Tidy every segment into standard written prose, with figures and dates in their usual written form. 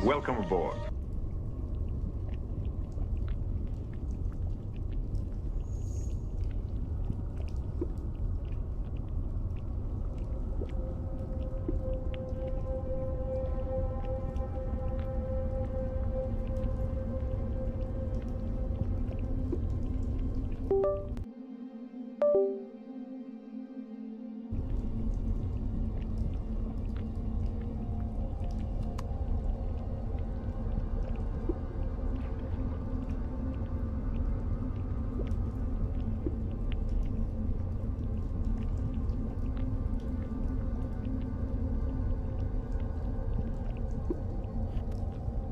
Welcome aboard.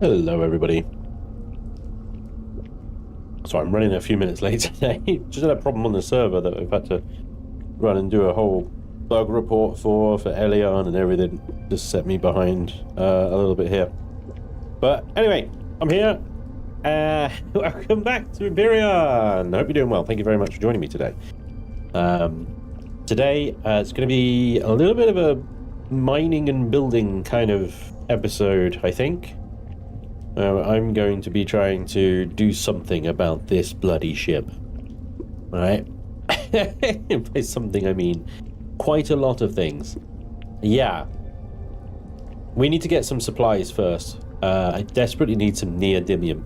Hello everybody. Sorry, I'm running a few minutes late today. Just had a problem on the server that I've had to run and do a whole bug report for Elion and everything. Just set me behind a little bit here. But anyway, I'm here. Welcome back to Empyrion. I hope you're doing well. Thank you very much for joining me today. Today it's going to be a little bit of a mining and building kind of episode, I think. I'm going to be trying to do something about this bloody ship. Alright? By something I mean quite a lot of things. Yeah. We need to get some supplies first. I desperately need some neodymium.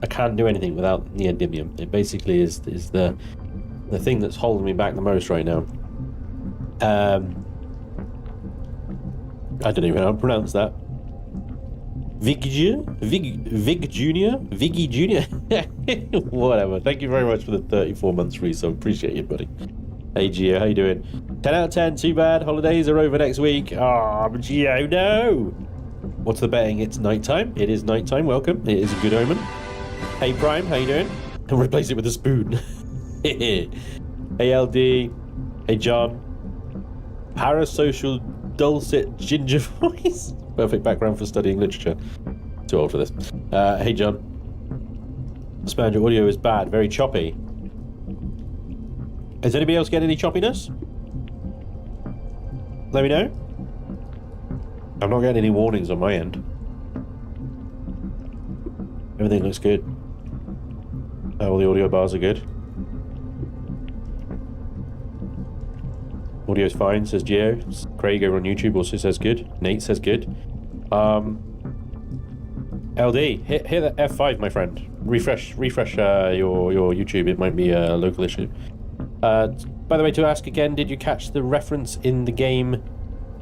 I can't do anything without neodymium. It basically is the thing that's holding me back the most right now. I don't even know how to pronounce that. Viggy Junior? Whatever. Thank you very much for the 34 months resub. Appreciate you, buddy. Hey, Gio, how you doing? 10 out of 10, too bad. Holidays are over next week. Oh, Gio, no! What's the betting? It's nighttime. It is nighttime. Welcome. It is a good omen. Hey, Prime, how you doing? I'll replace it with a spoon. Hey, LD. Hey, John. Parasocial dulcet ginger voice. Perfect background for studying literature. Too old for this. Hey, John. Spanj, your audio is bad. Very choppy. Is anybody else getting any choppiness? Let me know. I'm not getting any warnings on my end. Everything looks good. All the audio bars are good. Audio's fine, says Gio. Craig over on YouTube also says good. Nate says good. LD, hit the F5, my friend. Refresh your YouTube. It might be a local issue. By the way, to ask again, did you catch the reference in the game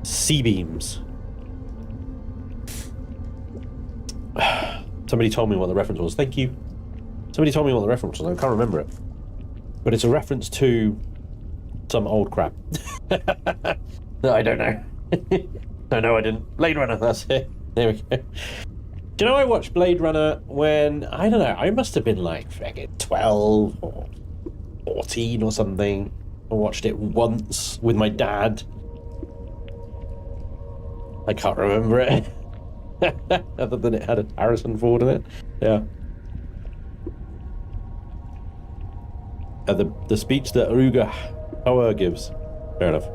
C-beams? Somebody told me what the reference was. Thank you. Somebody told me what the reference was. I can't remember it. But it's a reference to some old crap. No, I don't know. No, I didn't. Blade Runner, that's it. There we go. Do you know I watched Blade Runner when, I don't know, I must have been like 12 or 14 or something. I watched it once with my dad. I can't remember it. Other than it had a Harrison Ford in it. Yeah. The speech that Aruga Hauer gives. Fair enough.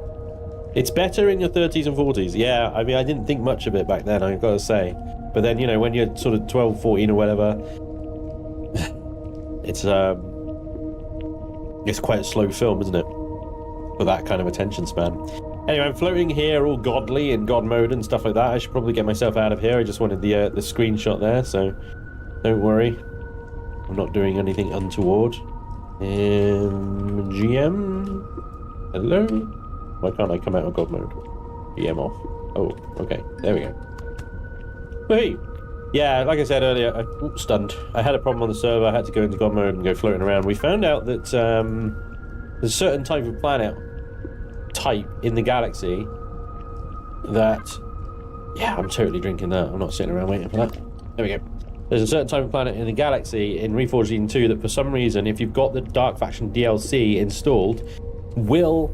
It's better in your 30s and 40s. Yeah, I mean, I didn't think much of it back then, I've got to say. But then, you know, when you're sort of 12, 14 or whatever, it's quite a slow film, isn't it? For that kind of attention span. Anyway, I'm floating here all godly in God mode and stuff like that. I should probably get myself out of here. I just wanted the screenshot there, so don't worry. I'm not doing anything untoward. GM? Hello? Why can't I come out of God mode? GM off. Oh, okay. There we go. Hey! Yeah, like I said earlier, stunned. I had a problem on the server. I had to go into God mode and go floating around. We found out that there's a certain type of planet type in the galaxy that... Yeah, I'm totally drinking that. I'm not sitting around waiting for that. There we go. There's a certain type of planet in the galaxy in Reforged Eden 2 that for some reason, if you've got the Dark Faction DLC installed, will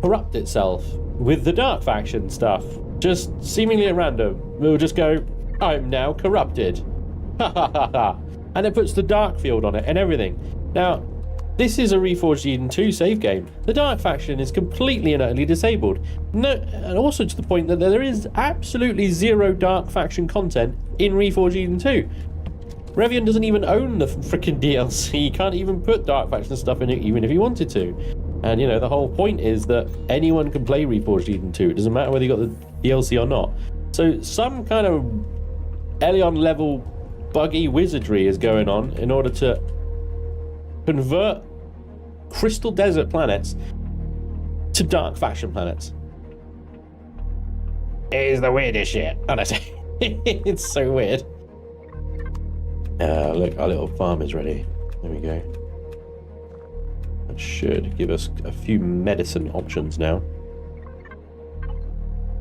corrupt itself with the Dark Faction stuff. Just seemingly at random. We'll just go, I'm now corrupted. Ha ha ha ha. And it puts the dark field on it and everything. Now, This is a Reforged Eden 2 save game. The Dark faction is completely and utterly disabled. No, and also to the point that there is absolutely zero Dark faction content in Reforged Eden 2. Revian doesn't even own the freaking DLC. He can't even put Dark faction stuff in it, even if he wanted to. And, you know, the whole point is that anyone can play Reforged Eden 2. It doesn't matter whether you got the DLC or not. So some kind of Elion level buggy wizardry is going on in order to convert Crystal Desert planets to Dark faction planets. It is the weirdest shit, honestly. It's so weird. Look, our little farm is ready. There we go. That should give us a few medicine options now.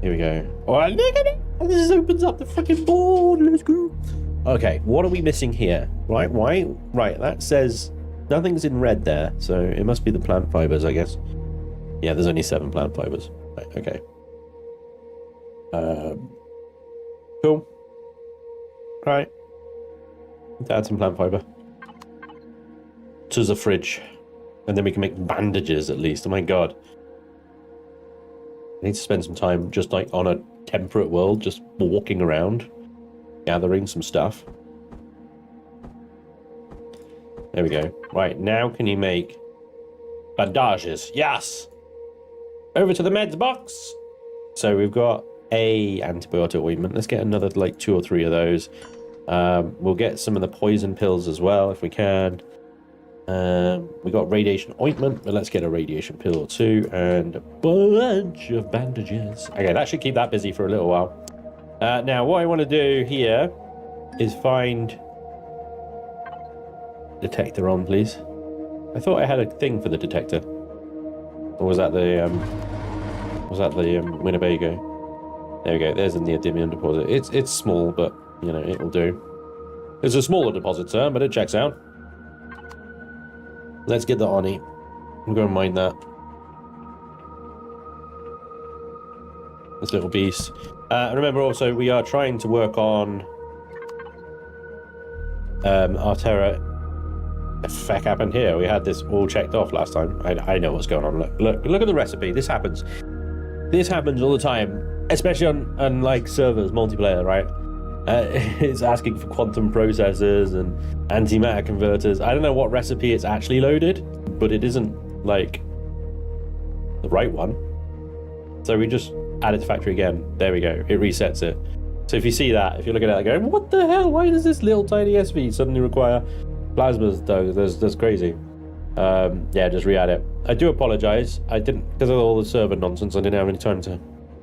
Here we go. Oh, look at it! This opens up the fucking board. Let's go. Okay, what are we missing here? Right, why? Right, that says nothing's in red there, so it must be the plant fibers, I guess. Yeah, there's only 7 plant fibers. Right, okay. Cool. Right. Let's add some plant fiber to the fridge, and then we can make bandages at least. Oh my god. I need to spend some time just like on a temperate world, just walking around, gathering some stuff. There we go. Right, now can you make bandages? Yes! Over to the meds box! So we've got a antibiotic ointment. Let's get another like 2 or 3 of those. We'll get some of the poison pills as well if we can. We got radiation ointment, but let's get a radiation pill or 2 and a bunch of bandages. Okay, that should keep that busy for a little while. Now, what I want to do here is find detector on, please. I thought I had a thing for the detector, or was that the Winnebago? There we go. There's a neodymium deposit. It's small, but you know it'll do. It's a smaller deposit, sir, but it checks out. Let's get the Oni. I'm going to mine that. This little beast. Remember also, we are trying to work on our Terra. The fuck happened here? We had this all checked off last time. I know what's going on. Look at the recipe. This happens. This happens all the time, especially on like servers, multiplayer, right? It's asking for quantum processors and antimatter converters. I don't know what recipe it's actually loaded, but it isn't like the right one. So we just add it to factory again. There we go. It resets it. So if you see that, if you look at it going, what the hell? Why does this little tiny SV suddenly require plasmas? Though that's crazy. Yeah, just re-add it. I do apologize. I didn't, because of all the server nonsense, I didn't have any time to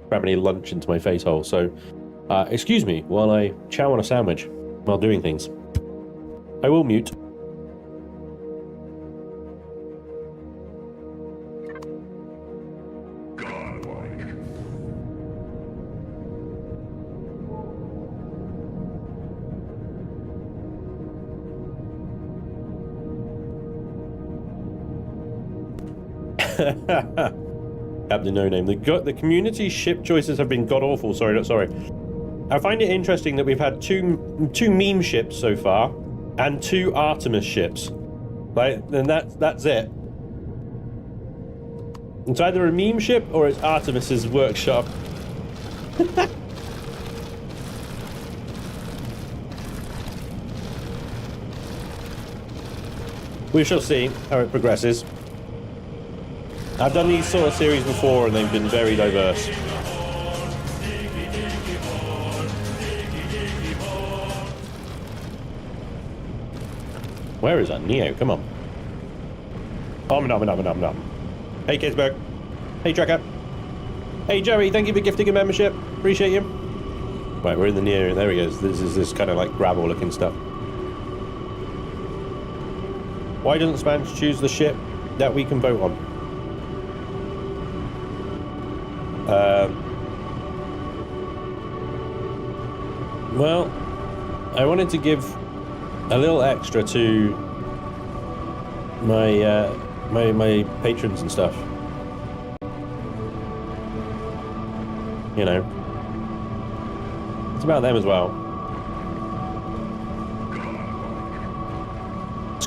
cram any lunch into my face hole. So excuse me while I chow on a sandwich while doing things. I will mute. Captain No Name. The community ship choices have been god awful. Sorry. I find it interesting that we've had two meme ships so far, and 2 Artemis ships. Like, and that's it. It's either a meme ship or it's Artemis's workshop. We shall see how it progresses. I've done these sort of series before and they've been very diverse. Where is that Neo? Come on. Nom. Hey Kisberg. Hey Tracker. Hey Jerry, thank you for gifting a membership. Appreciate you. Right, we're in the Neo. There he is. This is this kind of like gravel looking stuff. Why doesn't Spanj choose the ship that we can vote on? Well, I wanted to give a little extra to my my patrons and stuff. You know, it's about them as well.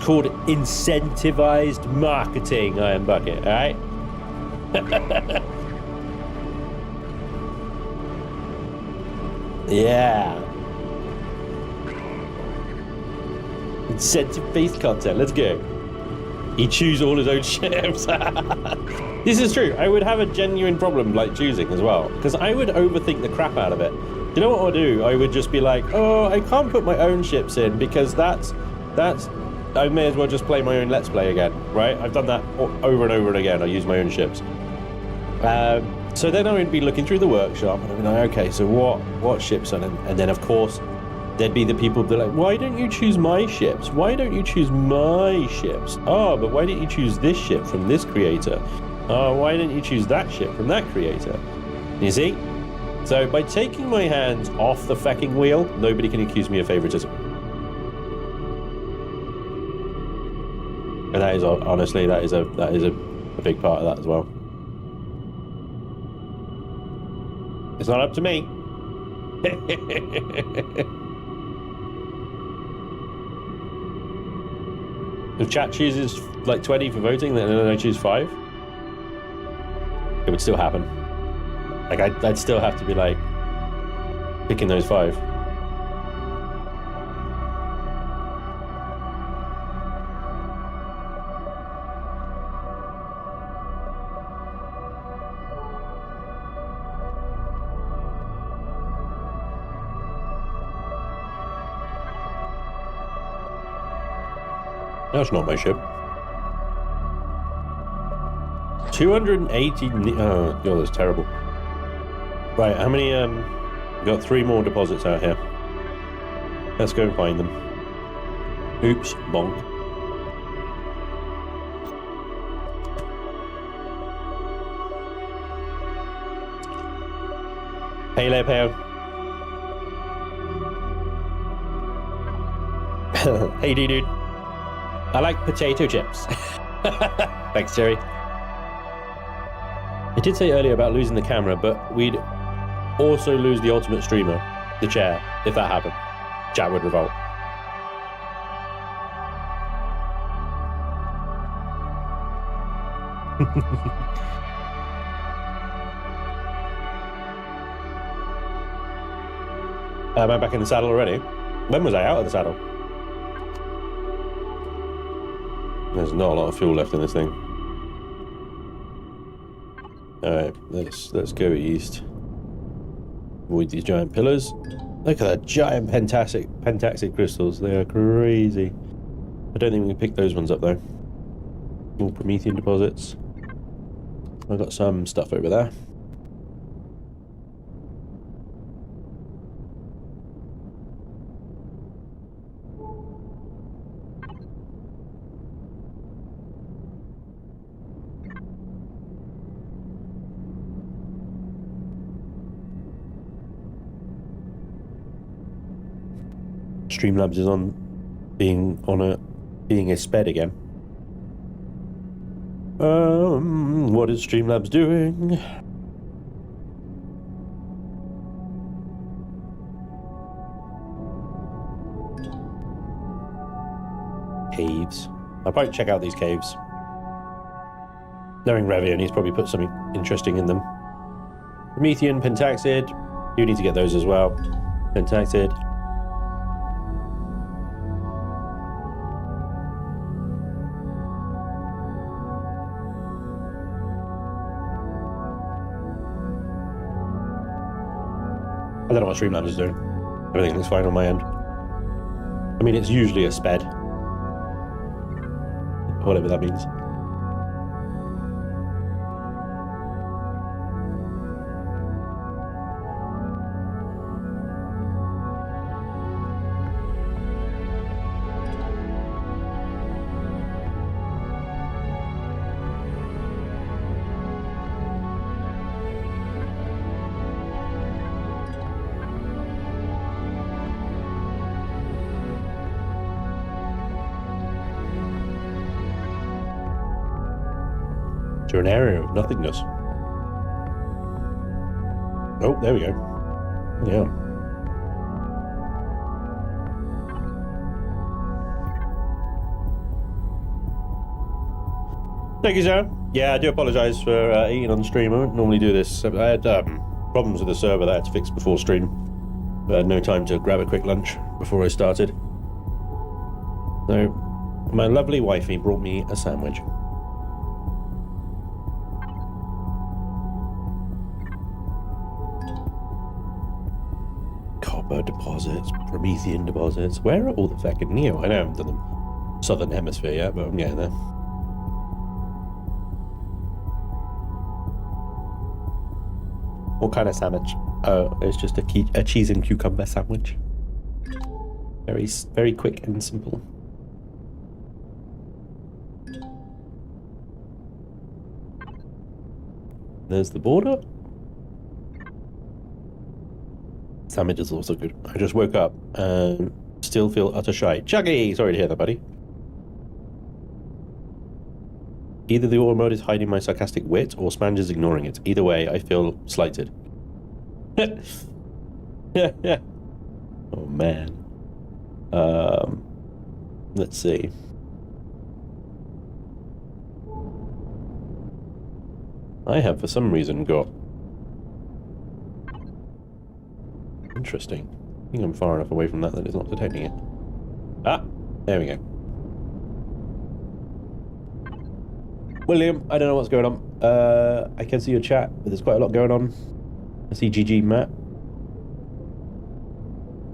It's called incentivized marketing, Iron Bucket, all right? Yeah. Incentive-based content, let's go. He choose all his own ships. This is true. I would have a genuine problem like choosing as well, because I would overthink the crap out of it. You know what I'll do? I would just be like, oh, I can't put my own ships in because that's I may as well just play my own Let's Play again, right? I've done that over and over and again. I use my own ships. So then I would be looking through the workshop and I'd be like, okay, so what ships are them? And then of course there'd be the people that are like, why don't you choose my ships? Why don't you choose my ships? Oh, but why didn't you choose this ship from this creator? Oh, why didn't you choose that ship from that creator? You see? So by taking my hands off the fucking wheel, nobody can accuse me of favoritism. And that is honestly, that is a big part of that as well. It's not up to me. If chat chooses like 20 for voting, then I choose 5. It would still happen. Like I'd still have to be like picking those 5. That's not my ship. 280. Oh, God, that's terrible. Right, how many? Got 3 more deposits out here. Let's go and find them. Oops, bonk. Hey, Lepo. Hey, dude. I like potato chips. Thanks, Jerry. I did say earlier about losing the camera, but we'd also lose the ultimate streamer, the chair, if that happened. Chat would revolt. Am I back in the saddle already? When was I out of the saddle? There's not a lot of fuel left in this thing. Alright, let's go east. Avoid these giant pillars. Look at that giant pentaxic crystals. They are crazy. I don't think we can pick those ones up though. All Promethean deposits. I've got some stuff over there. Streamlabs is on being a sped again. What is Streamlabs doing? Caves. I'll probably check out these caves. Knowing Revian, he's probably put something interesting in them. Promethean, Pentaxid. You need to get those as well. Pentaxid. I don't know what Streamlabs is doing. Everything looks fine on my end. I mean, it's usually a sped. Whatever that means. To an area of nothingness. Oh, there we go. Yeah. Thank you, sir. Yeah, I do apologise for eating on stream. I wouldn't normally do this. I had problems with the server that I had to fix before stream. But I had no time to grab a quick lunch before I started. So, my lovely wifey brought me a sandwich. Copper deposits, Promethean deposits. Where are all the fucking Neo? I know I haven't done the Southern Hemisphere yet, but I'm getting there. What kind of sandwich? Oh, it's just a cheese and cucumber sandwich. Very quick and simple. There's the border. Sandwich is also good. I just woke up and still feel utter shy. Chuggy! Sorry to hear that, buddy. Either the auto mode is hiding my sarcastic wit, or Spanj is ignoring it. Either way, I feel slighted. Yeah. Oh, man. Let's see. I have, for some reason, got... Interesting. I think I'm far enough away from that it's not detecting it. Ah! There we go. William, I don't know what's going on. I can see your chat, but there's quite a lot going on. I see GG Matt.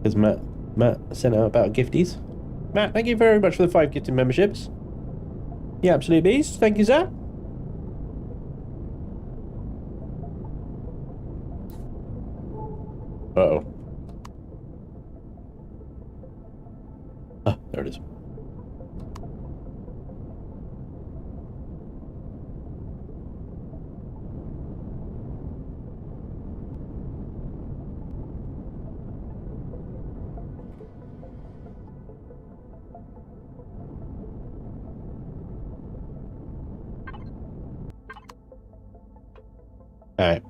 Because Matt sent out about gifties. Matt, thank you very much for the 5 gifted memberships. You absolute beast. Thank you, sir. Uh-oh. Ah, there it is. Alright.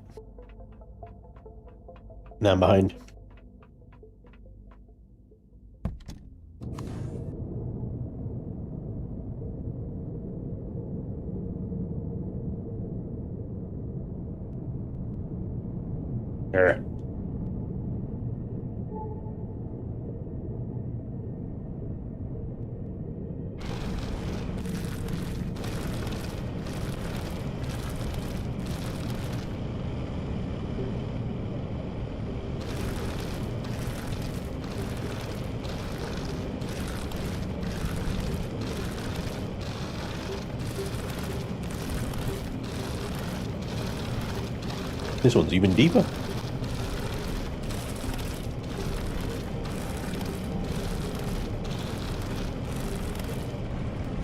Now I'm behind. There. This one's even deeper.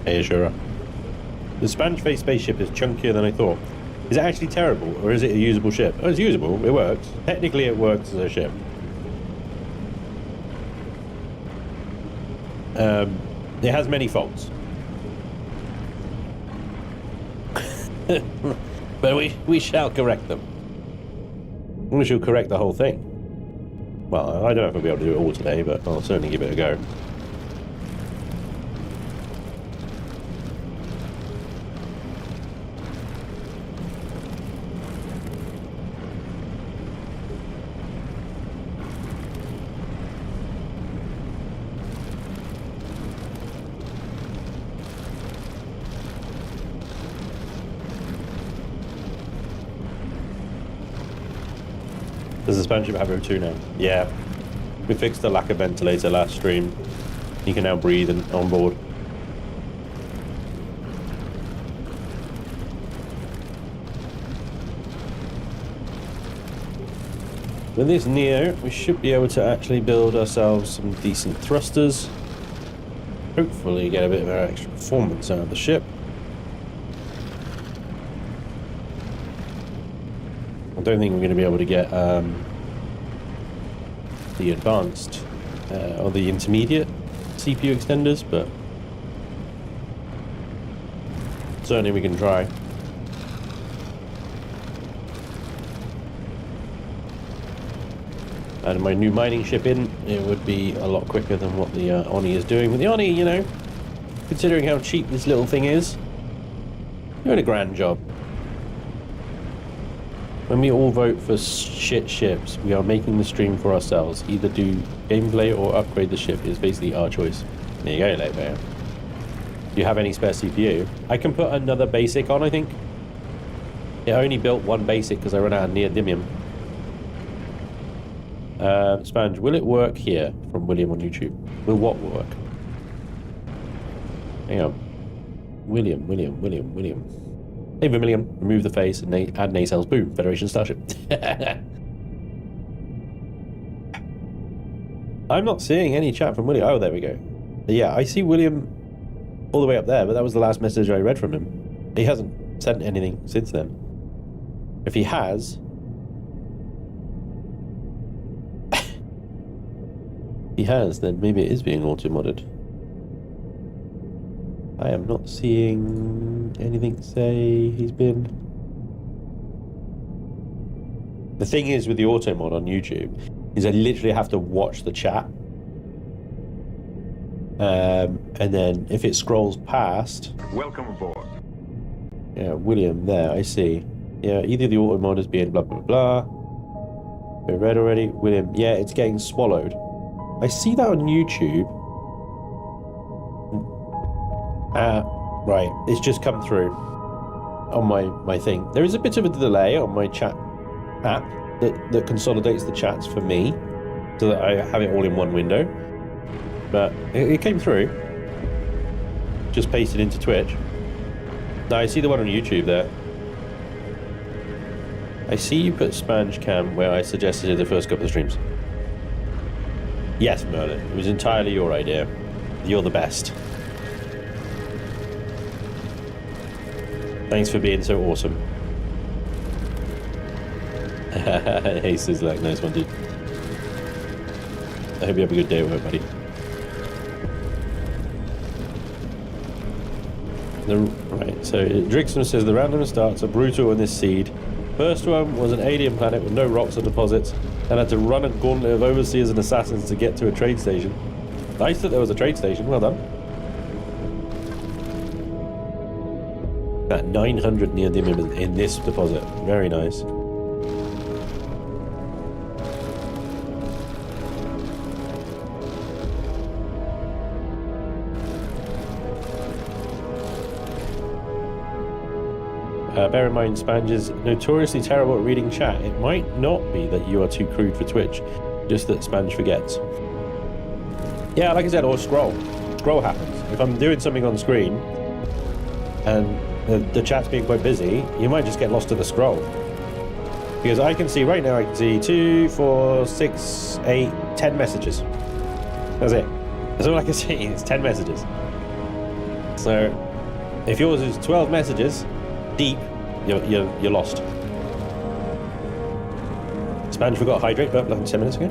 Hey, Ashura. The Spanj face spaceship is chunkier than I thought. Is it actually terrible, or is it a usable ship? Oh, it's usable. It works. Technically, it works as a ship. It has many faults. But we shall correct them. We shall correct the whole thing. Well, I don't know if I'll be able to do it all today, but I'll certainly give it a go. Does the Spanj ship have O2 now? Yeah. We fixed the lack of ventilator last stream. You can now breathe on board. With this Neo, we should be able to actually build ourselves some decent thrusters. Hopefully get a bit of extra performance out of the ship. I don't think we're going to be able to get the advanced or the intermediate CPU extenders, but certainly we can try. And my new mining ship in, it would be a lot quicker than what the Oni is doing. But the Oni, you know, considering how cheap this little thing is, Doing a grand job. When we all vote for shit ships, we are making the stream for ourselves. Either do gameplay or upgrade the ship is basically our choice. There you go, Leitbear. Do you have any spare CPU? I can put another basic on, I think. It only built one basic because I ran out of neodymium. Spanj, will it work here? From William on YouTube. Will what work? Hang on. William. Hey, Vermilion. Remove the face and add nacelles. Boom. Federation Starship. I'm not seeing any chat from William. Oh, there we go. Yeah, I see William all the way up there, but that was the last message I read from him. He hasn't sent anything since then. If he has... he has, then maybe it is being auto-modded. I am not seeing anything say he's been... The thing is with the auto mod on YouTube is I literally have to watch the chat. And then if it scrolls past... Welcome aboard. Yeah, William, there, I see. Yeah, either the auto mod is being blah, blah, blah. We read already. William, yeah, it's getting swallowed. I see that on YouTube. Right, it's just come through on my thing. There is a bit of a delay on my chat app that consolidates the chats for me so that I have it all in one window. But it came through. Just pasted into Twitch. Now I see the one on YouTube there. I see you put Spanj Cam where I suggested it the first couple of streams. Yes, Merlin. It was entirely your idea. You're the best. Thanks for being so awesome. Hey, Sizzlack. Nice one, dude. I hope you have a good day at work, buddy. Right, so Drixon says the random starts are brutal in this seed. First one was an alien planet with no rocks or deposits, and had to run a gauntlet of overseers and assassins to get to a trade station. Nice that there was a trade station, well done. That 900 neodymium in this deposit, very nice. Bear in mind, Spanj is notoriously terrible at reading chat. It might not be that you are too crude for Twitch, just that Spanj forgets. Yeah, like I said, or scroll. Scroll happens. If I'm doing something on screen, and the chat's being quite busy, you might just get lost to the scroll. Because I can see, right now, I can see 2, 4, 6, 8, 10 messages. That's it. That's all I can see, it's 10 messages. So, if yours is 12 messages, deep, you're lost. Spanj forgot hydrate burp like 10 minutes ago?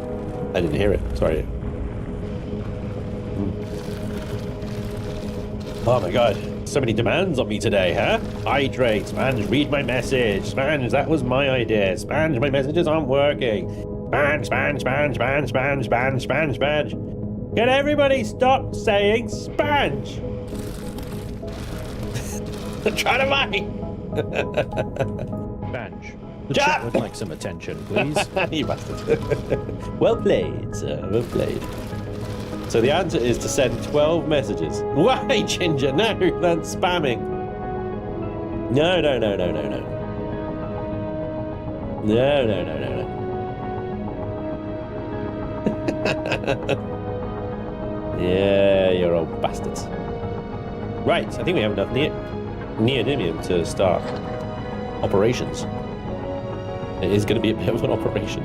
I didn't hear it, sorry. Oh my god, so many demands on me today, huh? Hydrate, Spanj, read my message. Spanj, that was my idea. Spanj, my messages aren't working. Spanj, Spanj, Spanj, Spanj, Spanj, Spanj, Spanj, Spanj. Can everybody stop saying Spanj? Try to find. Spanj, the chat would like some attention, please. You bastard. Well played, sir. Well played. So the answer is to send 12 messages. Why, Ginger? No, that's spamming. No. No. Yeah, you're old bastards. Right, I think we have enough neodymium to start operations. It is going to be a bit of an operation.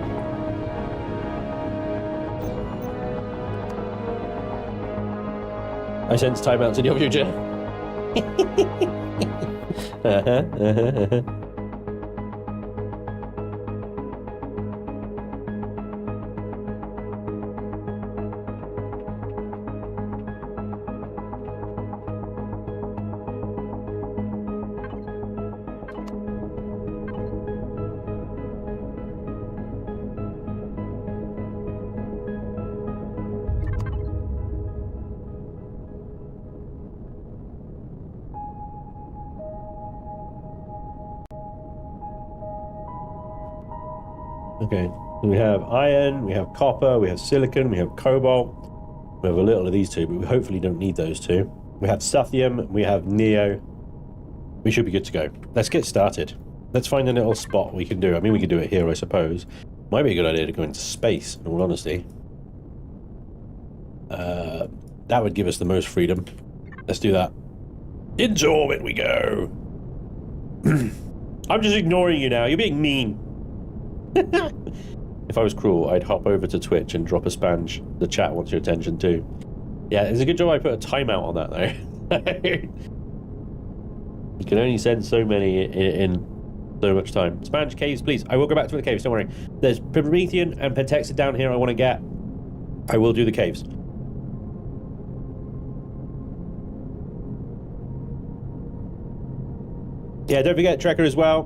I sense timeouts in your future. Okay, we have iron, we have copper, we have silicon, we have cobalt. We have a little of these two, but we hopefully don't need those two. We have Suthium, we have Neo. We should be good to go. Let's get started. Let's find a little spot we can do. I mean, we could do it here, I suppose. Might be a good idea to go into space, in all honesty. That would give us the most freedom. Let's do that. Into orbit we go. I'm just ignoring you now. You're being mean. If I was cruel, I'd hop over to Twitch and drop a Spanj. The chat wants your attention too. Yeah, it's a good job I put a timeout on that though. You can only send so many in so much time. Spanj, caves, please. I will go back to the caves, don't worry. There's Promethean and Pentexid down here I want to get. I will do the caves. Yeah, don't forget Trekker as well.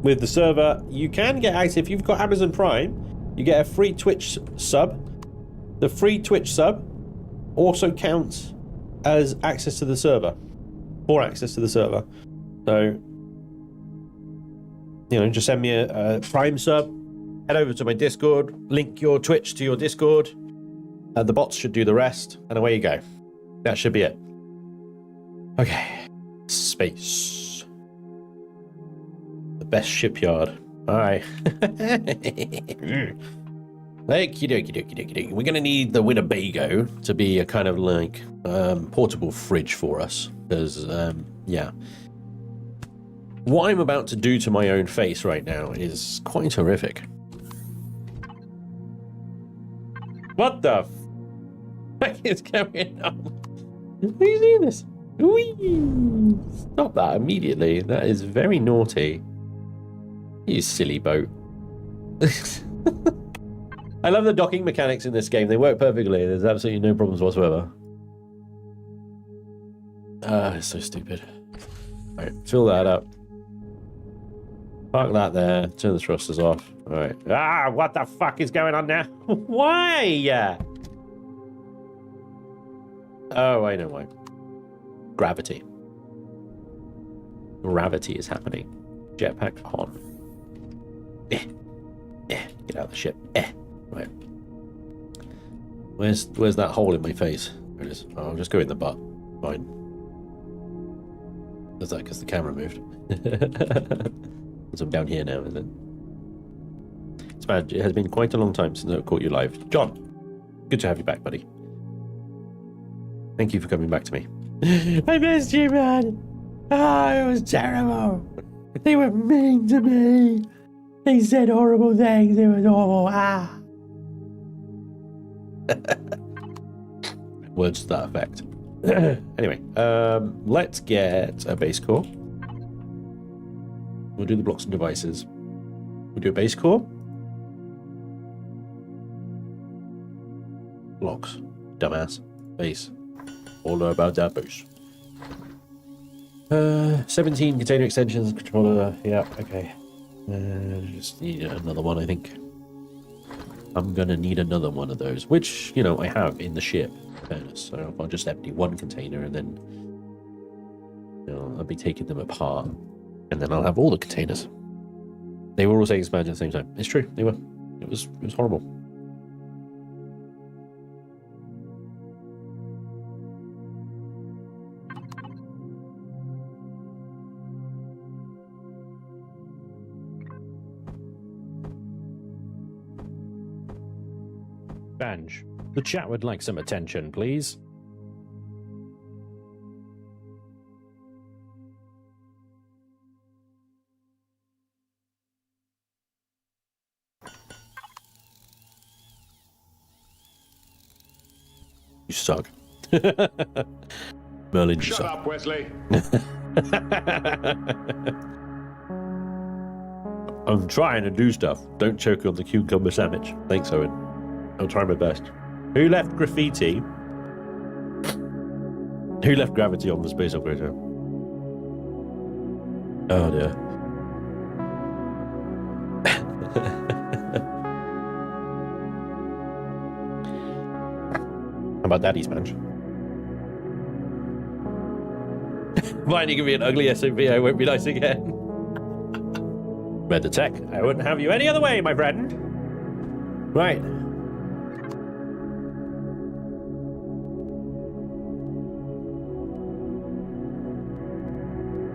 With the server, you can get access. If you've got Amazon Prime, you get a free Twitch sub. The free Twitch sub also counts as access to the server. For access to the server. So, you know, just send me a Prime sub. Head over to my Discord. Link your Twitch to your Discord. The bots should do the rest. And away you go. That should be it. Okay. Space. The best shipyard. Alright. Okie dokie. We're gonna need the Winnebago to be a kind of like portable fridge for us. Because, yeah. What I'm about to do to my own face right now is quite horrific. What the fuck is going on? Are you seeing this? Whee! Stop that immediately. That is very naughty. You silly boat. I love the docking mechanics in this game. They work perfectly. There's absolutely no problems whatsoever. It's so stupid. Alright, fill that up. Park that there. Turn the thrusters off. Alright. Ah, what the fuck is going on now? Why? Oh, I know why. Gravity. Gravity is happening. Jetpack on. Get out of the ship. Right. Where's that hole in my face? There it is. Oh, I'll just go in the butt. Fine. Does that because the camera moved? So I'm down here now, isn't it? Spanj, it has been quite a long time since I caught you live. John, good to have you back, buddy. Thank you for coming back to me. I missed you, man. Oh, it was terrible. They were mean to me. They said horrible things. It was awful. Ah. Words to that effect. Anyway, let's get a base core. We'll do the blocks and devices. We'll do a base core. Blocks. Dumbass. Base. All know about that base. 17 container extensions, controller. Yeah, okay. Just need another one, I think. I'm gonna need another one of those, which, you know, I have in the ship, in fairness. So I'll just empty one container and then, you know, I'll be taking them apart. And then I'll have all the containers. They were all saying Spanj at the same time. It's true, they were. It was horrible. Spanj, the chat would like some attention, please. You suck. Merlin, you Shut suck. up, Wesley. I'm trying to do stuff. Don't choke on the cucumber sandwich. Thanks, Owen. I'll try my best. Who left graffiti? Who left gravity on the space operator? Oh dear. How about Daddy's Spanj? Fine, you can be an ugly SOV, I won't be nice again. Read the tech. I wouldn't have you any other way, my friend. Right.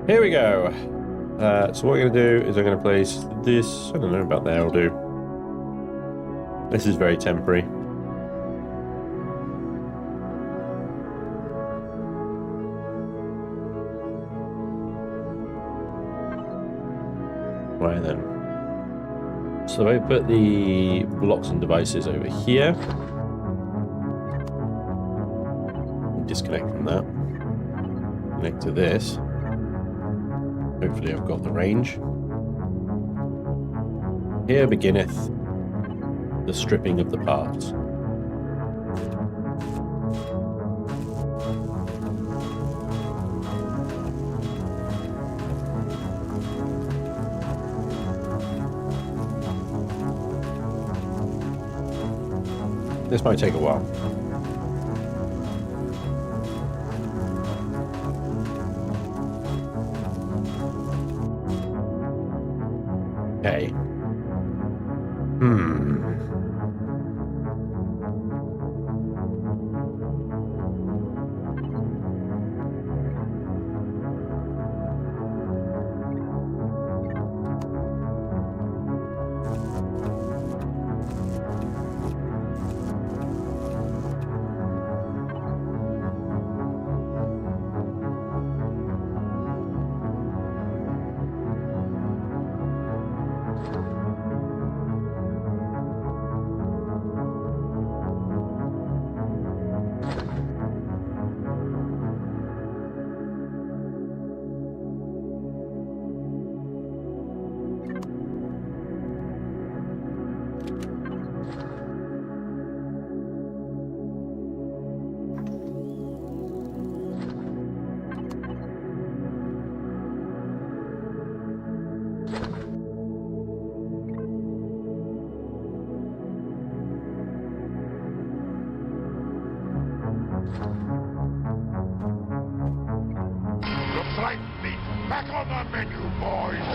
Here we go. So what I'm going to do is I'm going to place this, I don't know, about there will do. This is very temporary. Right then. So I put the blocks and devices over here. Disconnect from that. Connect to this. Hopefully I've got the range. Here beginneth the stripping of the parts. This might take a while. Okay. Back on the menu, boys!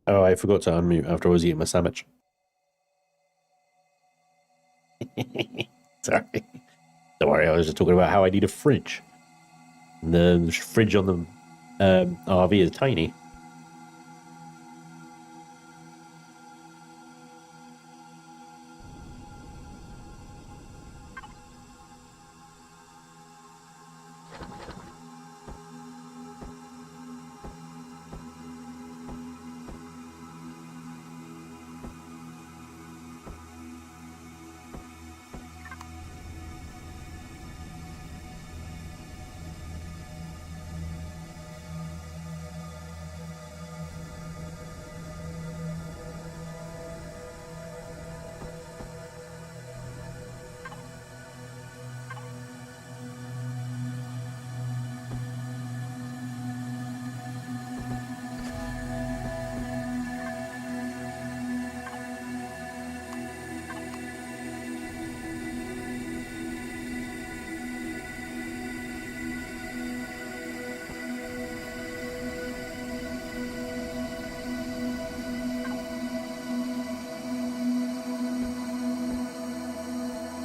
Oh, I forgot to unmute after I was eating my sandwich. Sorry. Don't worry, I was just talking about how I need a fridge. And the fridge on the RV is tiny.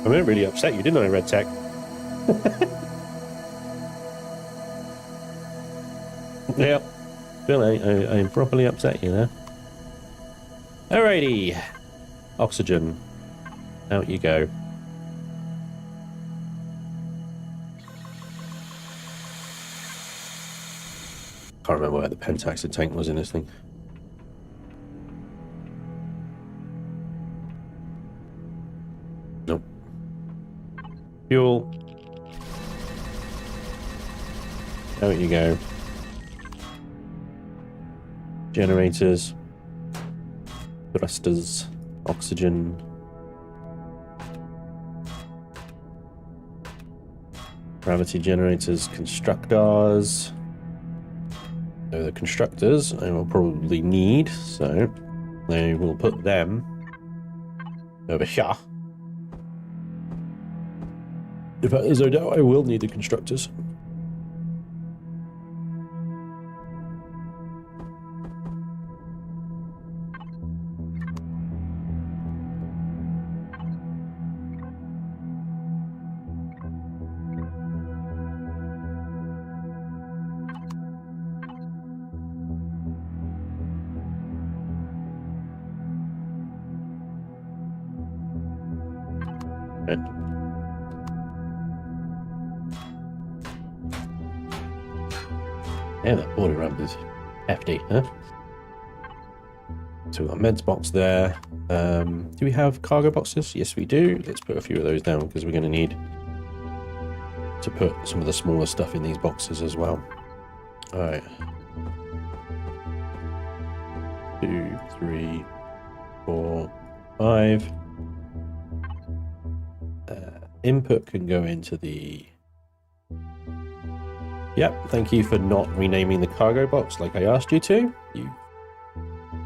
I mean, it really upset you, didn't I, Red Tech? Yep. Bill, I properly upset you there. Alrighty. Oxygen. Out you go. Can't remember where the pentaxid tank was in this thing. Nope. Fuel. Out you go. Generators. Thrusters. Oxygen. Gravity generators, constructors. So the constructors I will probably need, so I will put them over here. In fact, there's no doubt I will need the constructors. Yeah, that border ramp is hefty, huh? So we've got meds box there. Do we have cargo boxes? Yes, we do. Let's put a few of those down because we're going to need to put some of the smaller stuff in these boxes as well. All right. 2, 3, 4, 5. Input can go into the... Yep, thank you for not renaming the cargo box like I asked you to, you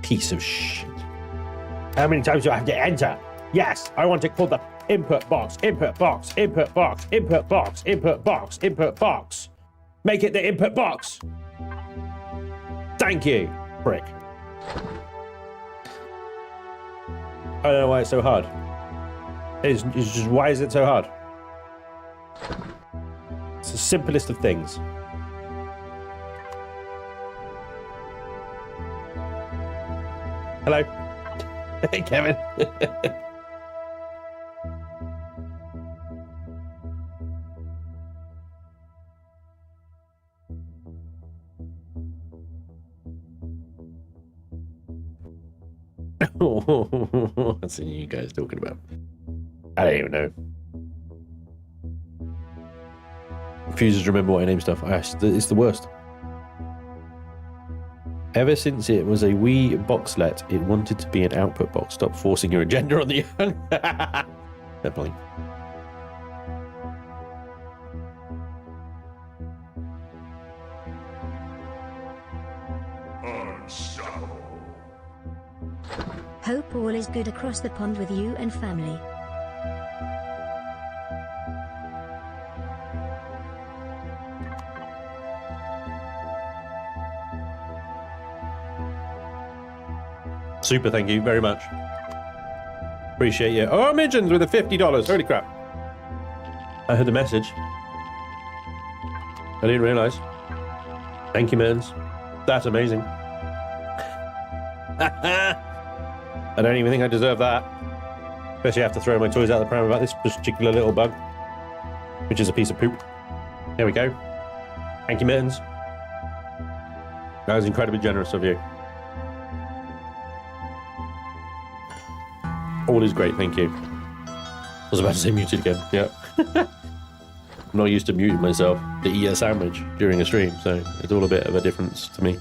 piece of shit. How many times do I have to enter? Yes, I want it called the input box, input box, input box, input box, input box, input box. Make it the input box. Thank you, prick. I don't know why it's so hard. It's just, why is it so hard? It's the simplest of things. Hello. Hey, Kevin. What's you guys talking about? I don't even know. Refuses to remember what I name stuff. It's the worst. Ever since it was a wee boxlet, it wanted to be an output box. Stop forcing your agenda on the young. Definitely. Hope all is good across the pond with you and family. Super, thank you very much. Appreciate you. Oh, Midgens with the $50. Holy crap. I heard the message. I didn't realise. Thank you, Midgens. That's amazing. I don't even think I deserve that. Especially after throwing my toys out of the pram about this particular little bug, which is a piece of poop. There we go. Thank you, Mittens. That was incredibly generous of you. All is great, thank you. I was about to say muted again. Yeah. I'm not used to muting myself to eat a sandwich during a stream, so it's all a bit of a difference to me.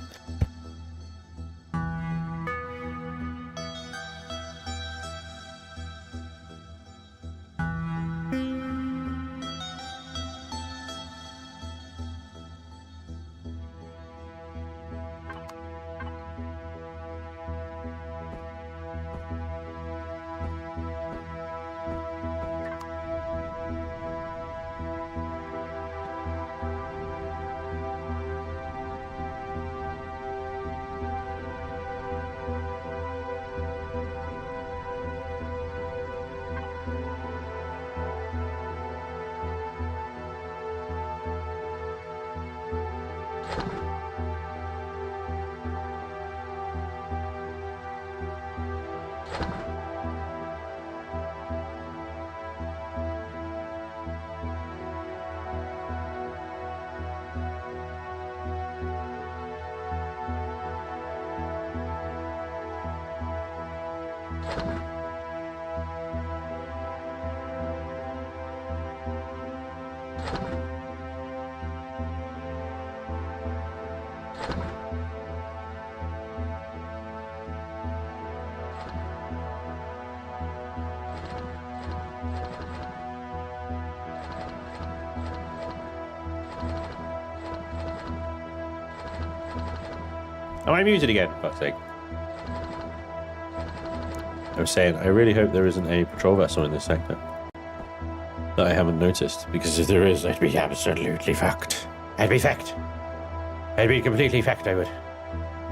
Am I muted again? For fuck's sake. I was saying, I really hope there isn't a patrol vessel in this sector that I haven't noticed, because if there is, I'd be absolutely fucked. I'd be fucked. I'd be completely fucked, I would.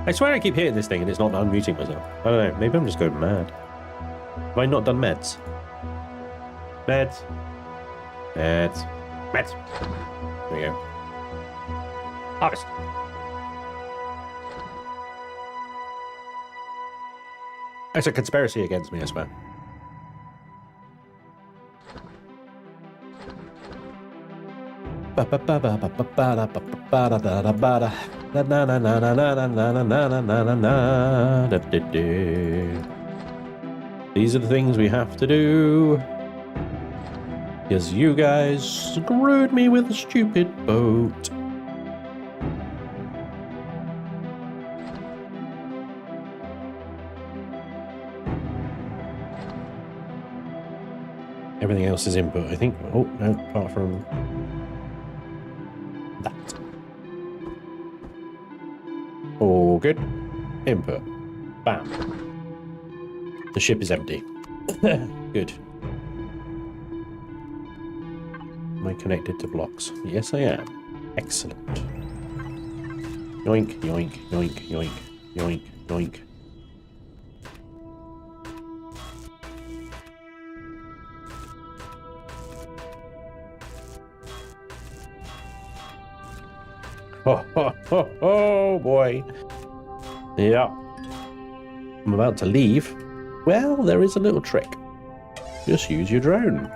I swear I keep hitting this thing and it's not unmuting myself. I don't know, maybe I'm just going mad. Have I not done meds? Meds. Meds. Meds. There we go. Harvest. It's a conspiracy against me, I swear. These are the things we have to do. Because you guys screwed me with a stupid boat. Everything else is input, I think. Oh, no, apart from that. All good. Input. Bam. The ship is empty. Good. Am I connected to blocks? Yes, I am. Excellent. Yoink, yoink, yoink, yoink, yoink, yoink. Oh boy. Yeah. I'm about to leave. Well, there is a little trick. Just use your drone.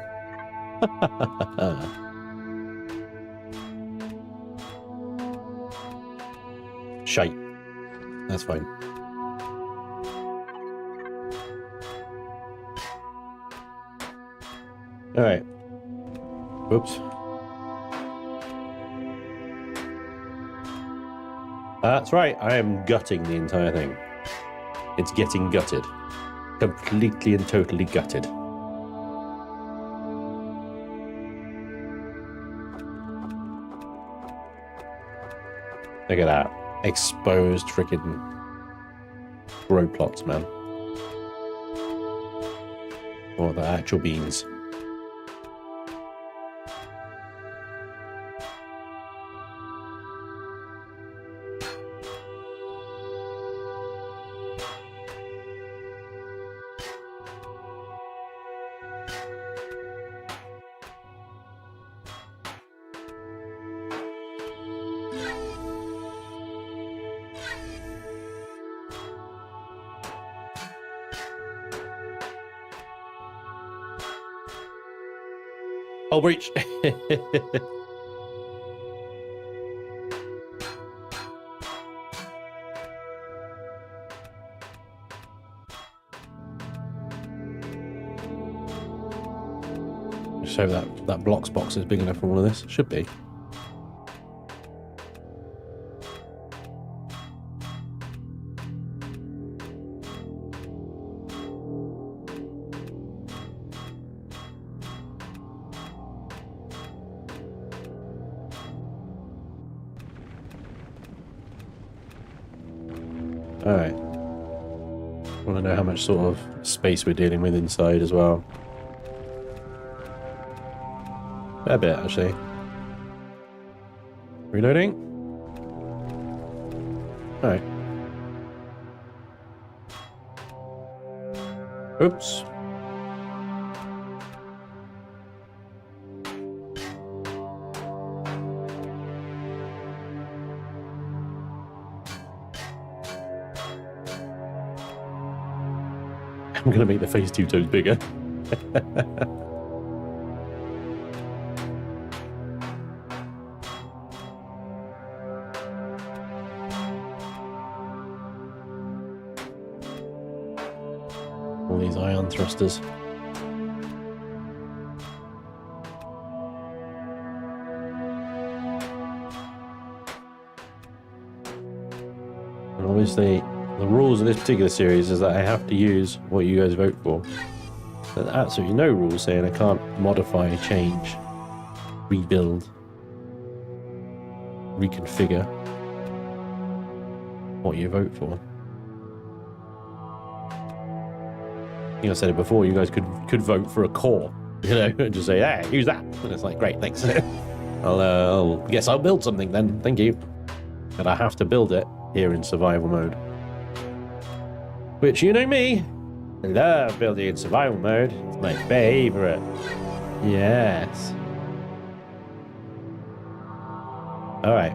Shite. That's fine. Alright. Oops. That's right, I am gutting the entire thing. It's getting gutted. Completely and totally gutted. Look at that. Exposed freaking grow plots, man. Or the actual beans. Hull breach. Just hope that blocks box is big enough for all of this. Should be. Alright. Want to know how much sort of space we're dealing with inside as well. A bit, actually. Reloading. Alright. Oops. I'm going to make the face 2 toes bigger. All these ion thrusters. And obviously, the rules of this particular series is that I have to use what you guys vote for. There's absolutely no rules saying I can't modify, change, rebuild, reconfigure, what you vote for. I think I said it before, you guys could vote for a core, you know, and just say, hey, use that. And it's like, great, thanks. I'll guess I'll build something then, thank you. And I have to build it here in survival mode. Which, you know me, I love building in survival mode. It's my favorite. Yes. Alright.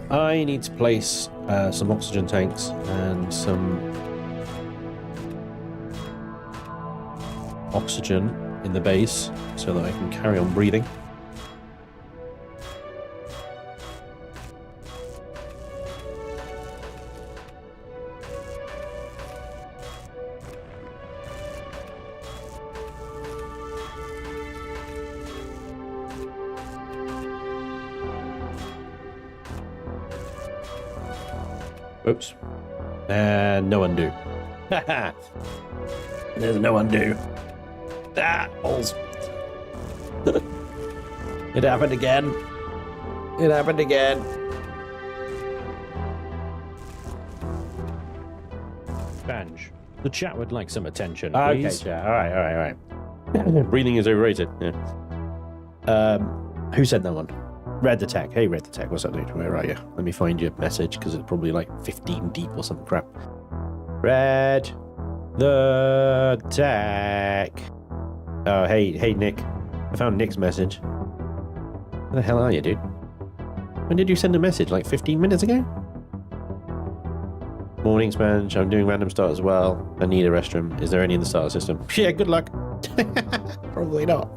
I need to place some oxygen tanks and some oxygen in the base so that I can carry on breathing. Oops. And no undo. Haha. There's no undo. Ah, balls. It happened again. It happened again. Spanj, the chat would like some attention, Okay, please. chat. All right. Breathing is overrated. Yeah. Who said that one? Red the Tech. Hey, Red the Tech. What's up, dude? Where are you? Let me find your message because it's probably like 15 deep or some crap. Red the Tech. Oh, hey, Nick. I found Nick's message. Where the hell are you, dude? When did you send a message? Like 15 minutes ago? Morning, Spanj. I'm doing random start as well. I need a restroom. Is there any in the starter system? Yeah, good luck. Probably not.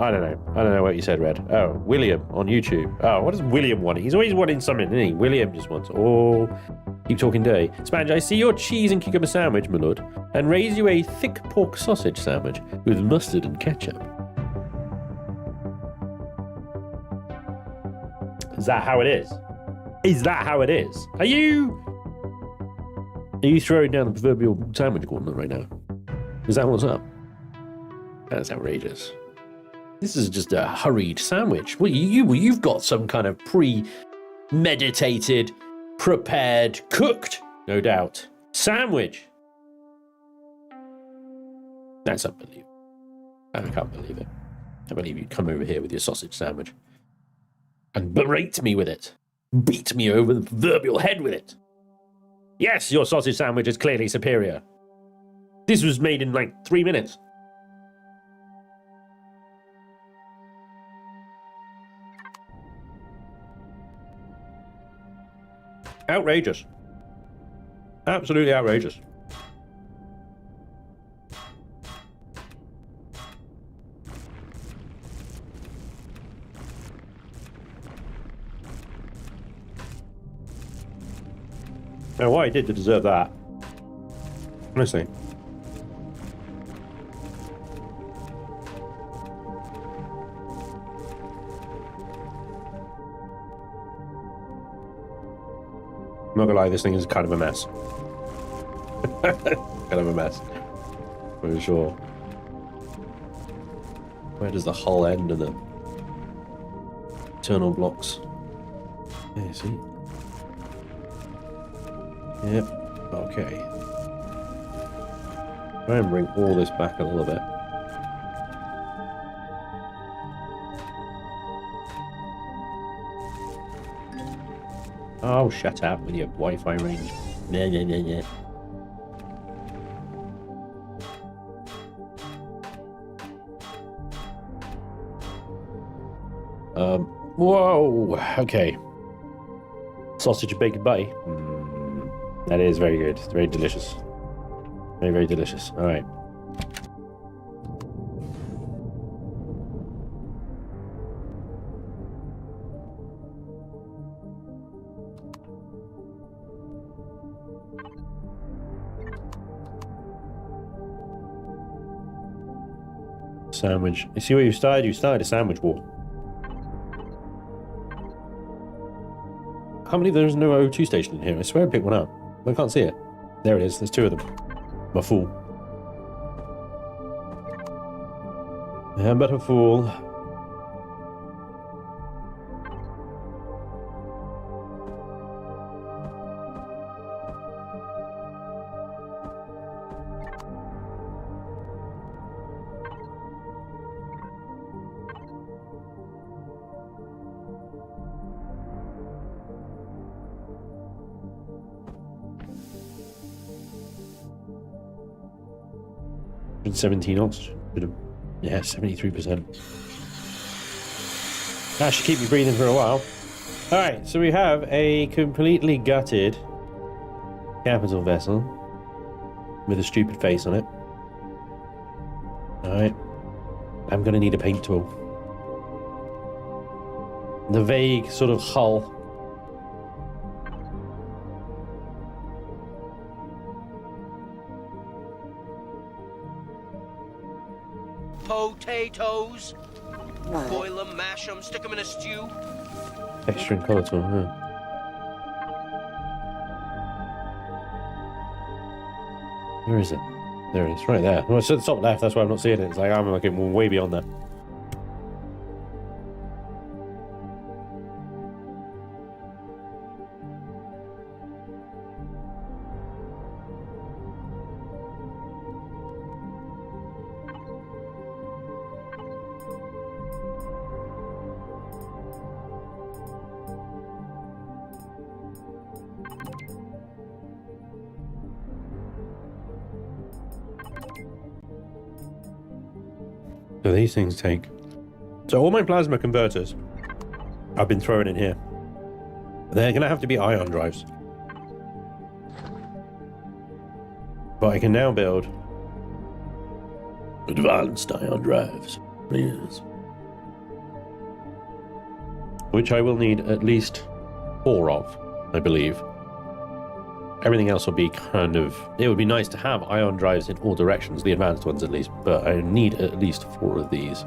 I don't know. I don't know what you said, Red. Oh, William on YouTube. Oh, what does William want? He's always wanting something, isn't he? William just wants, keep talking dirty. Spanj, I see your cheese and cucumber sandwich, my lord, and raise you a thick pork sausage sandwich with mustard and ketchup. Is that how it is? Is that how it is? Are you throwing down the proverbial sandwich gauntlet right now? Is that what's up? That's outrageous. This is just a hurried sandwich. Well, you've got some kind of premeditated, prepared, cooked, no doubt, sandwich. That's unbelievable. I can't believe it. I believe you come over here with your sausage sandwich and berate me with it. Beat me over the proverbial head with it. Yes, your sausage sandwich is clearly superior. This was made in like 3 minutes. Outrageous. Absolutely outrageous. Now, what I did to deserve that? Honestly. I'm not gonna lie, this thing is kind of a mess. Kind of a mess. For sure. Where does the hull end and the internal blocks? Yeah, see? Yep. Okay. Try and bring all this back a little bit. Oh, shut up with your Wi-Fi range. Yeah. Whoa. Okay. Sausage and bacon butty. That is very good. Very delicious. Very, very delicious. All right. Sandwich. You see what you started? You started a sandwich war. I can't believe there's no O2 station in here. I swear I picked one up. I can't see it. There it is. There's two of them. I'm a fool. am but a fool. And 17 oxygen. Yeah, 73%. That should keep me breathing for a while. Alright, so we have a completely gutted capital vessel with a stupid face on it. Alright. I'm gonna need a paint tool. The vague sort of hull. Potatoes. Boil them, mash them, stick them in a stew. Texture and colour tool, huh? Where is it? There it is, right there. Well, it's at the top left, that's why I'm not seeing it. It's like I'm like way beyond that. So these things take... So all my plasma converters I've been throwing in here. They're going to have to be ion drives. But I can now build advanced ion drives. Yes. Which I will need at least 4 of, I believe. Everything else will be kind of... It would be nice to have ion drives in all directions, the advanced ones at least, but I need at least 4 of these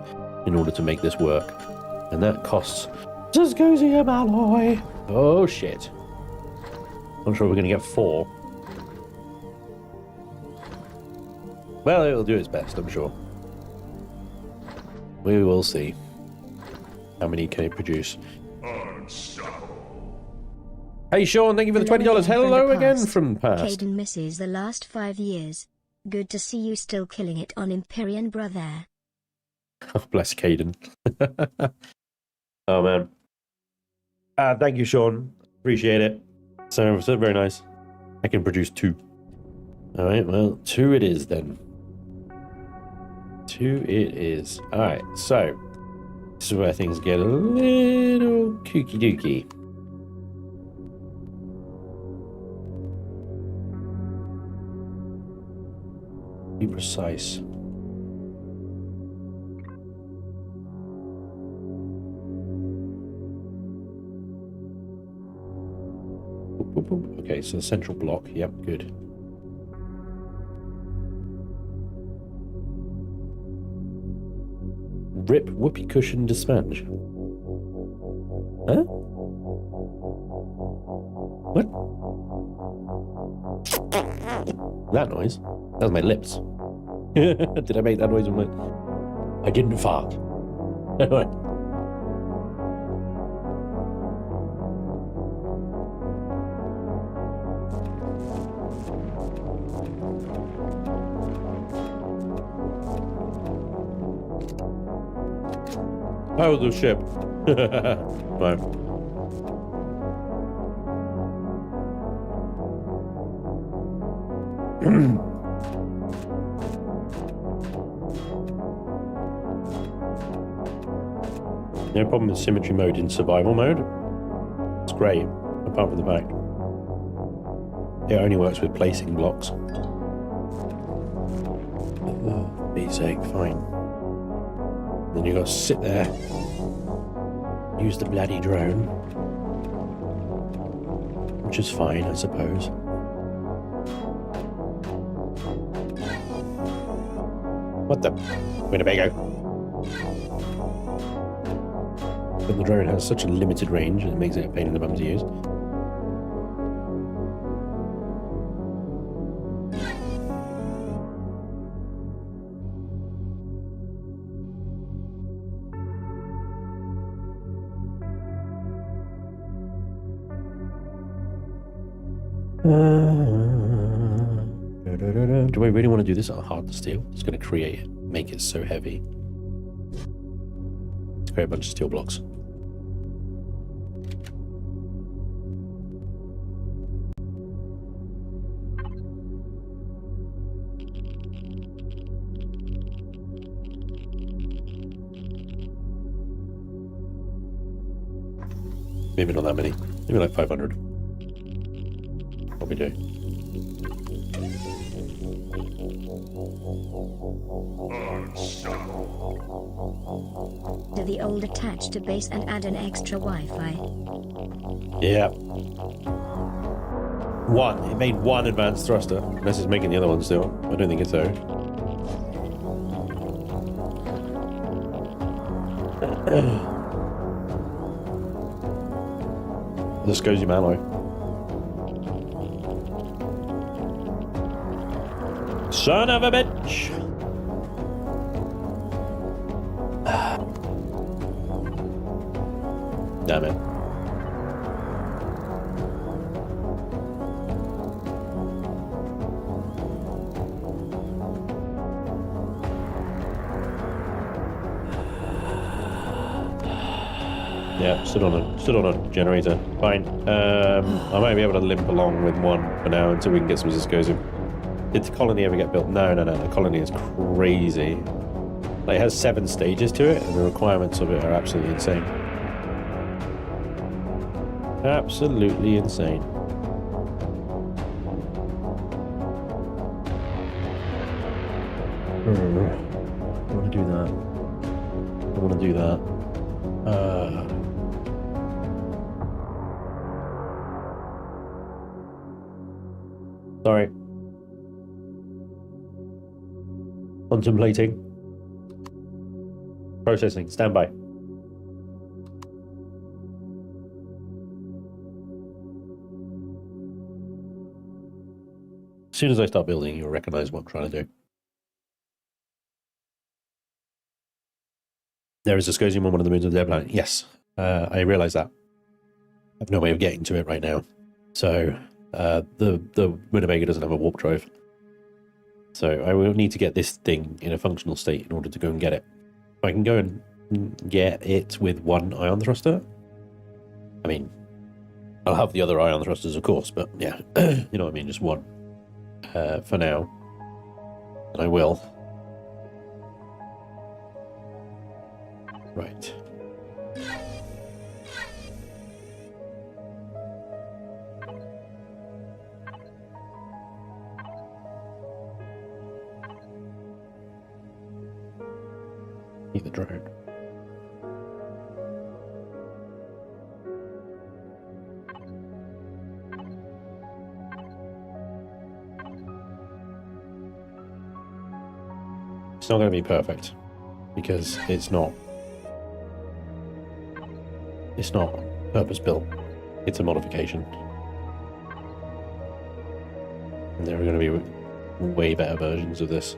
in order to make this work. And that costs... Dysgosium alloy! Oh, shit. I'm sure we're going to get 4. Well, it'll do its best, I'm sure. We will see. How many can it produce? Hey Sean, thank you for the $20. Hello again from past. Caden misses the last 5 years. Good to see you still killing it on Empyrion, brother. Oh, bless Caden. Oh man. Thank you, Sean. Appreciate it. So very nice. I can produce 2. Alright, well, 2 it is then. 2 it is. Alright, so this is where things get a little kooky dooky. Be precise. Okay, so the central block. Yep, good. Rip whoopee cushion to Spanj. Huh? What? That noise? That was my lips. Did I make that noise with my... I didn't fart. Oh, the ship. Right. No problem with symmetry mode in survival mode. It's great, apart from the fact it only works with placing blocks. Oh, for Pete's sake, fine. Then you got to sit there, use the bloody drone, which is fine, I suppose. What the Winnebago? But the drone has such a limited range, it makes it a pain in the bum to use. Do I really want to do this on hard steel? It's going to create it, make it so heavy. Let's create a bunch of steel blocks. Maybe not that many. Maybe like 500. Probably do. Do the old attach to base and add an extra Wi-Fi? Yeah. One. It made one advanced thruster. Unless it's making the other one still. I don't think it's so. The Skosium alloy. Son of a bitch! Damn it. Yeah, stood on a generator. Fine. I might be able to limp along with one for now until we can get some Skosium. Did the colony ever get built? No. The colony is crazy. Like, it has 7 stages to it, and the requirements of it are absolutely insane. Absolutely insane. I want to do that. I want to do that. Sorry. Contemplating. Processing. Stand by. As soon as I start building, you'll recognize what I'm trying to do. There is a Skosium on one of the moons of the planet. Yes, I realize that. I have no way of getting to it right now. So the Winnebago doesn't have a warp drive. So I will need to get this thing in a functional state in order to go and get it. If I can go and get it with one ion thruster, I mean, I'll have the other ion thrusters, of course, but yeah, you know what I mean, just one for now. And I will. Right. Need the drone. It's not going to be perfect because it's not purpose built. It's a modification. And there are going to be way better versions of this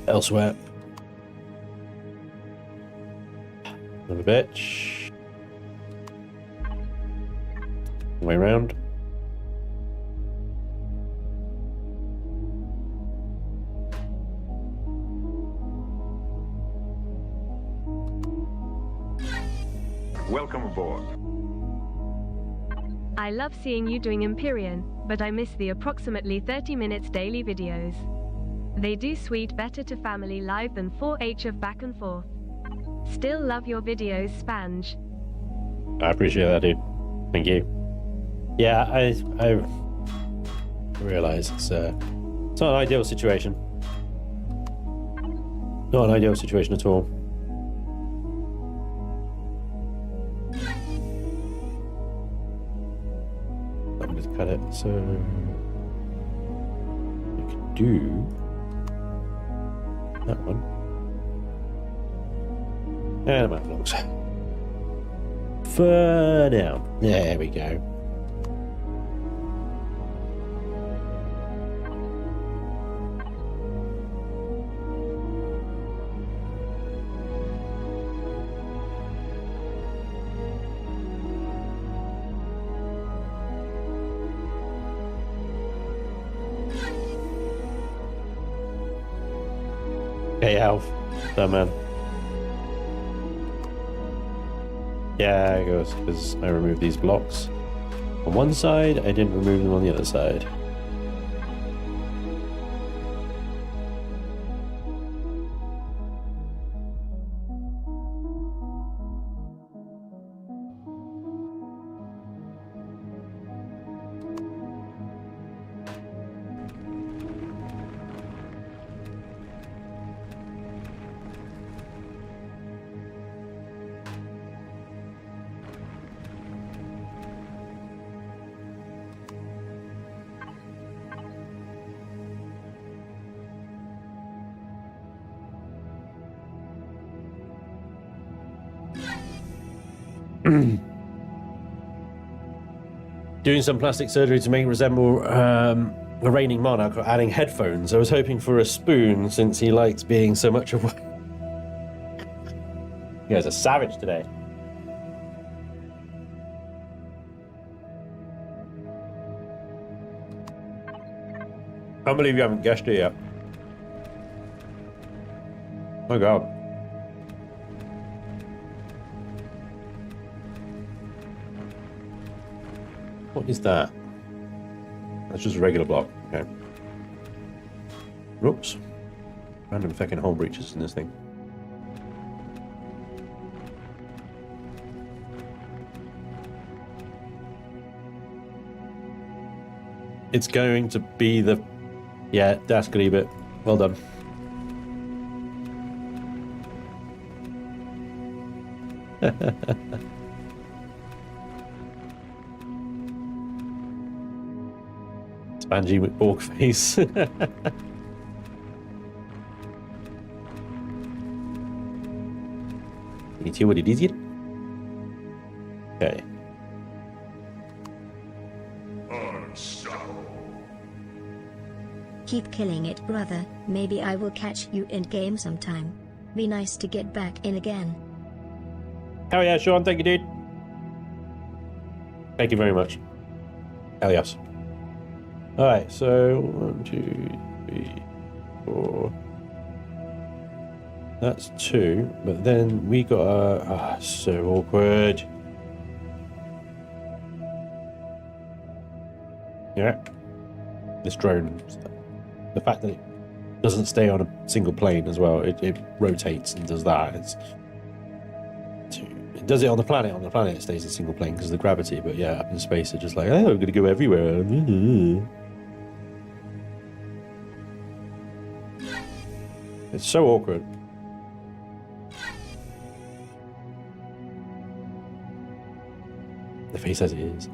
elsewhere. Another bitch. Way around. Welcome aboard. I love seeing you doing Empyrion, but I miss the approximately 30 minutes daily videos. They do sweet better to family live than 4H of back and forth. Still love your videos, Spanj. I appreciate that, dude. Thank you. Yeah, I realize it's not an ideal situation. Not an ideal situation at all. I'm just cut it so I can do that one. And amount of blocks. For now. There we go. Hey, Alf. Dumb man. Yeah, it goes because I removed these blocks on one side, I didn't remove them on the other side. Doing some plastic surgery to make it resemble a reigning monarch, or adding headphones. I was hoping for a spoon since he likes being so much away. You guys are savage today. Can't believe you haven't guessed it yet. Oh god. What is that? That's just a regular block. Okay. Oops. Random fucking hole breaches in this thing. It's going to be the... Yeah, that's gonna be it. Well done. Spanj with Borg face. Can you see what it is yet? Okay. Keep killing it, brother. Maybe I will catch you in game sometime. Be nice to get back in again. Hell yeah, Sean. Thank you, dude. Thank you very much. Hell yes. Alright, so 1, 2, 3, 4. That's 2, but then we got a... so awkward. Yeah. This drone, the fact that it doesn't stay on a single plane as well, it rotates and does that. It does it on the planet. On the planet it stays a single plane because of the gravity, but yeah, up in space it's just like, oh, I'm gonna go everywhere. It's so awkward. The face as it is.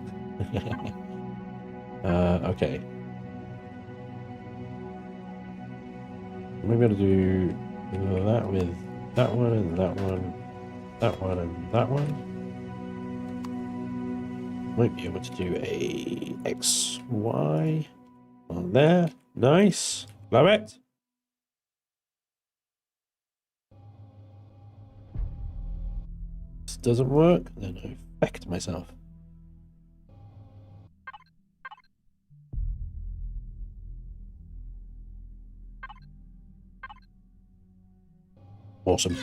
Okay. Maybe I'll do that with that one and that one, that one and that one. Might be able to do a XY on there. Nice. Love it. This doesn't work, then I affect myself. Awesome.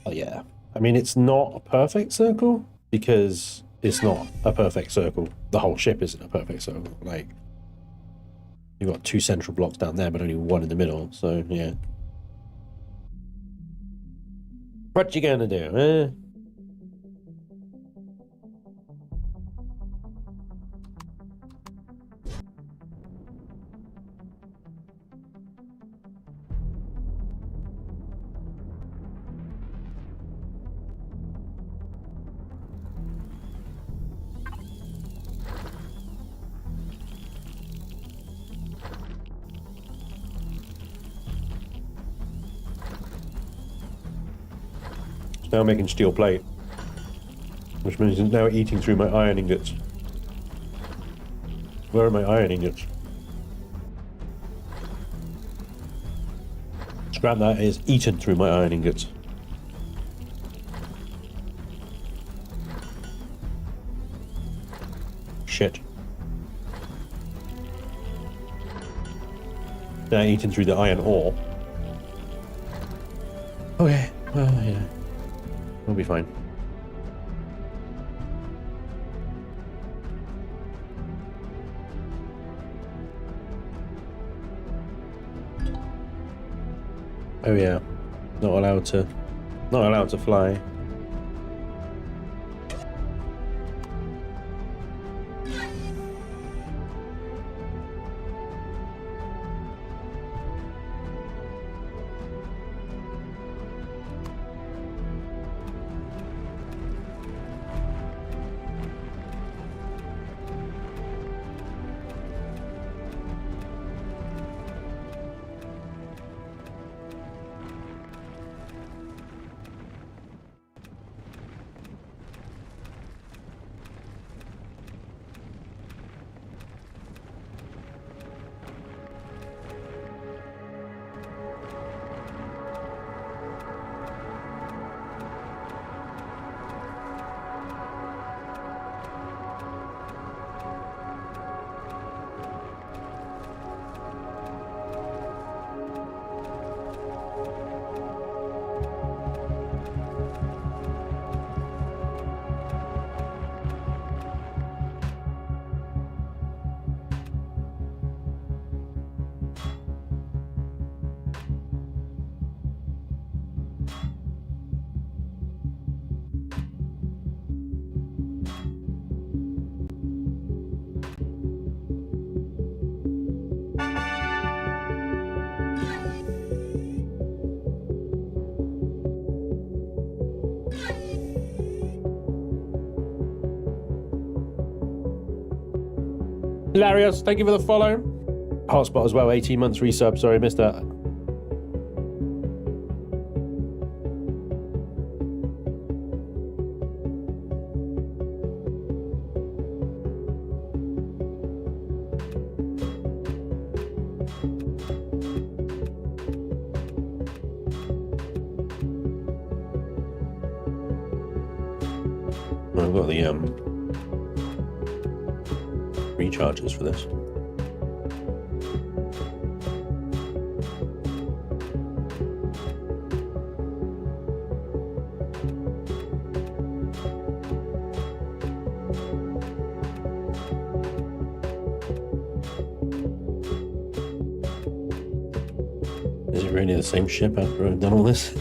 Oh yeah. I mean, it's not a perfect circle because it's not a perfect circle. The whole ship isn't a perfect circle. Like, you've got 2 central blocks down there, but only 1 in the middle. So yeah. What you gonna do, eh? Now making steel plate, which means it's now eating through my iron ingots. Where are my iron ingots? Scrap that, is eaten through my iron ingots. Shit. eating through the iron ore. Okay, well, yeah. We'll be fine. Oh yeah, not allowed to fly. Hilarious, thank you for the follow. Hotspot as well, 18 months resub. Sorry, missed that. I've got the recharges for this. Is it really the same ship after I've done all this?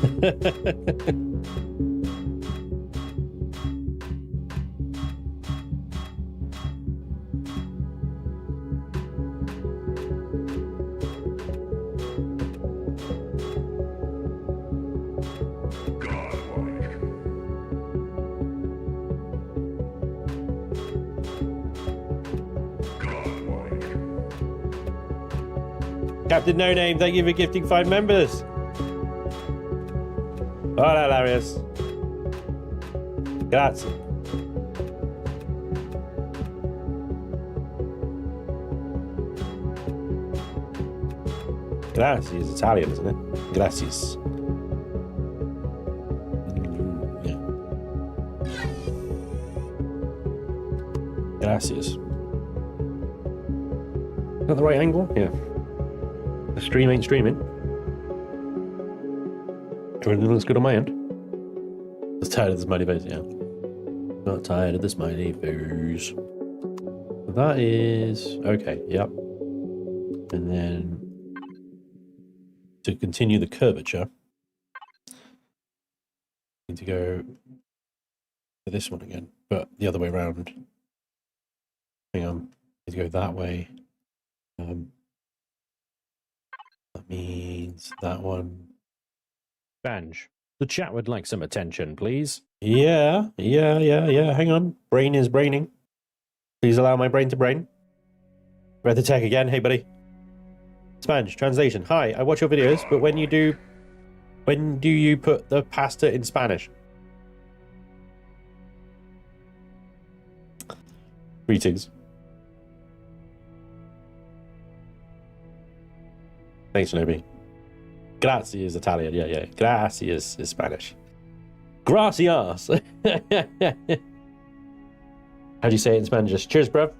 Captain No Name, thank you for gifting 5 members. Oh, hilarious. Grazie. Grazie is Italian, isn't it? Gracias. Yeah. Gracias. Is that the right angle? Yeah. The stream ain't streaming. Everything looks good on my end. I'm tired of this smiley face, yeah. Not tired of the smiley face. That is... okay, yep. And then... to continue the curvature, need to go to this one again, but the other way around. Hang on, need to go that way. That means that one. Spanj, the chat would like some attention, please. Yeah. Hang on. Brain is braining. Please allow my brain to brain. Read the tech again. Hey, buddy. Spanj, translation. Hi, I watch your videos, but when do you put the pasta in Spanish? Greetings. Thanks, Nobi. Grazie is Italian. Yeah. Grazie is Spanish. Gracias. How do you say it in Spanish? Cheers, bruv.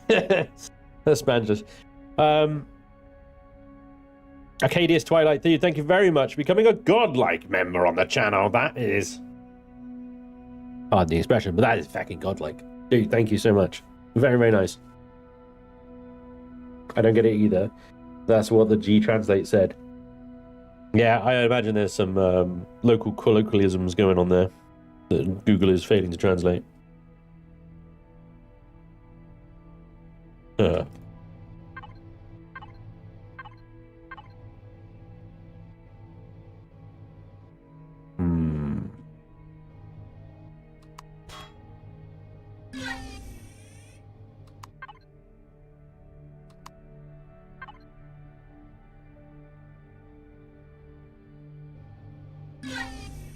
That's Spanish. Arcadius Twilight Thief, thank you very much for becoming a godlike member on the channel. That is... pardon the expression, but that is fucking godlike. Dude, thank you so much. Very, very nice. I don't get it either. That's what the G Translate said. Yeah, I imagine there's some local colloquialisms going on there that Google is failing to translate.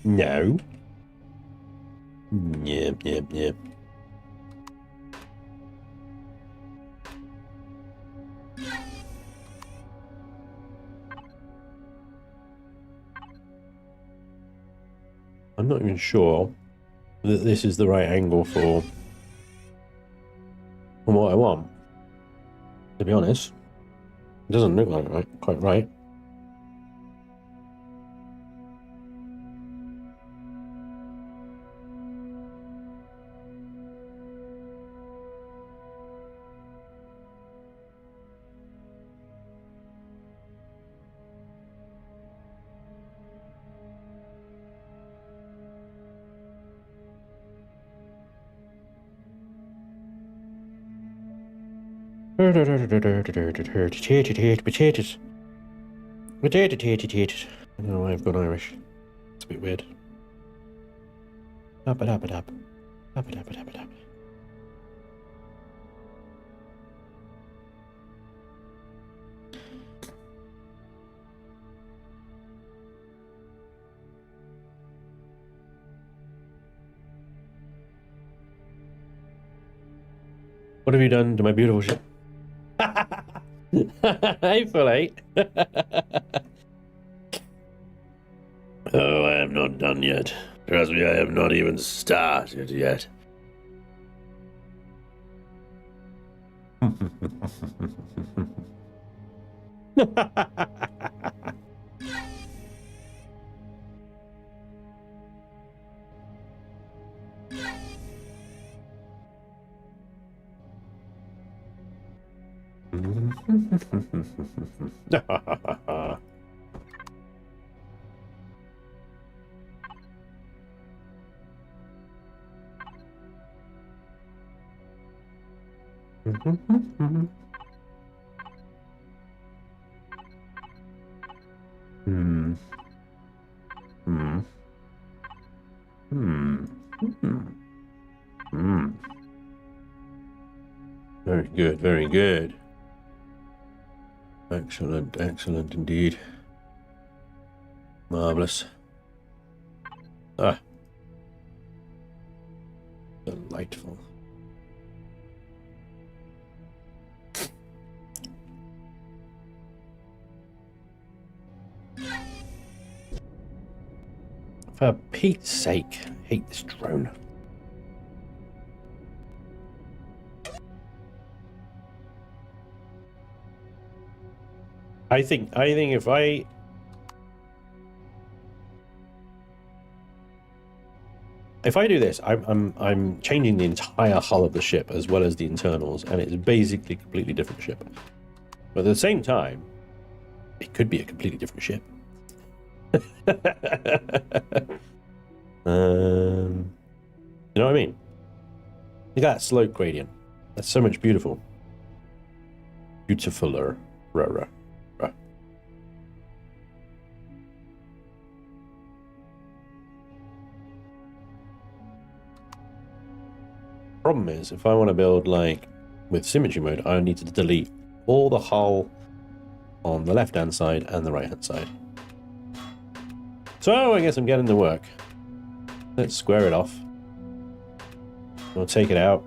No. Yep, yep, yep. I'm not even sure that this is the right angle for what I want. To be honest, it doesn't look like quite right. Potatoes. Potatoes. I don't know why I've gone Irish. It's a bit weird. Up it up it up. Up it up it up it up. What have you done to my beautiful ship? Hey, full 8. Oh, I am not done yet. Trust me, I have not even started yet. Very good, very good. Excellent, excellent indeed. Marvelous. Ah. Delightful. For Pete's sake, I hate this drone. I think if I do this, I'm changing the entire hull of the ship as well as the internals, and it's basically a completely different ship. But at the same time, it could be a completely different ship. You know what I mean? Look at that slope gradient. That's so much beautiful. Beautifuler. Rah. Problem is, if I want to build like with symmetry mode, I need to delete all the hull on the left hand side and the right hand side. So I guess I'm getting to work. Let's square it off. We'll take it out.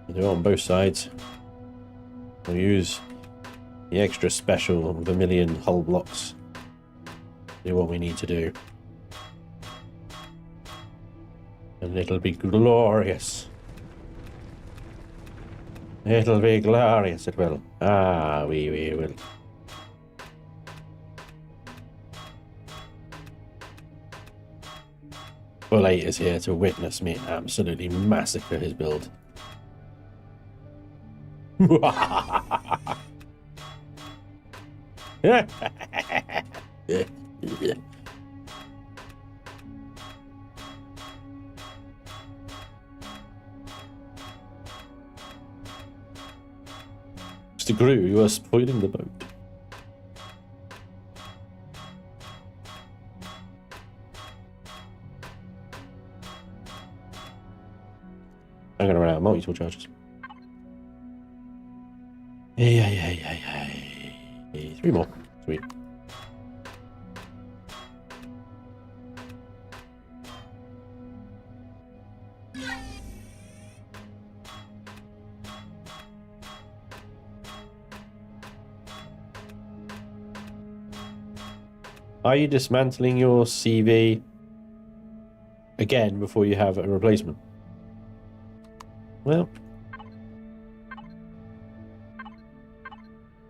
We'll do it on both sides. We'll use the extra special vermilion hull blocks. Do what we need to do. And it'll be glorious. It'll be glorious, it will. Ah, we will. Bull 8 is here to witness me absolutely massacre his build. Mr. Gru, you are spoiling the boat. I'm gonna run out of multi-tool charges. Yeah. 3 more. Sweet. Are you dismantling your CV again before you have a replacement? Well,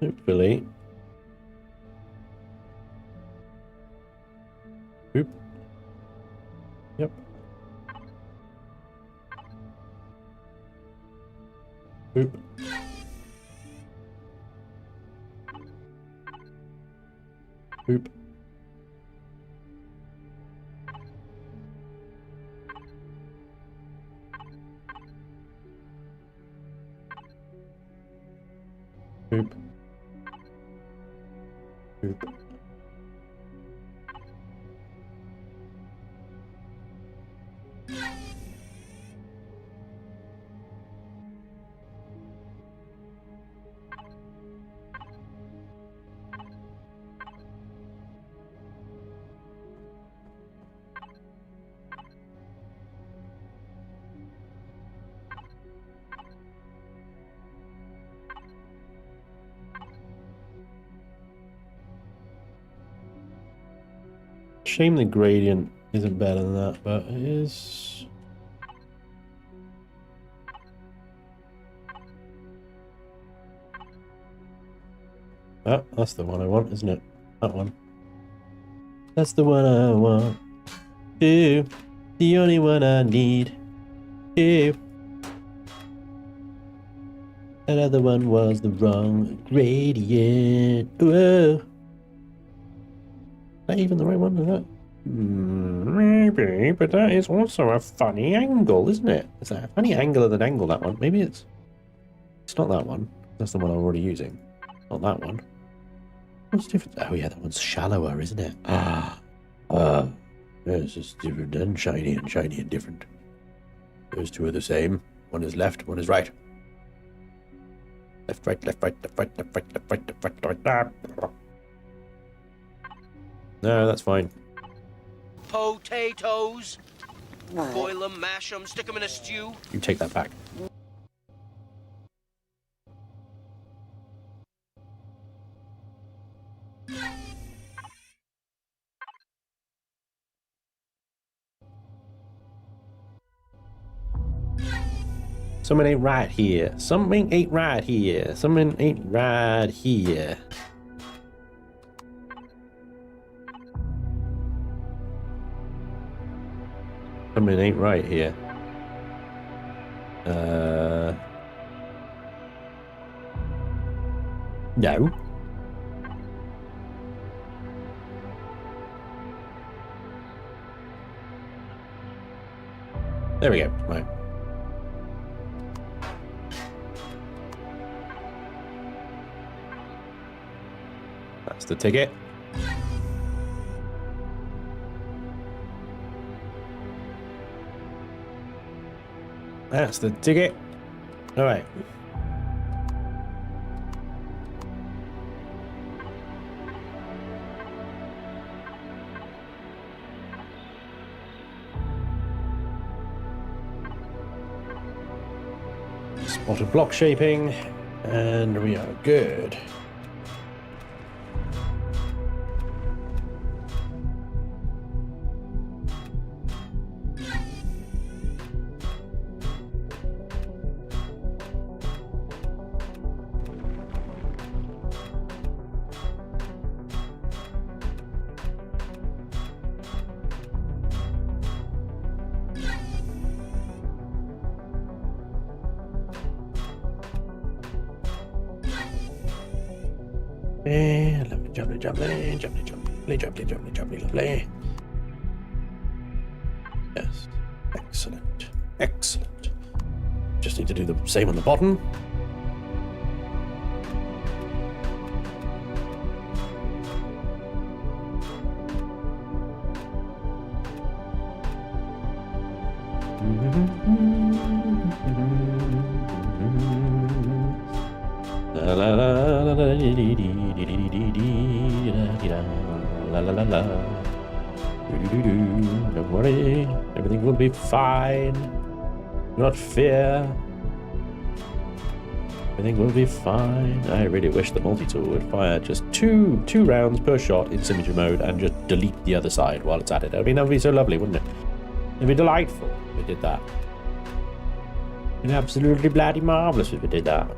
hopefully. Oop. Yep. Oop. Oop. Oop. Oop. Shame the gradient isn't better than that, but it is. Oh, that's the one I want, isn't it? That one. That's the one I want. Ew. The only one I need. Ew. That other one was the wrong gradient. Whoa. Is that even the right one? Is that? Maybe, but that is also a funny angle, isn't it? Is that a funny angle of an angle, that one? Maybe it's not that one. That's the one I'm already using. Not that one. What's different? Oh yeah, that one's shallower, isn't it? It's just different and shiny and different. Those two are the same. One is left, one is right. Left, right, left, right, left, right, left, right, left, right, left, right, left, right. No, that's fine. Potatoes. Boil them, mash them, stick them in a stew. You take that back. Something ain't right here. Something ain't right here. Something ain't right here. Something ain't right here. No. There we go. Right. That's the ticket. That's the ticket. All right. Spotted block shaping, and we are good. Lovely, jubbly, jubbly, jubbly, jubbly, jubbly, jubbly, jubbly, lovely. Yes. Excellent. Excellent. Just need to do the same on the bottom. La la la la la dee dee dee dee dee dee dee la la la la. Don't worry, everything will be fine. Do not fear. Everything will be fine. I really wish the multi-tool would fire just two rounds per shot in symmetry mode and just delete the other side while it's at it. I mean, that would be so lovely, wouldn't it? It'd be delightful if we did that. It'd be absolutely bloody marvelous if we did that.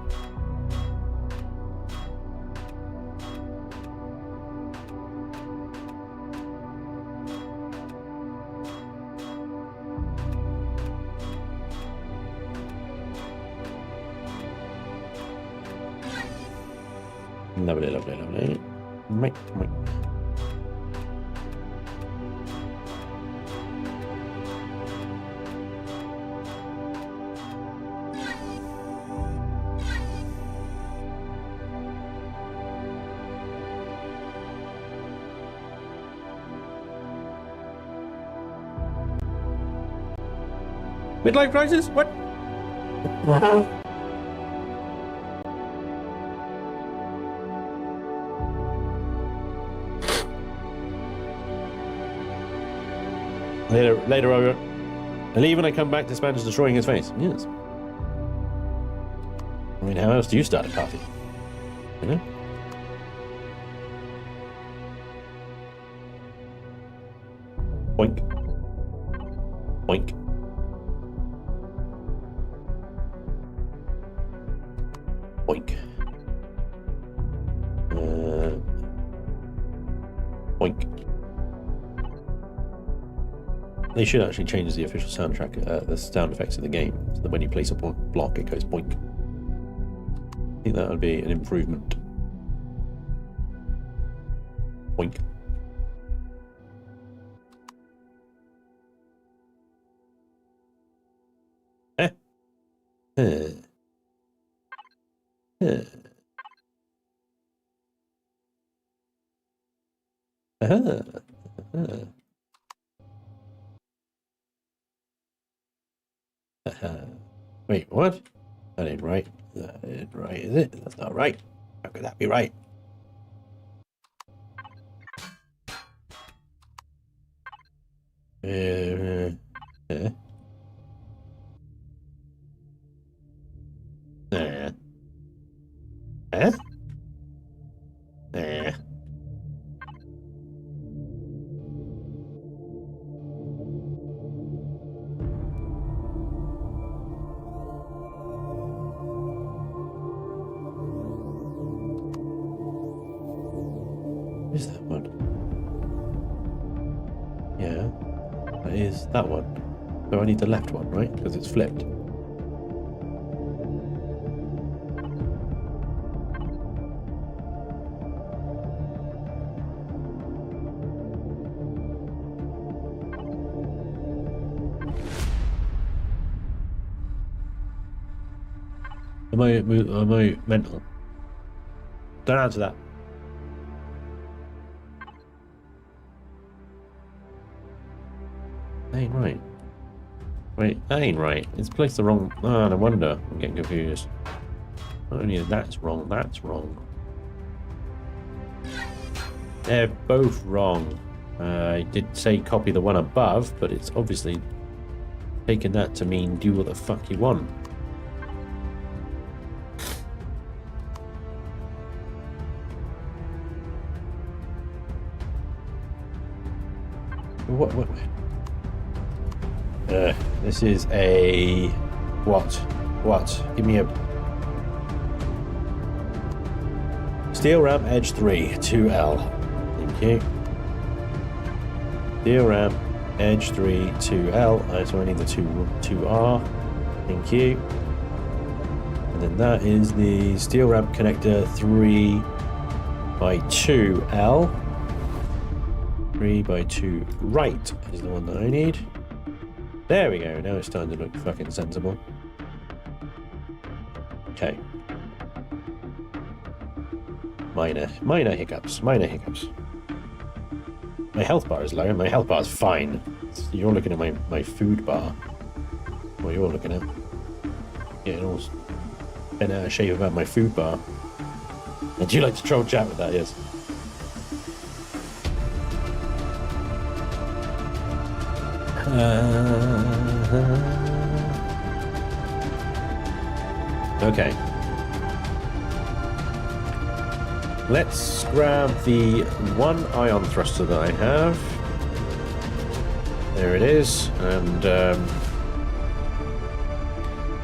Lovely, lovely, lovely. Mike. Midlife crisis? What? Later over. And even I come back to Spanj destroying his face. Yes. I mean, how else do you start a party? You know? Boink. Boink. Boink. Boink. They should actually change the official soundtrack, the sound effects in the game, so that when you place a block, it goes boink. I think that would be an improvement. Boink. Eh. Wait, what? That ain't right. That ain't right, is it? That's not right. How could that be right? Is that one? Yeah, that is that one. So I need the left one, right? Because it's flipped. Am I mental? Don't answer that. That ain't right. Wait, that ain't right. It's placed the wrong... Oh, no wonder. I'm getting confused. Not only that's wrong, that's wrong. They're both wrong. I did say copy the one above, but it's obviously taken that to mean do what the fuck you want. What? This is a... What? Give me a... Steel ramp edge 3, 2L. Thank you. Steel ramp edge 3, 2L. So I need the 2R. Thank you. And then that is the steel ramp connector 3 by 2 L. 3 by 2 right is the one that I need. There we go. Now it's starting to look fucking sensible. Okay. Minor hiccups. Minor hiccups. My health bar is low, and my health bar is fine. You're looking at my food bar. What you're looking at. Getting all bent out of shape about my food bar. And do you like to troll chat with that? Yes. Okay. Let's grab the one ion thruster that I have. There it is, and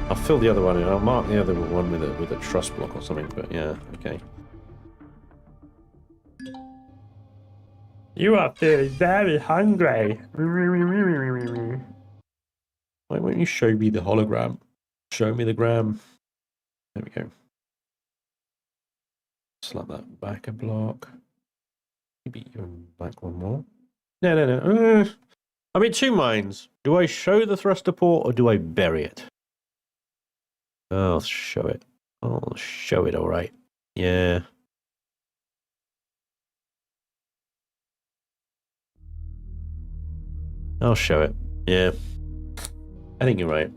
I'll fill the other one in. I'll mark the other one with a truss block or something. But yeah, okay. You are feeling very hungry. Why won't you show me the hologram? Show me the gram. There we go. Slap that back a block. Maybe even back one more. No. I'm in two minds. Do I show the thruster port or do I bury it? I'll show it. I'll show it, alright. Yeah. I'll show it. Yeah. I think you're right.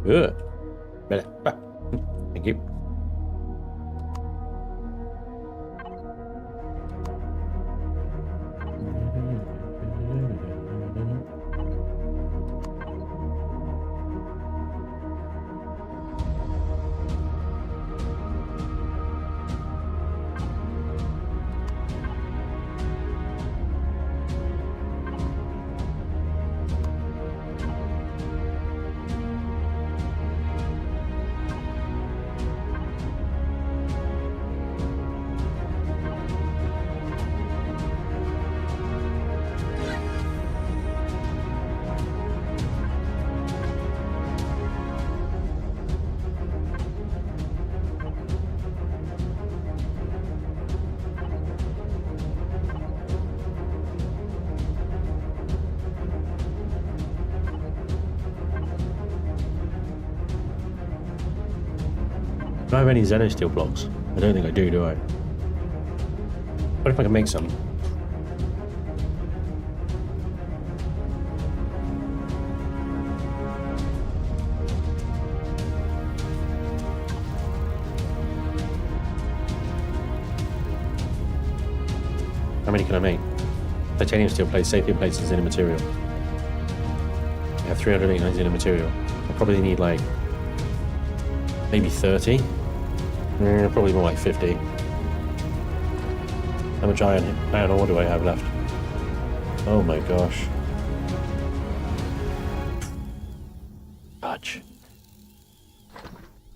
Good. Thank you. Do I have any Xeno steel blocks? I don't think I do I? What if I can make some? How many can I make? Titanium steel plates, sapien plates, and Xeno material. I have 389 Xeno material. I probably need like maybe 30. Probably more like 50. How much iron ore do I have left? Oh my gosh. Fudge.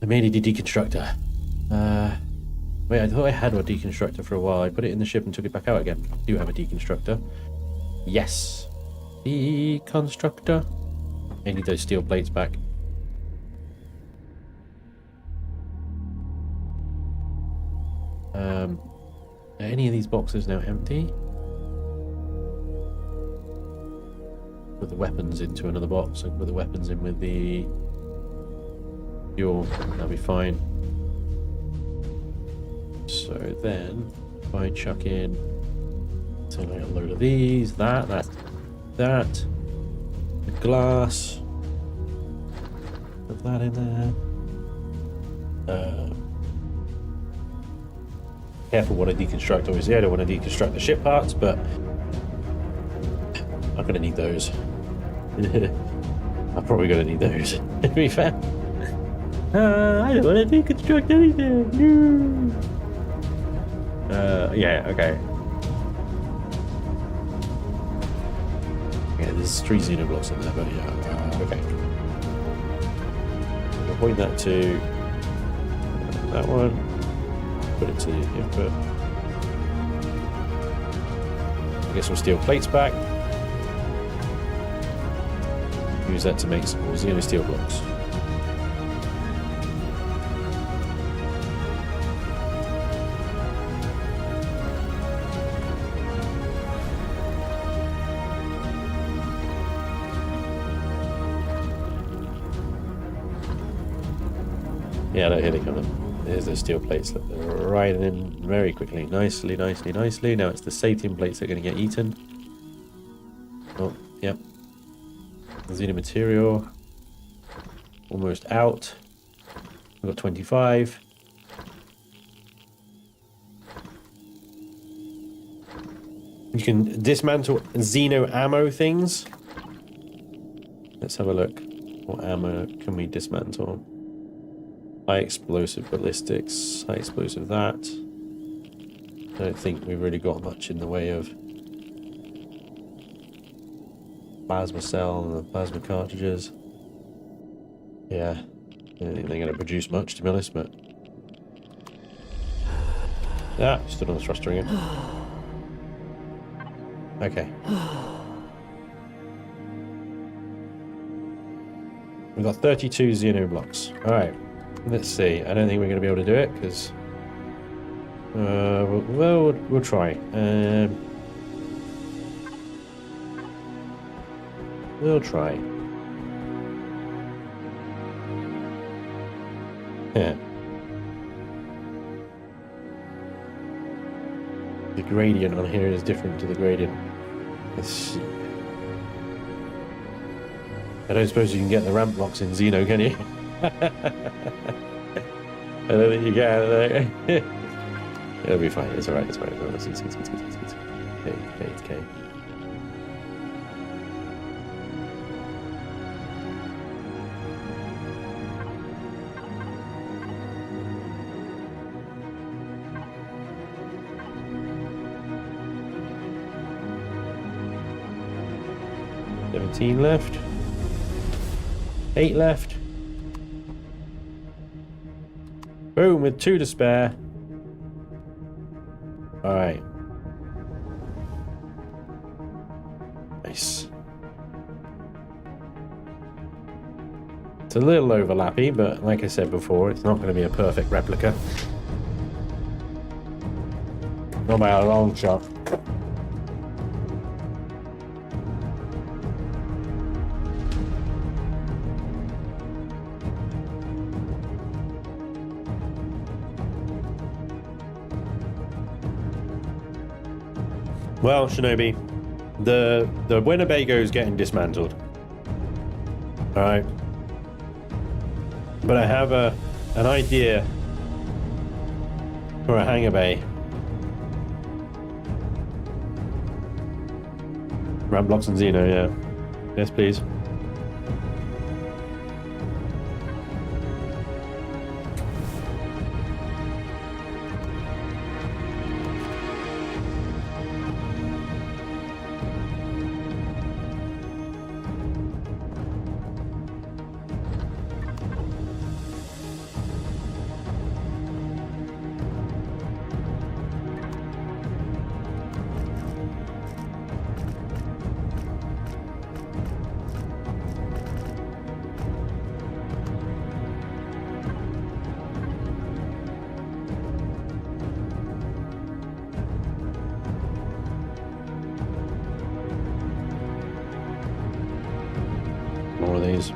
I made a deconstructor. Wait, I thought I had a deconstructor for a while. I put it in the ship and took it back out again. I do have a deconstructor. Yes. Deconstructor. I need those steel plates back. Are any of these boxes now empty? Put the weapons into another box. I can put the weapons in with the fuel. That'll be fine. So then, if I chuck in something like a load of these, that, the glass, put that in there. Careful what I deconstruct. Obviously, I don't want to deconstruct the ship parts, but I'm going to need those. I'm probably going to need those, to be fair. I don't want to deconstruct anything. Yeah, okay. Yeah, there's 3 xenoblocks in there, but yeah, okay. I'll point that to that one. put it to the input. Get some steel plates back. Use that to make some more Xeno steel blocks. Yeah, look, here they come in. There's the steel plates. Look, they're riding in very quickly. Nicely, nicely, nicely. Now it's the Satium plates that are going to get eaten. Oh, yep. Xeno material. Almost out. We've got 25. You can dismantle Xeno ammo things. Let's have a look. What ammo can we dismantle? High explosive ballistics, high explosive that. I don't think we've really got much in the way of plasma cell and the plasma cartridges. Yeah, I don't think they're going to produce much, to be honest, but... Ah, stood on the thruster again. Okay. We've got 32 Xeno blocks. Alright. Let's see. I don't think we're going to be able to do it because we'll try. We'll try. Yeah. The gradient on here is different to the gradient. It's... I don't suppose you can get the ramp blocks in Xeno, can you? I don't think you can. It'll be fine. It's alright. It's alright. It's okay. $17 left. 8 left. Boom, with 2 to spare. Alright. Nice. It's a little overlappy, but like I said before, it's not going to be a perfect replica. Not by a long shot. Well, Shinobi, the Winnebago is getting dismantled. All right, but I have an idea for a hangar bay. Ramp blocks and Xeno, yeah. Yes, please. More of these.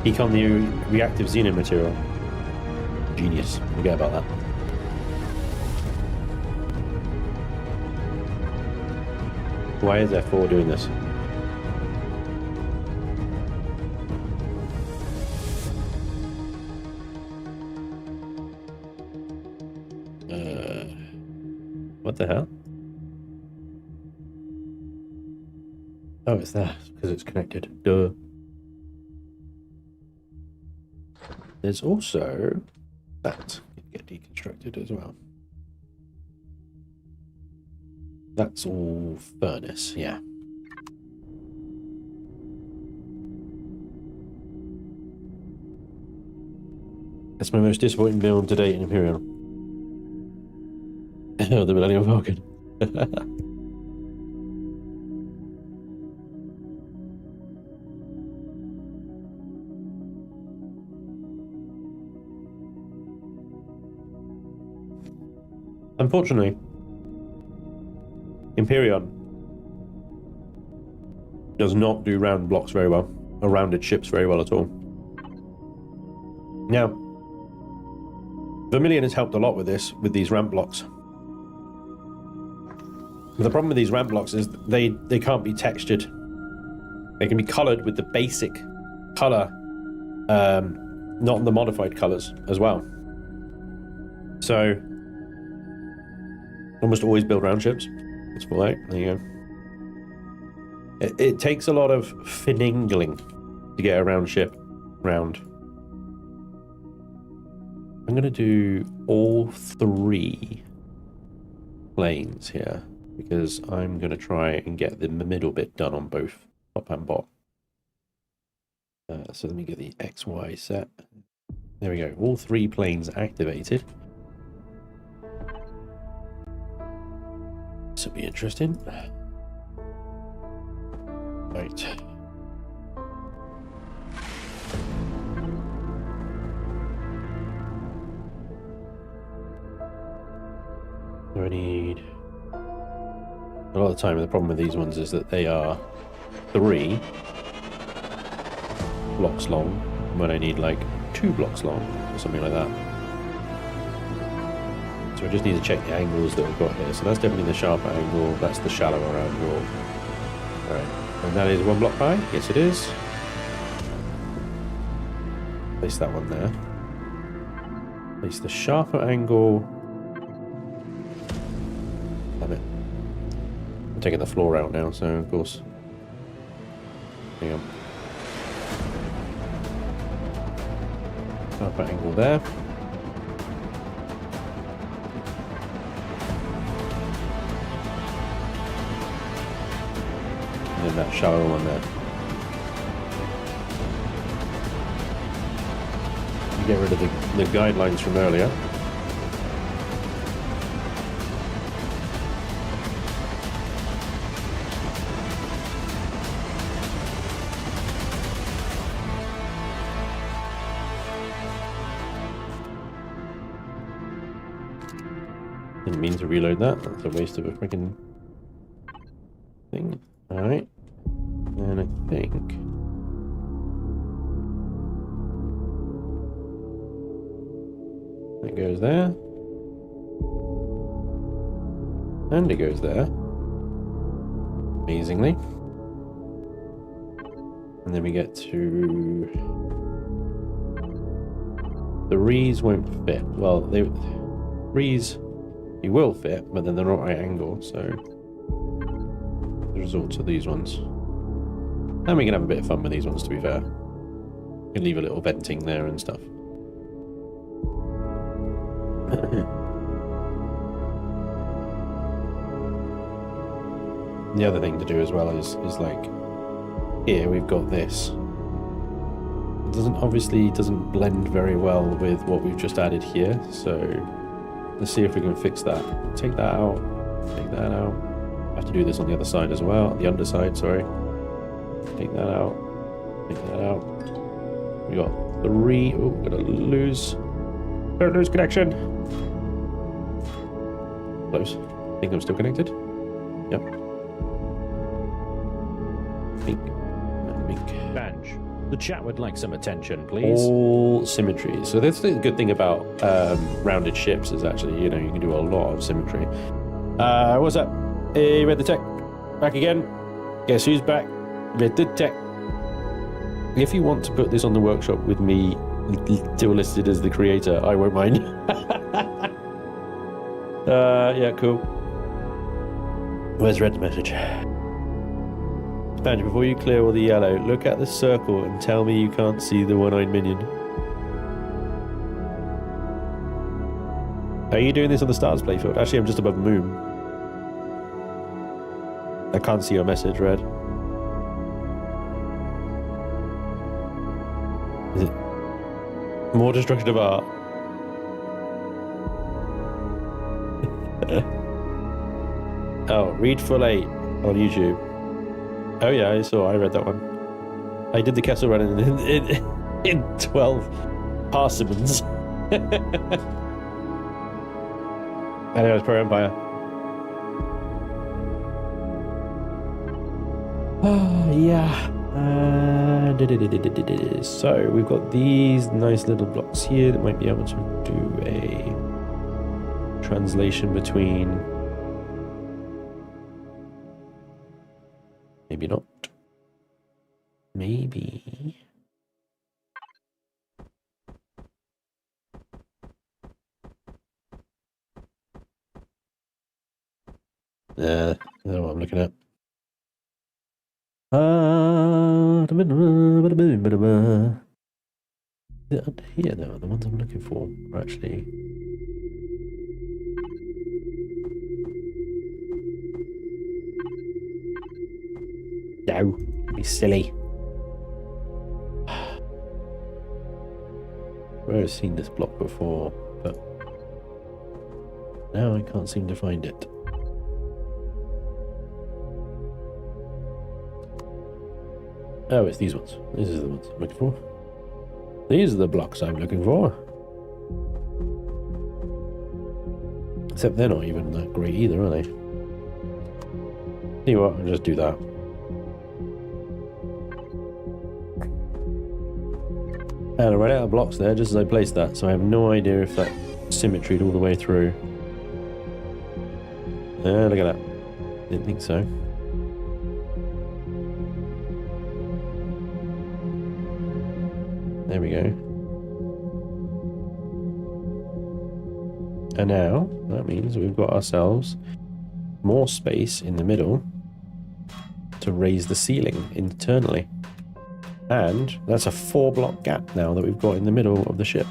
Peek on the reactive Xeno material. Genius. Forget about that. Why is F4 doing this? What the hell? Oh, it's there because it's connected. Duh. There's also that can get deconstructed as well. That's all furnace, yeah. That's my most disappointing build to date in Empyrion. Oh, the Millennium Falcon. Unfortunately, Empyrion does not do round blocks very well, or rounded ships very well at all. Now, Vermilion has helped a lot with this, with these ramp blocks. The problem with these ramp blocks is they can't be textured. They can be colored with the basic color, not the modified colors as well. So, almost always build round ships. It's full out. There you go. It takes a lot of finagling to get a round ship round. I'm going to do all 3 planes here because I'm going to try and get the middle bit done on both top and bottom. So let me get the XY set. There we go. All 3 planes activated. This will be interesting. Right. I need a lot of the time. The problem with these ones is that they are 3 blocks long when I need like 2 blocks long or something like that. So I just need to check the angles that we've got here. So that's definitely the sharper angle. That's the shallower angle. All right, and that is 1 block high. Yes, it is. Place that one there. Place the sharper angle. Damn it. I'm taking the floor out now, so of course. Hang on. Sharper angle there. And then that shallower one there. You get rid of the guidelines from earlier. Didn't mean to reload that. That's a waste of a freaking thing. Alright. And I think that goes there. And it goes there. Amazingly. And then we get to... The Rees won't fit. Well, Rees... You will fit, but then they're not right angle, so the results of these ones. And we can have a bit of fun with these ones, to be fair. You can leave a little venting there and stuff. The other thing to do as well is like here we've got this. It obviously doesn't blend very well with what we've just added here, so let's see if we can fix that. Take that out. Take that out. I have to do this on the other side as well. The underside, sorry. Take that out. Take that out. We got 3. Oh, we're gonna lose. Don't lose connection. Close. I think I'm still connected. Yep. Pink. Pink. Spanj. The chat would like some attention, please. All symmetry. So that's the good thing about rounded ships is actually, you know, you can do a lot of symmetry. What's up? Hey, Red the Tech. Back again. Guess who's back? Red the Tech. If you want to put this on the workshop with me still listed as the creator, I won't mind. Yeah, cool. Where's Red's message? Spanj, before you clear all the yellow, look at the circle and tell me you can't see the one-eyed minion. Are you doing this on the stars playfield? Actually, I'm just above moon. I can't see your message, Red. Is it more destruction of art? Oh, read full 8 on YouTube. Oh yeah, I read that one. I did the Kessel run in 12 parsimons. Anyways, Pro Empire. Yeah. So we've got these nice little blocks here that might be able to do a translation between. Maybe not. Maybe. I don't know what I'm looking at. Is it under here though? The ones I'm looking for are actually. No, be silly. I've seen this block before, but now I can't seem to find it. Oh, it's these ones. These are the ones I'm looking for. These are the blocks I'm looking for. Except they're not even that great either, are they? See what? I'll just do that. And I ran out of blocks there just as I placed that, so I have no idea if that symmetried all the way through. Look at that. Didn't think so. There we go. And now, that means we've got ourselves more space in the middle to raise the ceiling internally. And that's a 4-block gap now that we've got in the middle of the ship.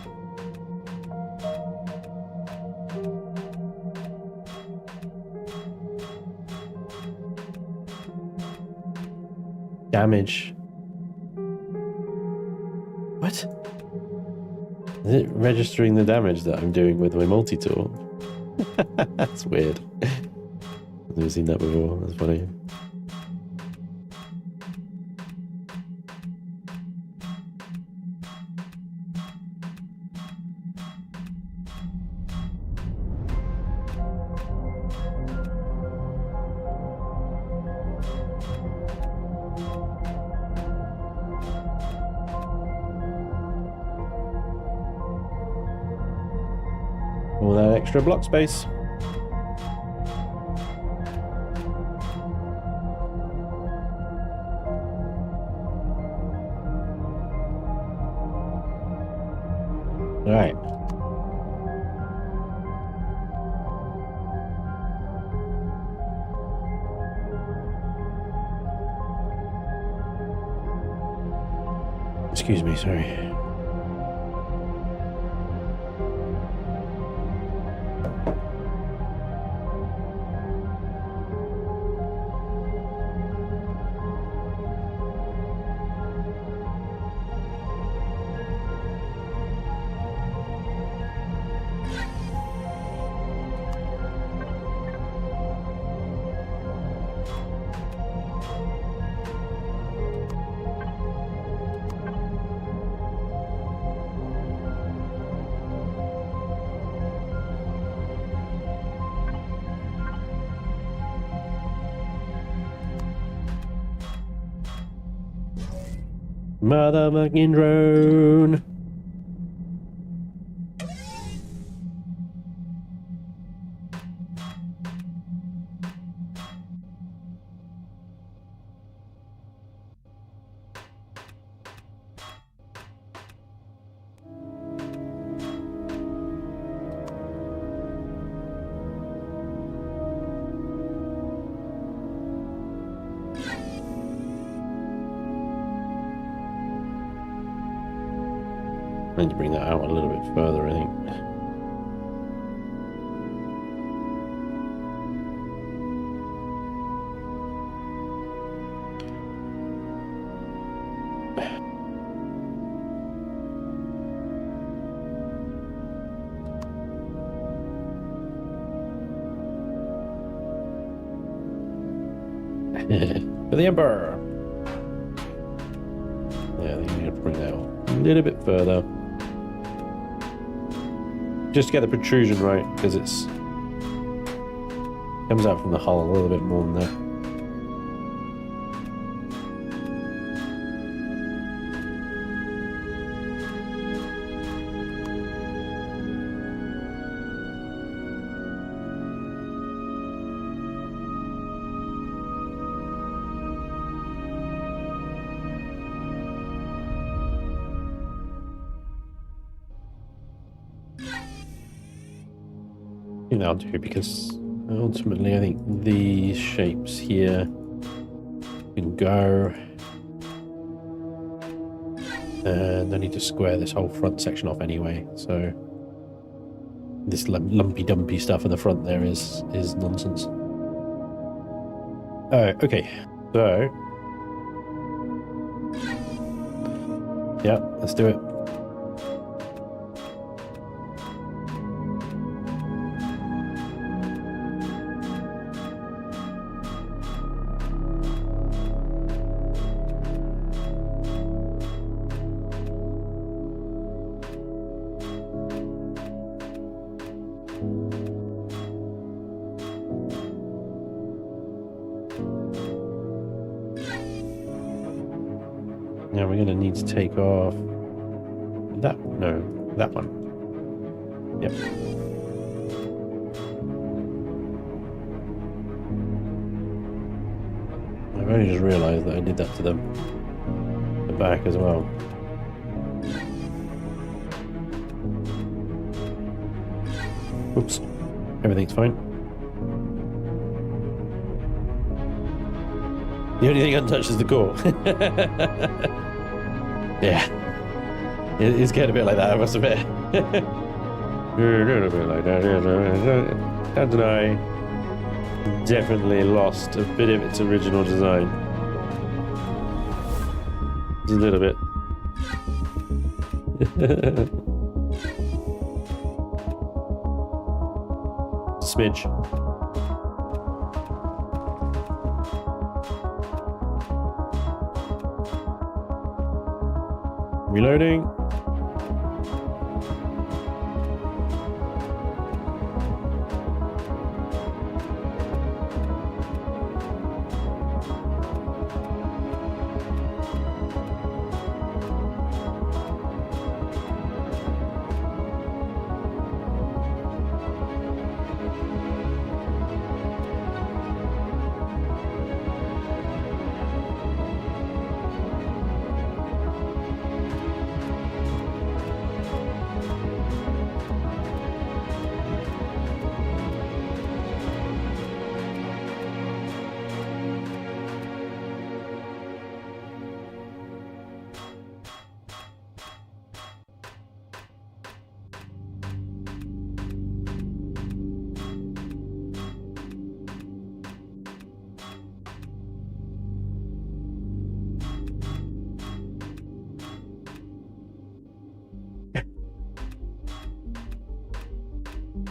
Damage. What? Is it registering the damage that I'm doing with my multi-tool? That's weird. I've never seen that before. That's funny. All that extra block space. All right. Excuse me, sorry. Motherfucking drone. need to bring that out a little bit further, I think. For the Emperor! Yeah, I think we need to bring that out a little bit further. Just to get the protrusion right, because it's comes out from the hull a little bit more than that. I think that'll do, because ultimately I think these shapes here can go, and I need to square this whole front section off anyway, so this lumpy dumpy stuff in the front there is nonsense. Okay, so yeah, let's do it. Now we're going to need to take off that, no, that one. Yep. I've only just realised that I did that to the back as well. Oops, everything's fine. The only thing untouched is the core. Yeah. It's getting a bit like that, I must admit. A bit like that. How did I definitely lost a bit of its original design? Just a little bit. Smidge. Reloading.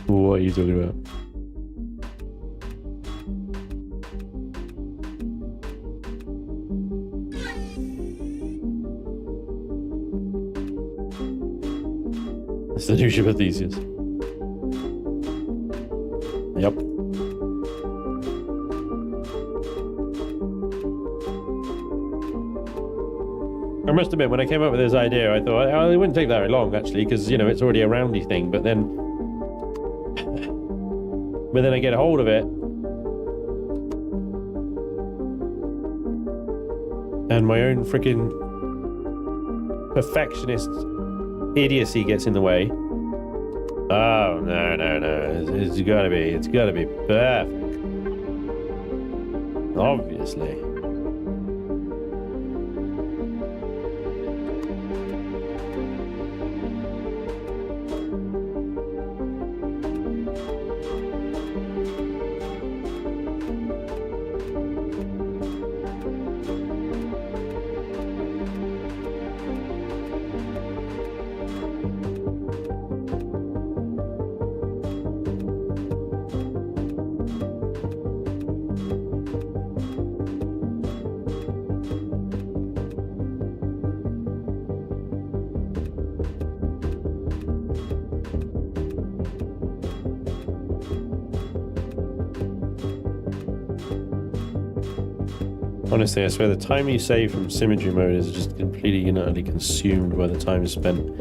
What are you talking about? It's the new ship of Theseus. Yep. I must admit, when I came up with this idea, I thought, oh, it wouldn't take very long, actually, because, you know, it's already a roundy thing, but then I get a hold of it, and my own freaking perfectionist idiocy gets in the way. Oh, no. It's gotta be perfect. Obviously. Honestly, I swear the time you save from symmetry mode is just completely and utterly consumed by the time spent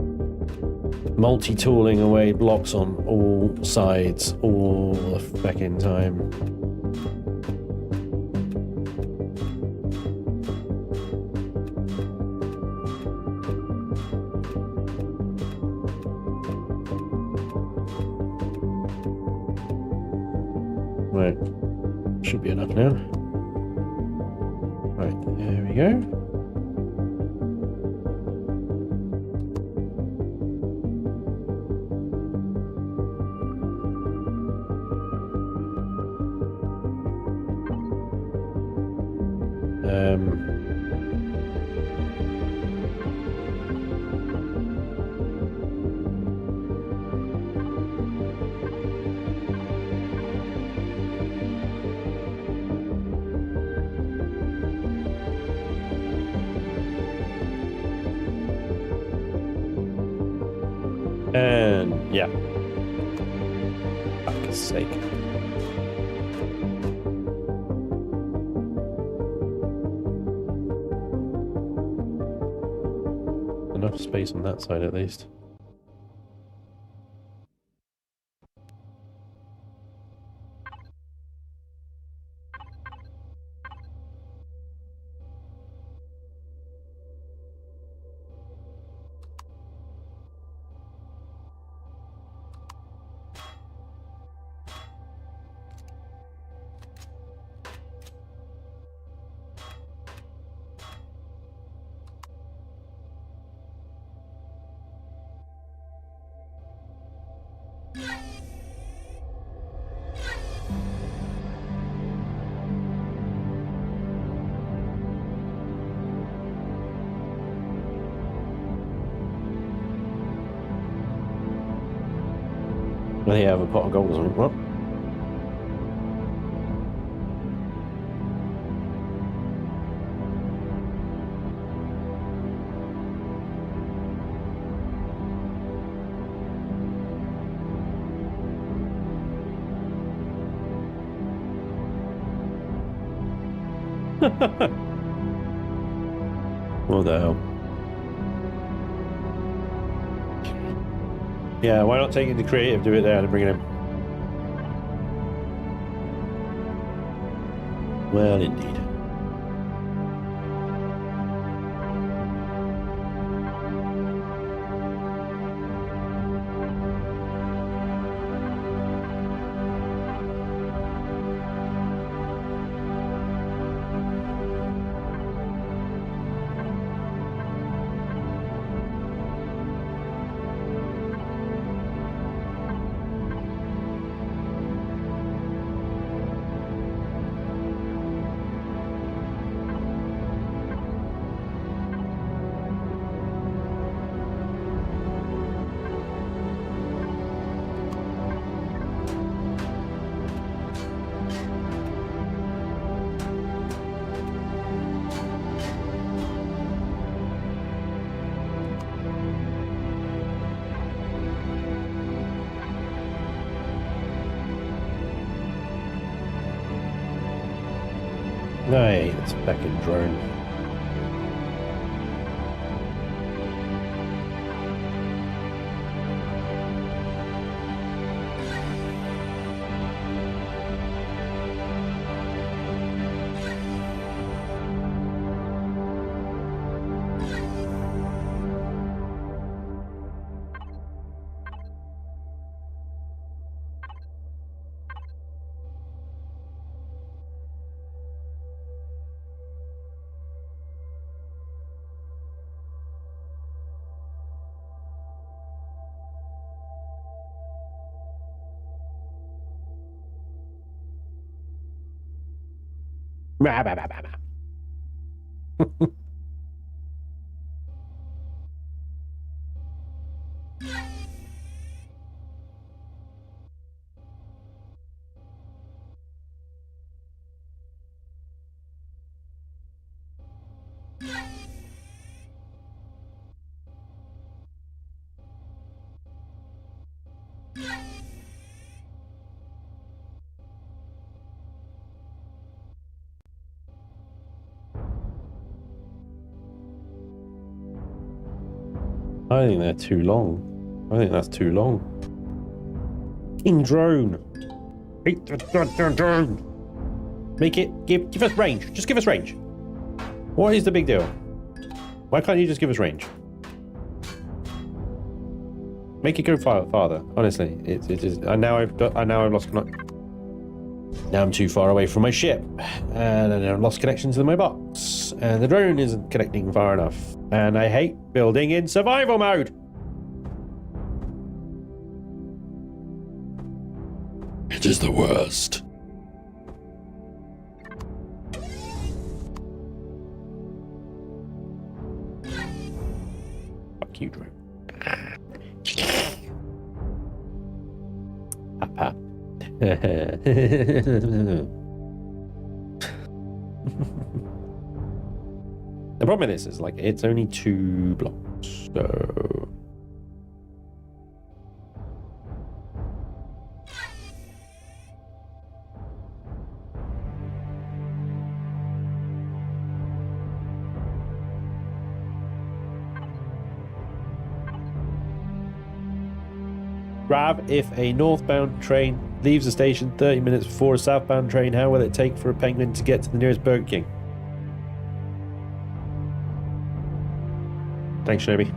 multi-tooling away blocks on all sides all the fucking time. Right, should be enough now. Right, there we go. And yeah. Fuck's sake. Enough space on that side at least. They have a pot of gold or something. What? What the hell? Yeah, why not take it to creative, do it there and bring it in? Well, indeed. Hey, that's back in drone. Bah, bah, bah, bah, bah. I think they're too long. I think that's too long. King drone. Hate the goddamn drone. Make it give us range. Just give us range. What is the big deal? Why can't you just give us range? Make it go farther. Honestly, it is. Now I've lost. Now I'm too far away from my ship, and I've lost connection to my box, and the drone isn't connecting far enough, and I hate building in survival mode. It is the worst. Fuck you, drone. Hap. The problem with this is, like, it's only 2 blocks, so... Grav, if a northbound train leaves the station 30 minutes before a southbound train, how will it take for a penguin to get to the nearest Burger King? Thanks, Shinobi.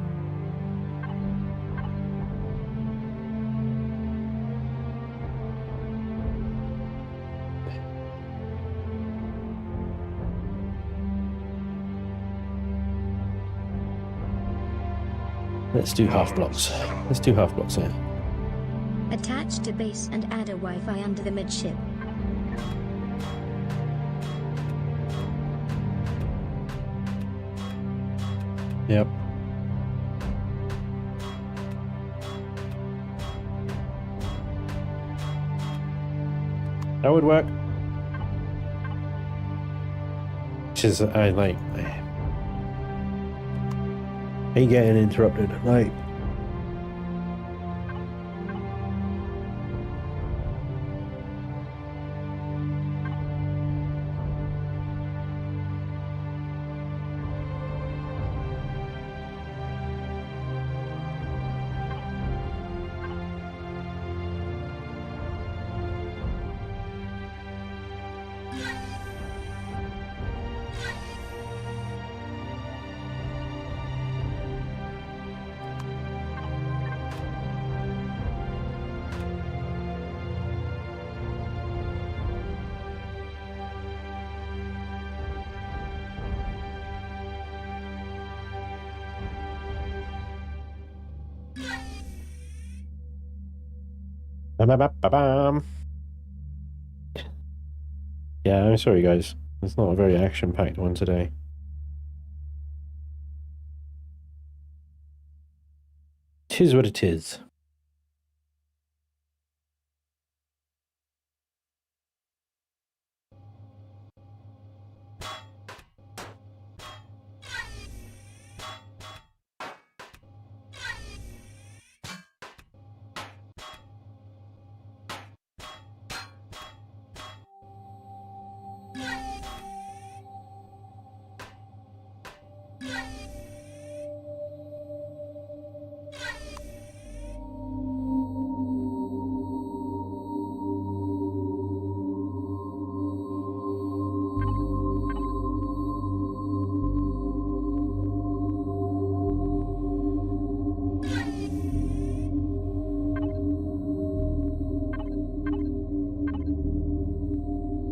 Let's do half blocks. Let's do half blocks here. Attach to base and add a Wi-Fi under the midship. Yep. That would work. Which is, I hate getting interrupted. Like, yeah, I'm sorry guys. It's not a very action-packed one today. It is what it is.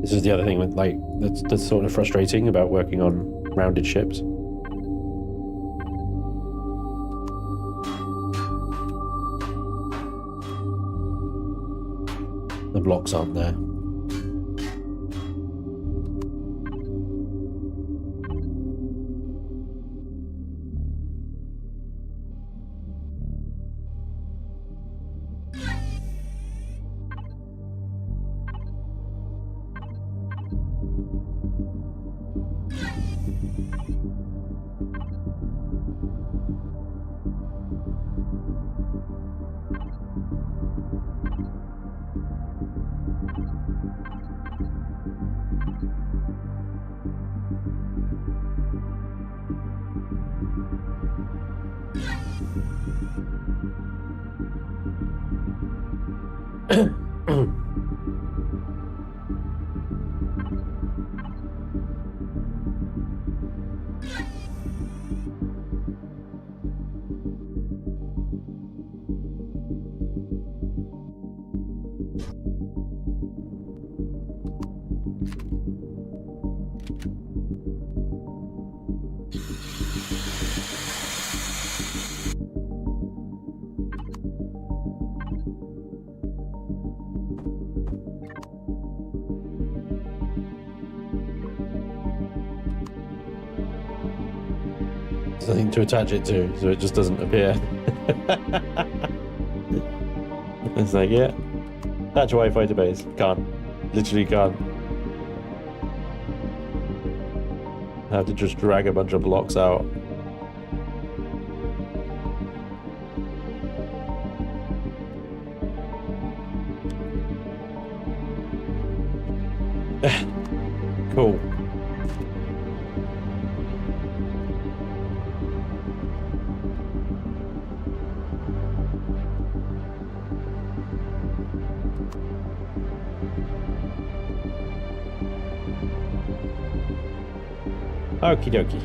This is the other thing with, like, that's sort of frustrating about working on rounded ships. The blocks aren't there. There's nothing to attach it to, so it just doesn't appear. It's like, yeah, attach a Wi-Fi to base. Can't. Literally can't. I have to just drag a bunch of blocks out. Cool. Okie dokie.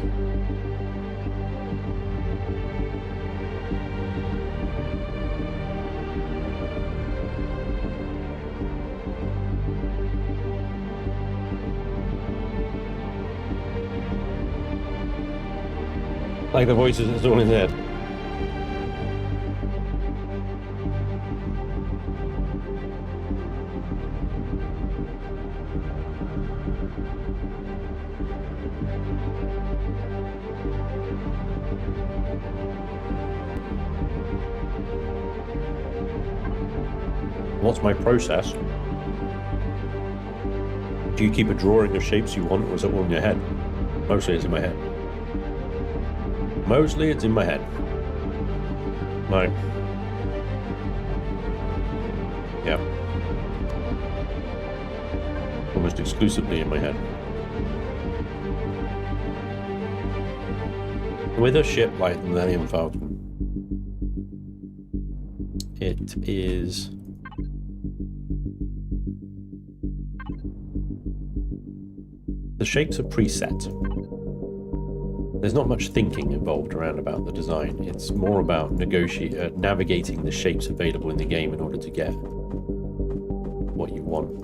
Like the voices, it's all in his head. What's my process? Do you keep a drawing of shapes you want, or is it all in your head? Mostly it's in my head. Mostly it's in my head. Right. Yeah. Almost exclusively in my head. With a ship like the Millennium Falcon, it is... the shapes are preset. There's not much thinking involved around about the design. It's more about navigating the shapes available in the game in order to get what you want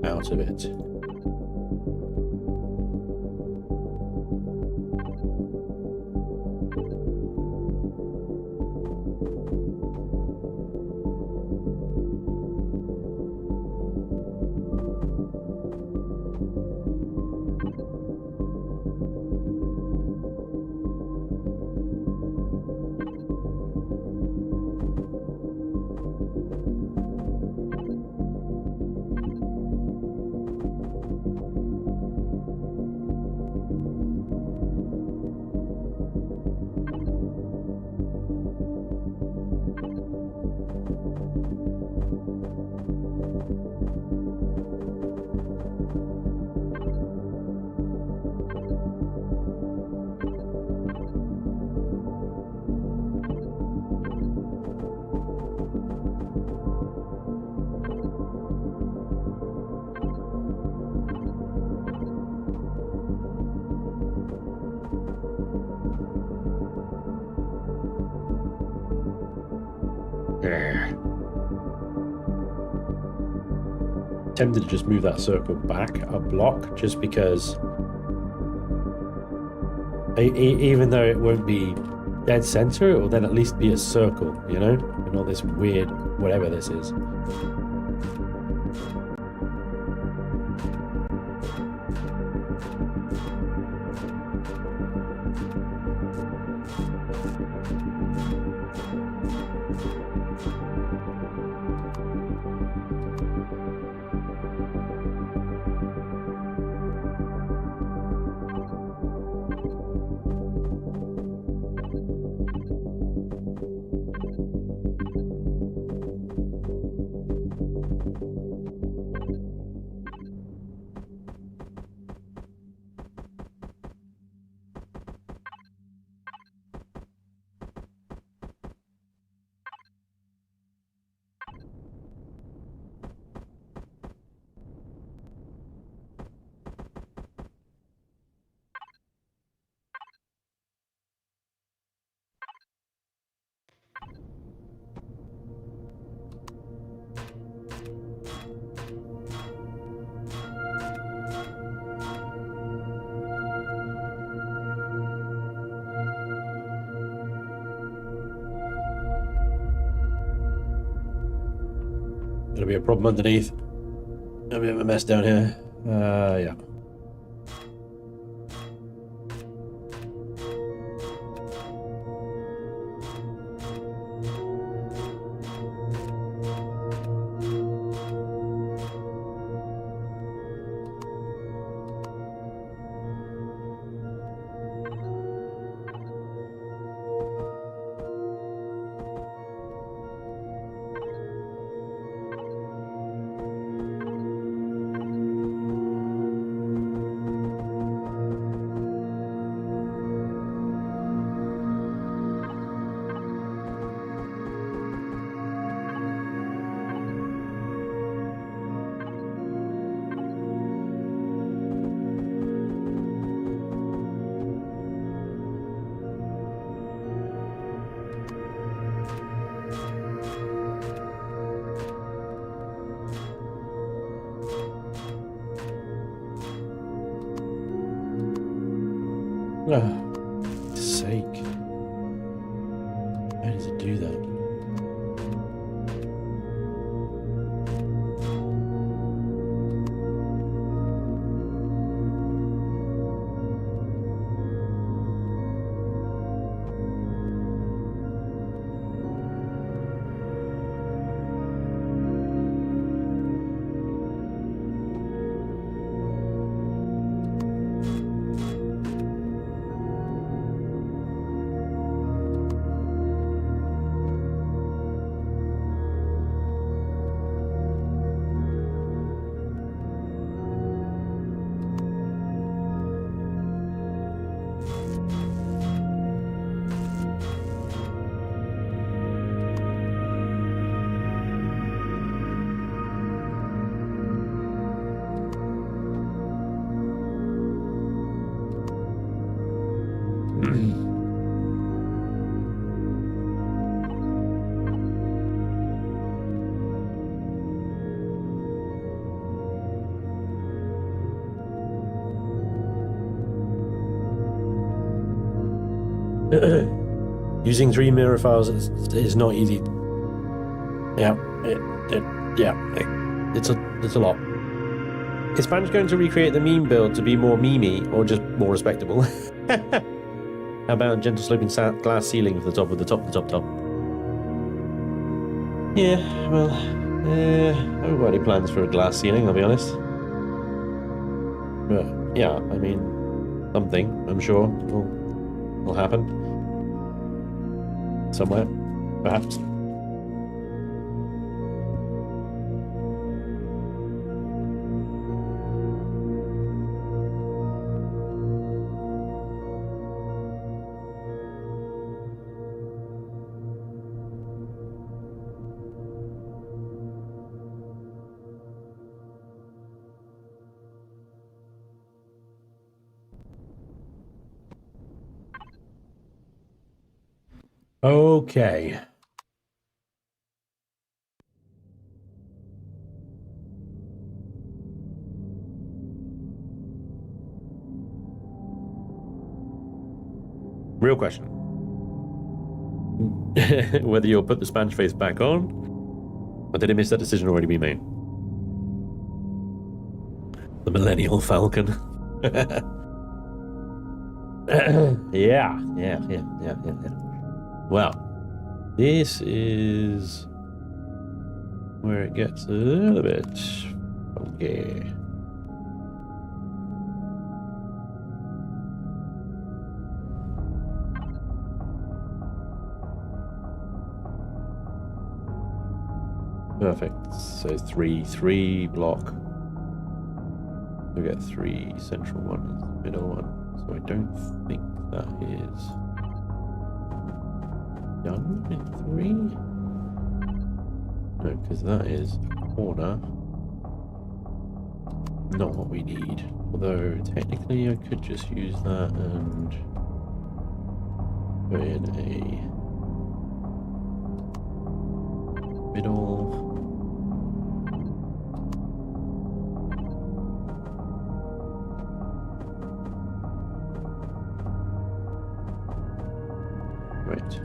out of it. Tempted to just move that circle back a block, just because even though it won't be dead center, it will then at least be a circle, you know, and not this weird whatever this is. Gonna be a problem underneath. A bit of a mess down here. Yeah. Oh, sake. How does it do that? Using 3 mirror files is not easy. Yeah, it's a lot. Is Spanj going to recreate the meme build to be more memey or just more respectable? How about a gentle sloping glass ceiling for the top of the top. Yeah, well, I haven't got any plans for a glass ceiling, I'll be honest. But yeah, I mean, something I'm sure will happen. Somewhere, perhaps. Okay. Real question. Whether you'll put the Spanj face back on, or did it miss that decision already be made? The Millennial Falcon. Yeah. Well, this is where it gets a little bit funky. Perfect. So 3 block. We get 3 central one, middle one. So I don't think that is done in 3. No, because that is a corner. Not what we need. Although technically I could just use that and put in a middle. Right.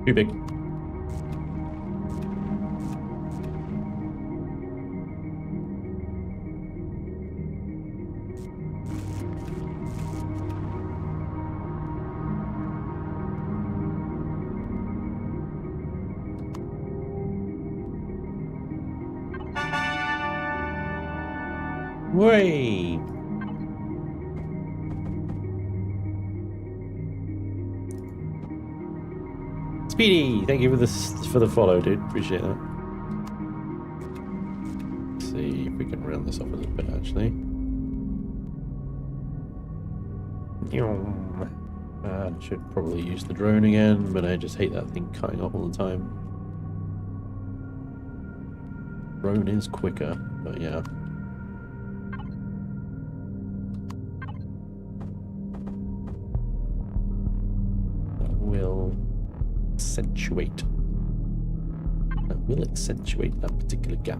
Too big. Way. Speedy, thank you for the follow, dude. Appreciate that. Let's see if we can round this off a little bit, actually. I should probably use the drone again, but I just hate that thing cutting off all the time. Drone is quicker, but yeah. That will accentuate that particular gap.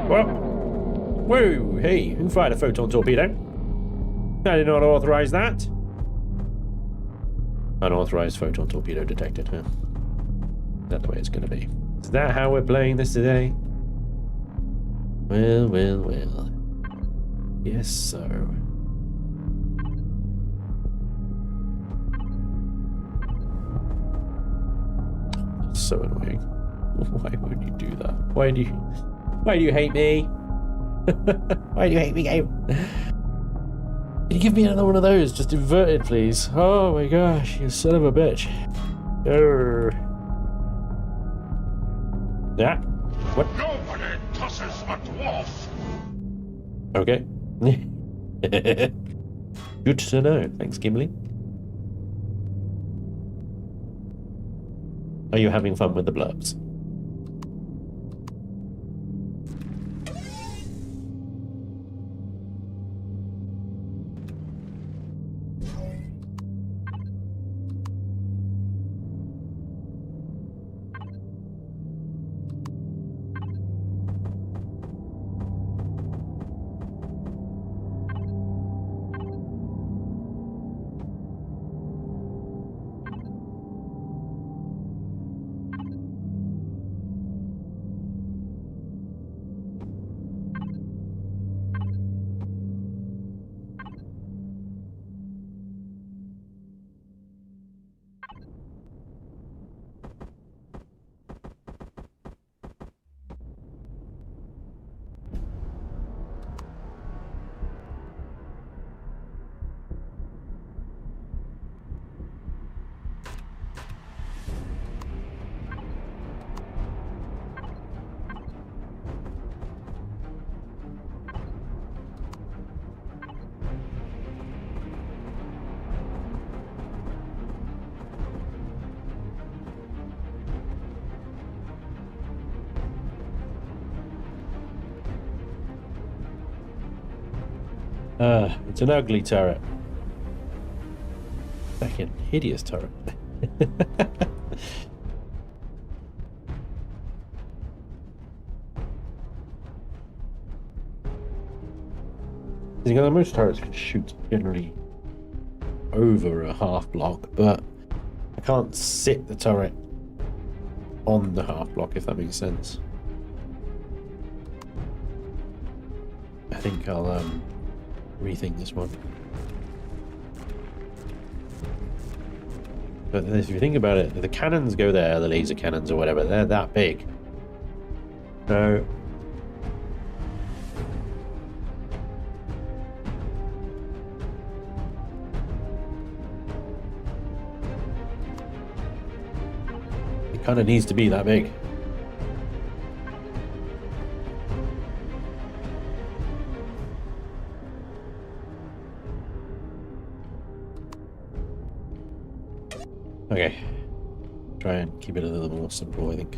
Well, whoa, hey, who fired a photon torpedo? I did not authorize that. Unauthorized photon torpedo detected, huh? Is that the way it's going to be? Is that how we're playing this today? Well, well, well. Yes, so. That's so annoying. Why would you do that? Why do you hate me? Why do you hate me, game? Can you give me another one of those? Just inverted, please. Oh my gosh, you son of a bitch. Yeah. What? Nobody tosses a dwarf. Okay. Good to know. Thanks, Gimli. Are you having fun with the blurbs? It's an ugly turret. Fucking hideous turret. Most turrets can shoot generally over a half block, but I can't sit the turret on the half block, if that makes sense. I think I'll rethink this one. But if you think about it, the cannons go there, the laser cannons or whatever, they're that big. So it kind of needs to be that big. Okay, try and keep it a little more simple, I think.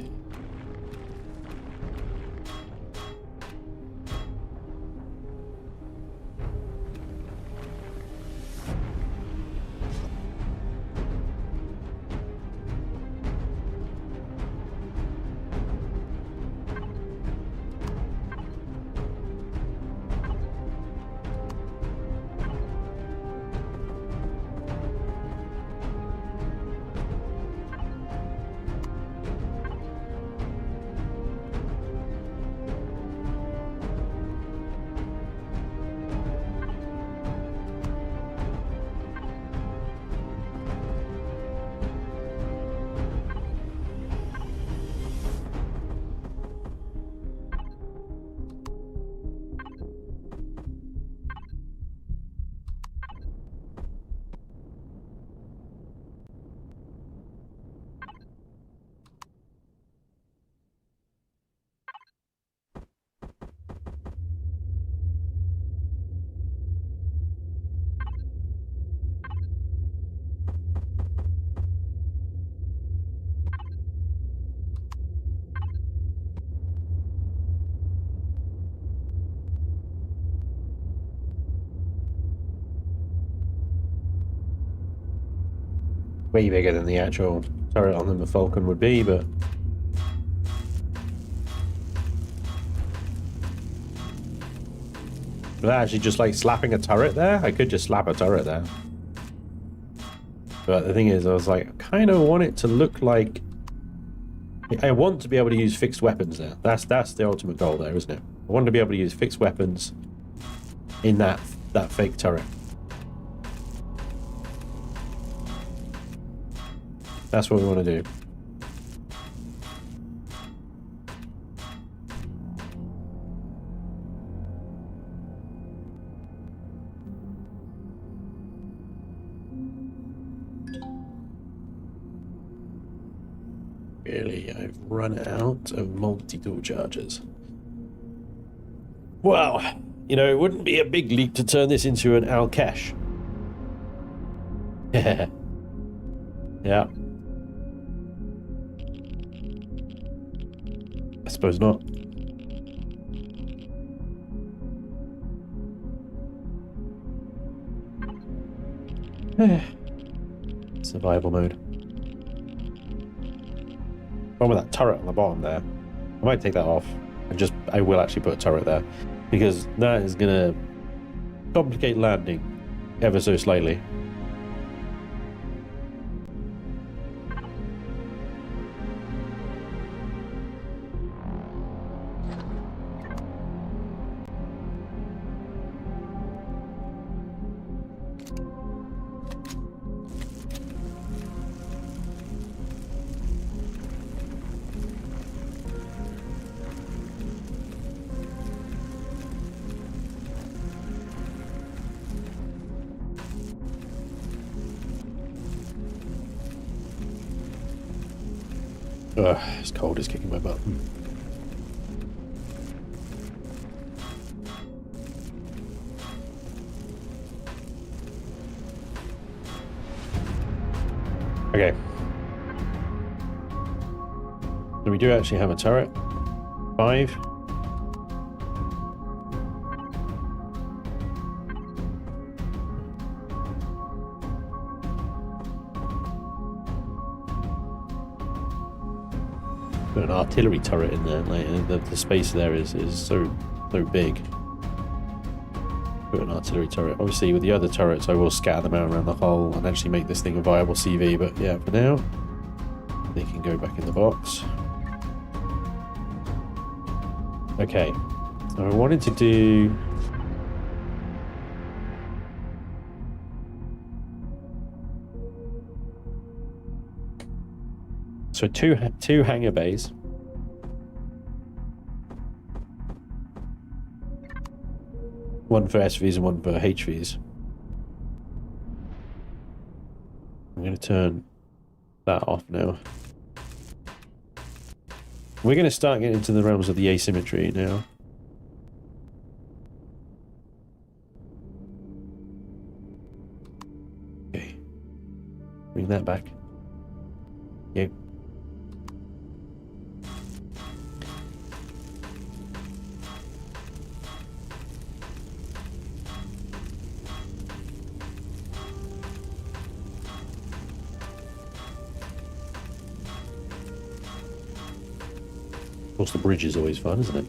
way bigger than the actual turret on the Falcon would be, but actually just like slapping a turret there, I could just slap a turret there. But the thing is, I was like, I kind of want it to look like, I want to be able to use fixed weapons there. That's the ultimate goal there, isn't it? I want to be able to use fixed weapons in that fake turret. That's what we want to do. Really, I've run out of multi-tool chargers. Well, you know, it wouldn't be a big leap to turn this into an Al-Kesh. Yeah. Yeah. I suppose not. Survival mode. Problem with that turret on the bottom there. I might take that off. I will actually put a turret there, because that is gonna complicate landing ever so slightly. Ugh, it's cold, it's kicking my butt. Okay. So we do actually have a turret. 5. Put an artillery turret in there. Like the space there is so big. Put an artillery turret. Obviously, with the other turrets, I will scatter them out around the hull and actually make this thing a viable CV. But yeah, for now, they can go back in the box. Okay, so I wanted to do. So two hangar bays. One for SVs and one for HVs. I'm going to turn that off now. We're going to start getting into the realms of the asymmetry now. Okay. Bring that back. Yep. Of course, the bridge is always fun, isn't it?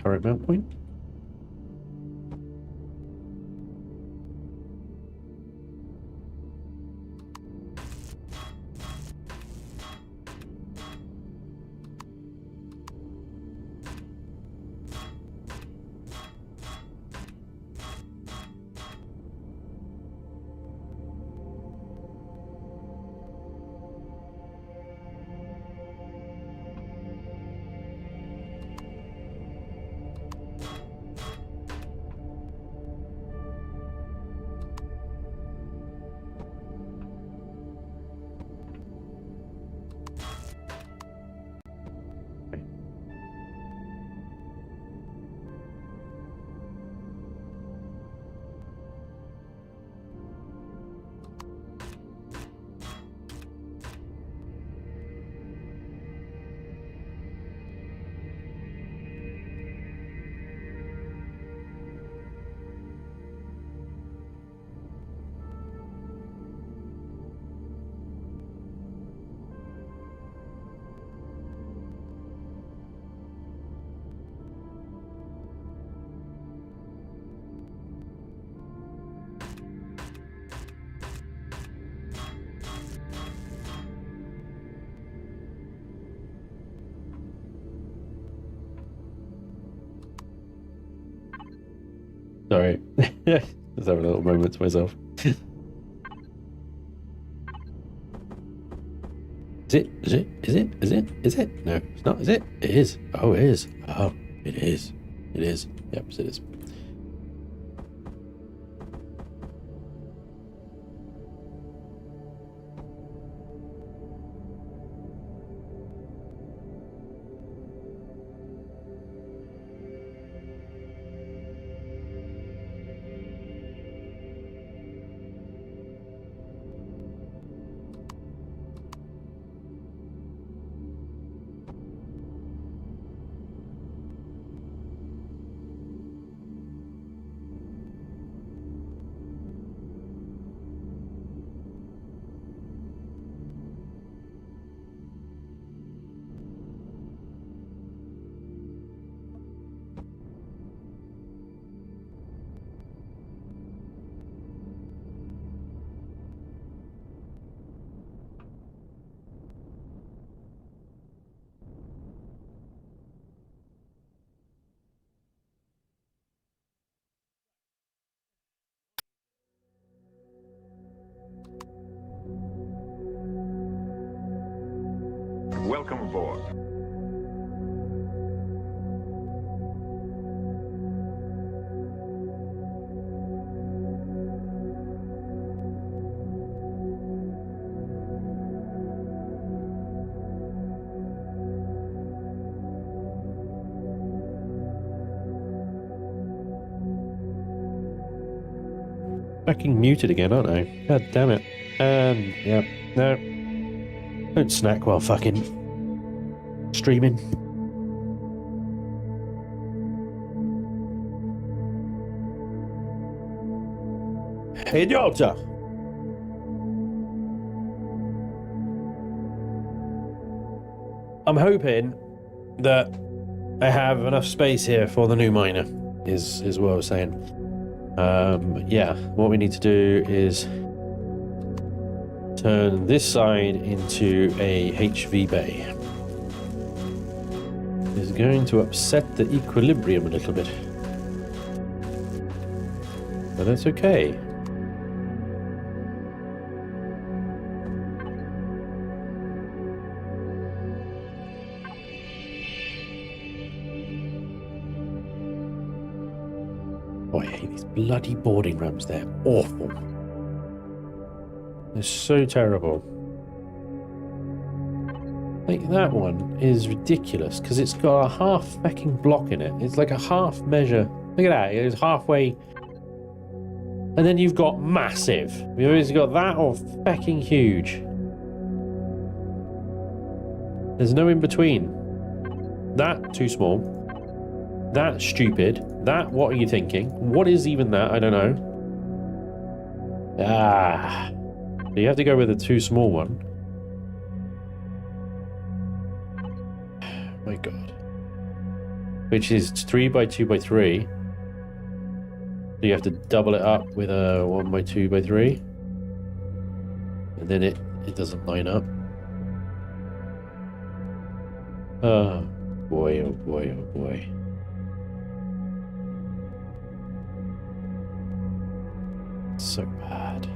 Turret mount point. Yeah, just having a little moment to myself. Is it? Is it? Is it? Is it? Is it? No, it's not. Is it? It is. Oh, it is. Oh, it is. It is. Yep, it is. Welcome aboard. Fucking muted again, aren't I? God damn it. Yep. No. Don't snack while fucking streaming. Hey, Jota. I'm hoping that I have enough space here for the new miner, is what I was saying. Yeah, what we need to do is turn this side into a HV bay. It's going to upset the equilibrium a little bit, but that's okay. Oh, I hate these bloody boarding rams. They're awful. They're so terrible. Like, that one is ridiculous because it's got a half fucking block in it. It's like a half measure. Look at that. It's halfway. And then you've got massive. You've either got that or fucking huge. There's no in between. That, too small. That, stupid. That, what are you thinking? What is even that? I don't know. Ah. So you have to go with the too small one. My god. Which is 3x2x3. So you have to double it up with a 1x2x3. And then it doesn't line up. Oh boy, oh boy, oh boy. So bad.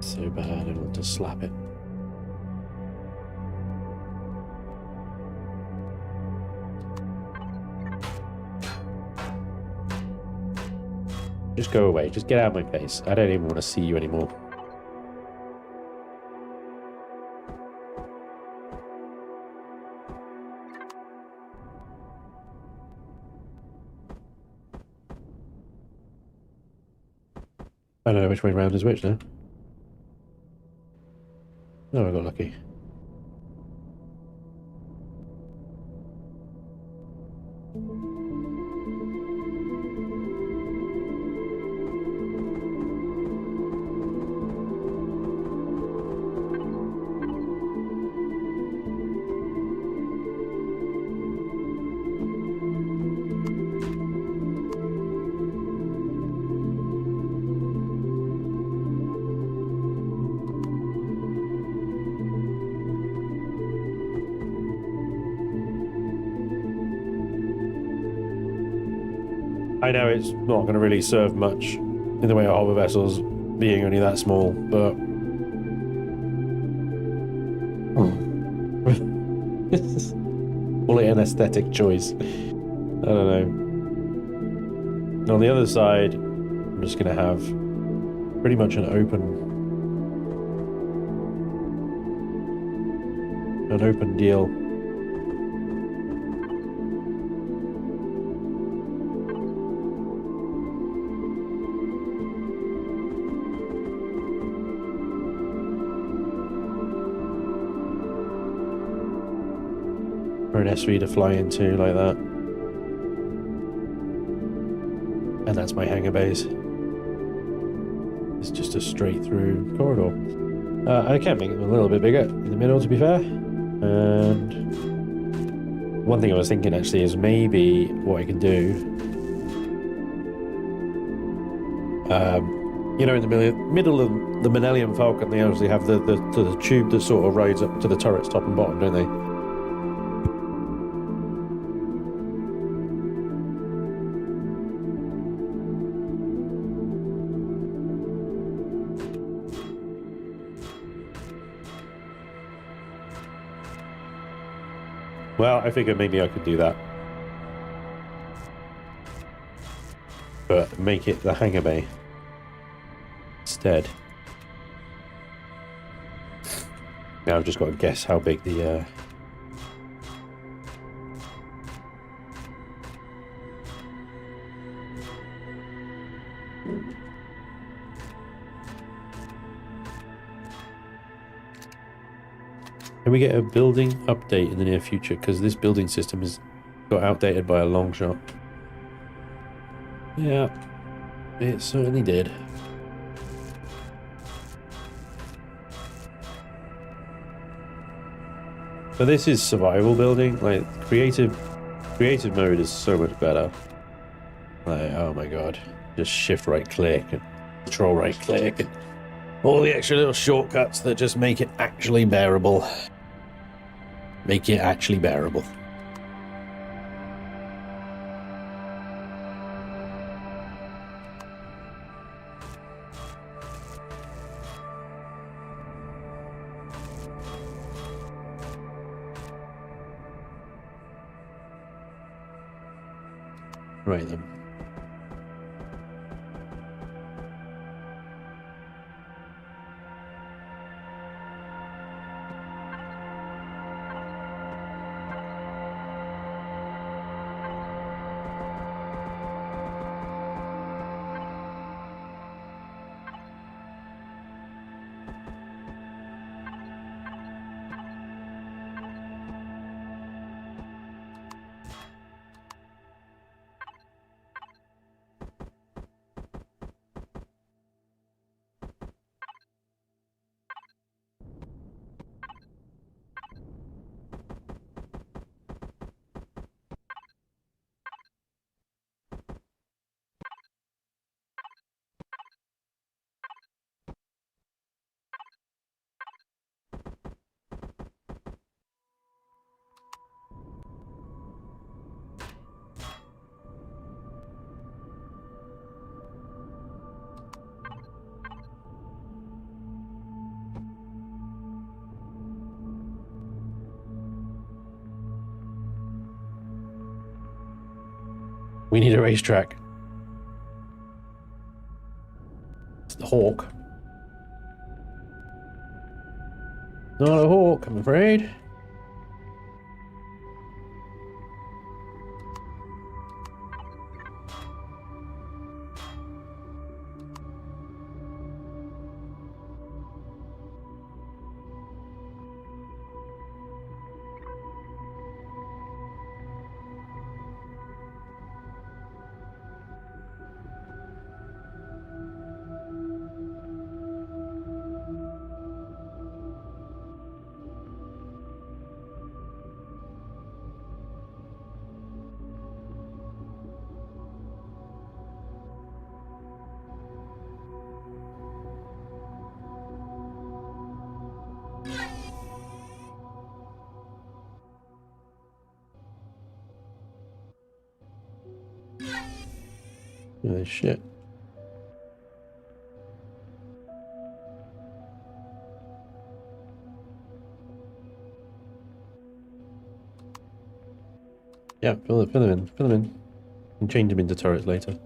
So bad, I want to slap it. Just go away. Just get out of my face. I don't even want to see you anymore. I don't know which way round is which now. Oh, I got lucky. I know it's not going to really serve much in the way of hover vessels being only that small, but call it an aesthetic choice. I don't know. On the other side, I'm just going to have pretty much an open deal. For an SV to fly into like that. And that's my hangar base. It's just a straight through corridor. I can make it a little bit bigger in the middle, to be fair. And one thing I was thinking actually is maybe what I can do. You know, in the middle of the Millennium Falcon, they obviously have the tube that sort of rides up to the turret's top and bottom, don't they? Well, I figured maybe I could do that. But make it the hangar bay instead. Now I've just got to guess how big the... Can we get a building update in the near future? Because this building system has got outdated by a long shot. Yeah, it certainly did. So this is survival building. Like creative mode is so much better. Like, oh my god, just shift right click and control right click and all the extra little shortcuts that just make it actually bearable. Make it actually bearable. Right then. We need a racetrack. It's the Hawk. Not a Hawk, I'm afraid. Oh, shit. Yeah, fill them in, fill them in. You can change them into turrets later.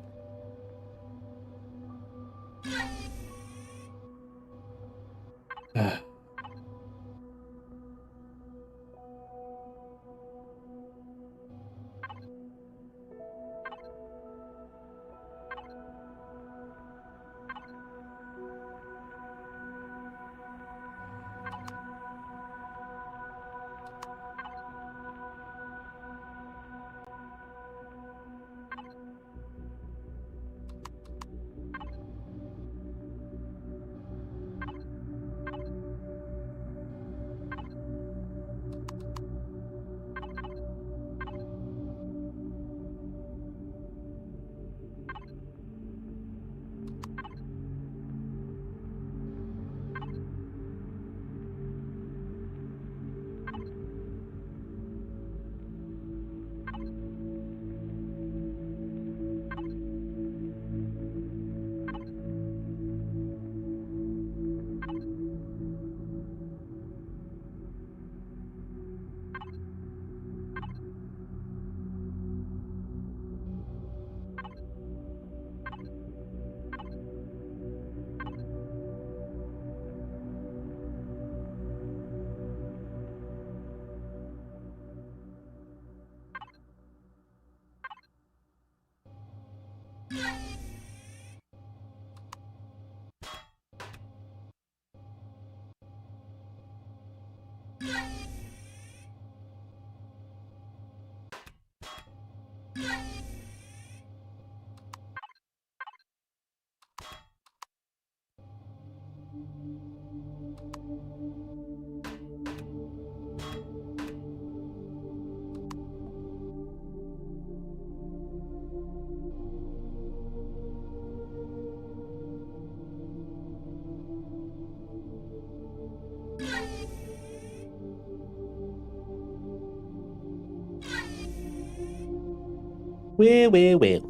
Well.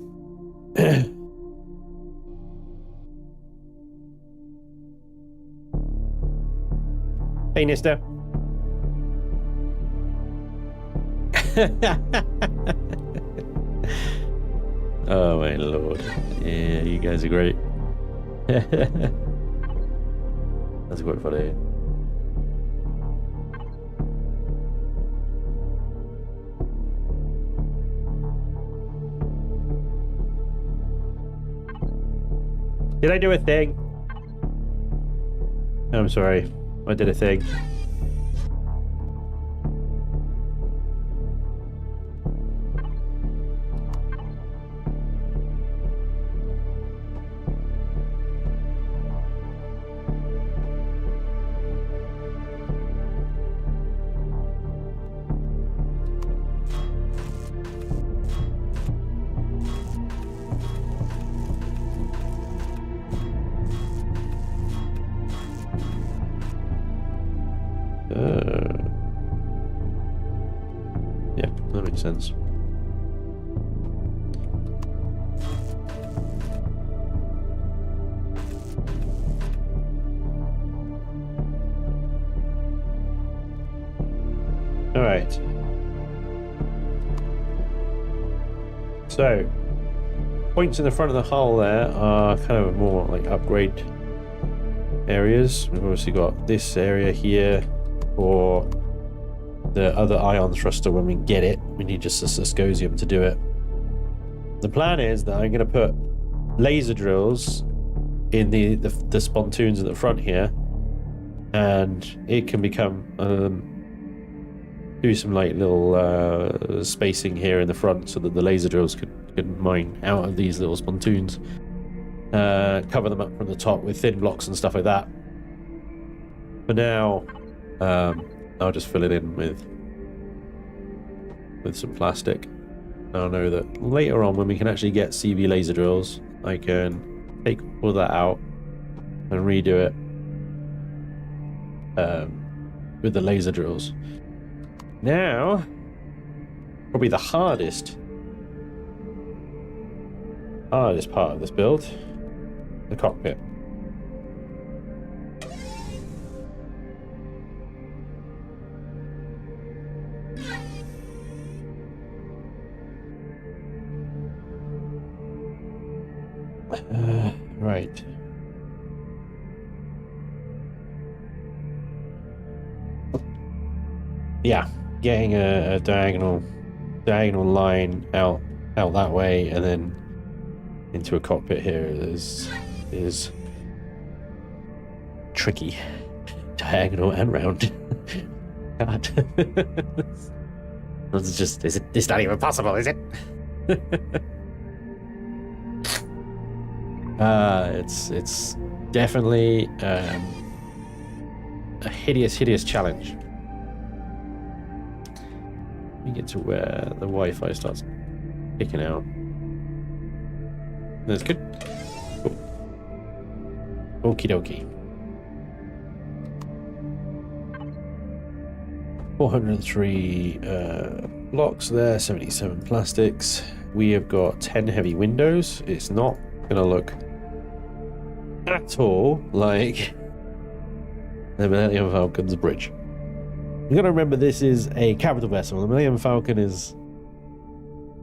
Hey, Nista. Oh my lord. Yeah, you guys are great. That's quite funny. Did I do a thing? I'm sorry. I did a thing. Yeah, that makes sense. All right. So, points in the front of the hull there are kind of more like upgrade areas. We've obviously got this area here for the other ion thruster when we get it. We need just a Syscosium to do it. The plan is that I'm going to put laser drills in the spontoons at the front here, and it can become do some like little spacing here in the front so that the laser drills could mine out of these little spontoons, cover them up from the top with thin blocks and stuff like that. For now, I'll just fill it in with some plastic. I'll know that later on when we can actually get CV laser drills, I can take all that out and redo it with the laser drills. Now, probably the hardest hardest part of this build, the cockpit. Right. Yeah, getting a diagonal line out that way and then into a cockpit here is tricky. Diagonal and round. God. It's just it's not even possible, is it? It's definitely a hideous challenge. We get to where the Wi-Fi starts kicking out. That's good. Cool. Okie dokie. 403 blocks there, 77 plastics. We have got 10 heavy windows. It's not gonna look at all like the Millennium Falcon's bridge. You gotta remember this is a capital vessel. The Millennium Falcon is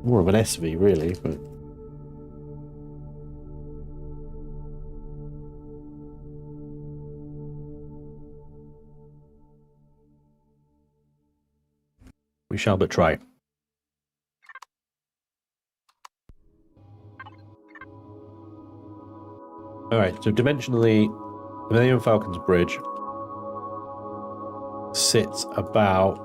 more of an SV, really, but we shall but try. Alright, so dimensionally, the Millennium Falcon's bridge sits about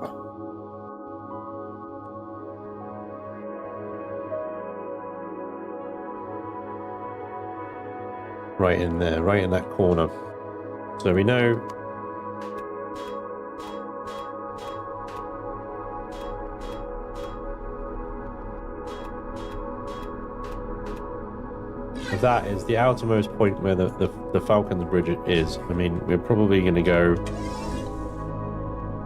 right in there, right in that corner. So we know that is the outermost point where the Falcon's bridge is. I mean, we're probably going to go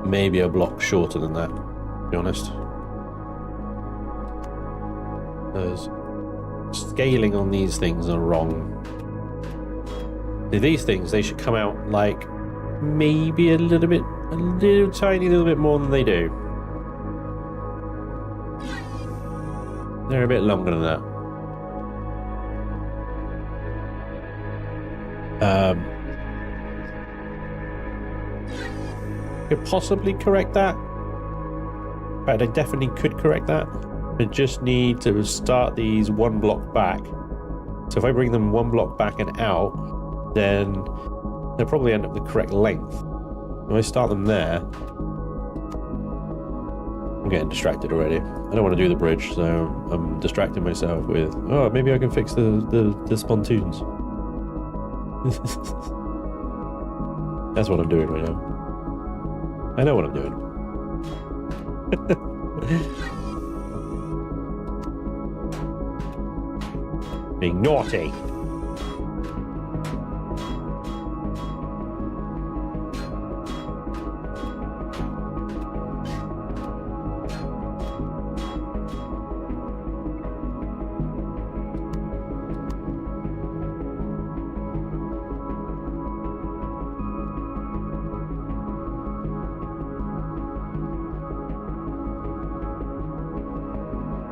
maybe a block shorter than that, to be honest. Those scaling on these things are wrong. These things, they should come out like maybe a little tiny little bit more than they do. They're a bit longer than that. Could possibly correct that. In fact, I definitely could correct that. I just need to start these one block back. So if I bring them one block back and out, then they'll probably end up the correct length. If I start them there, I'm getting distracted already. I don't want to do the bridge, so I'm distracting myself with, oh, maybe I can fix the pontoons. That's what I'm doing right now. I know what I'm doing. Being naughty.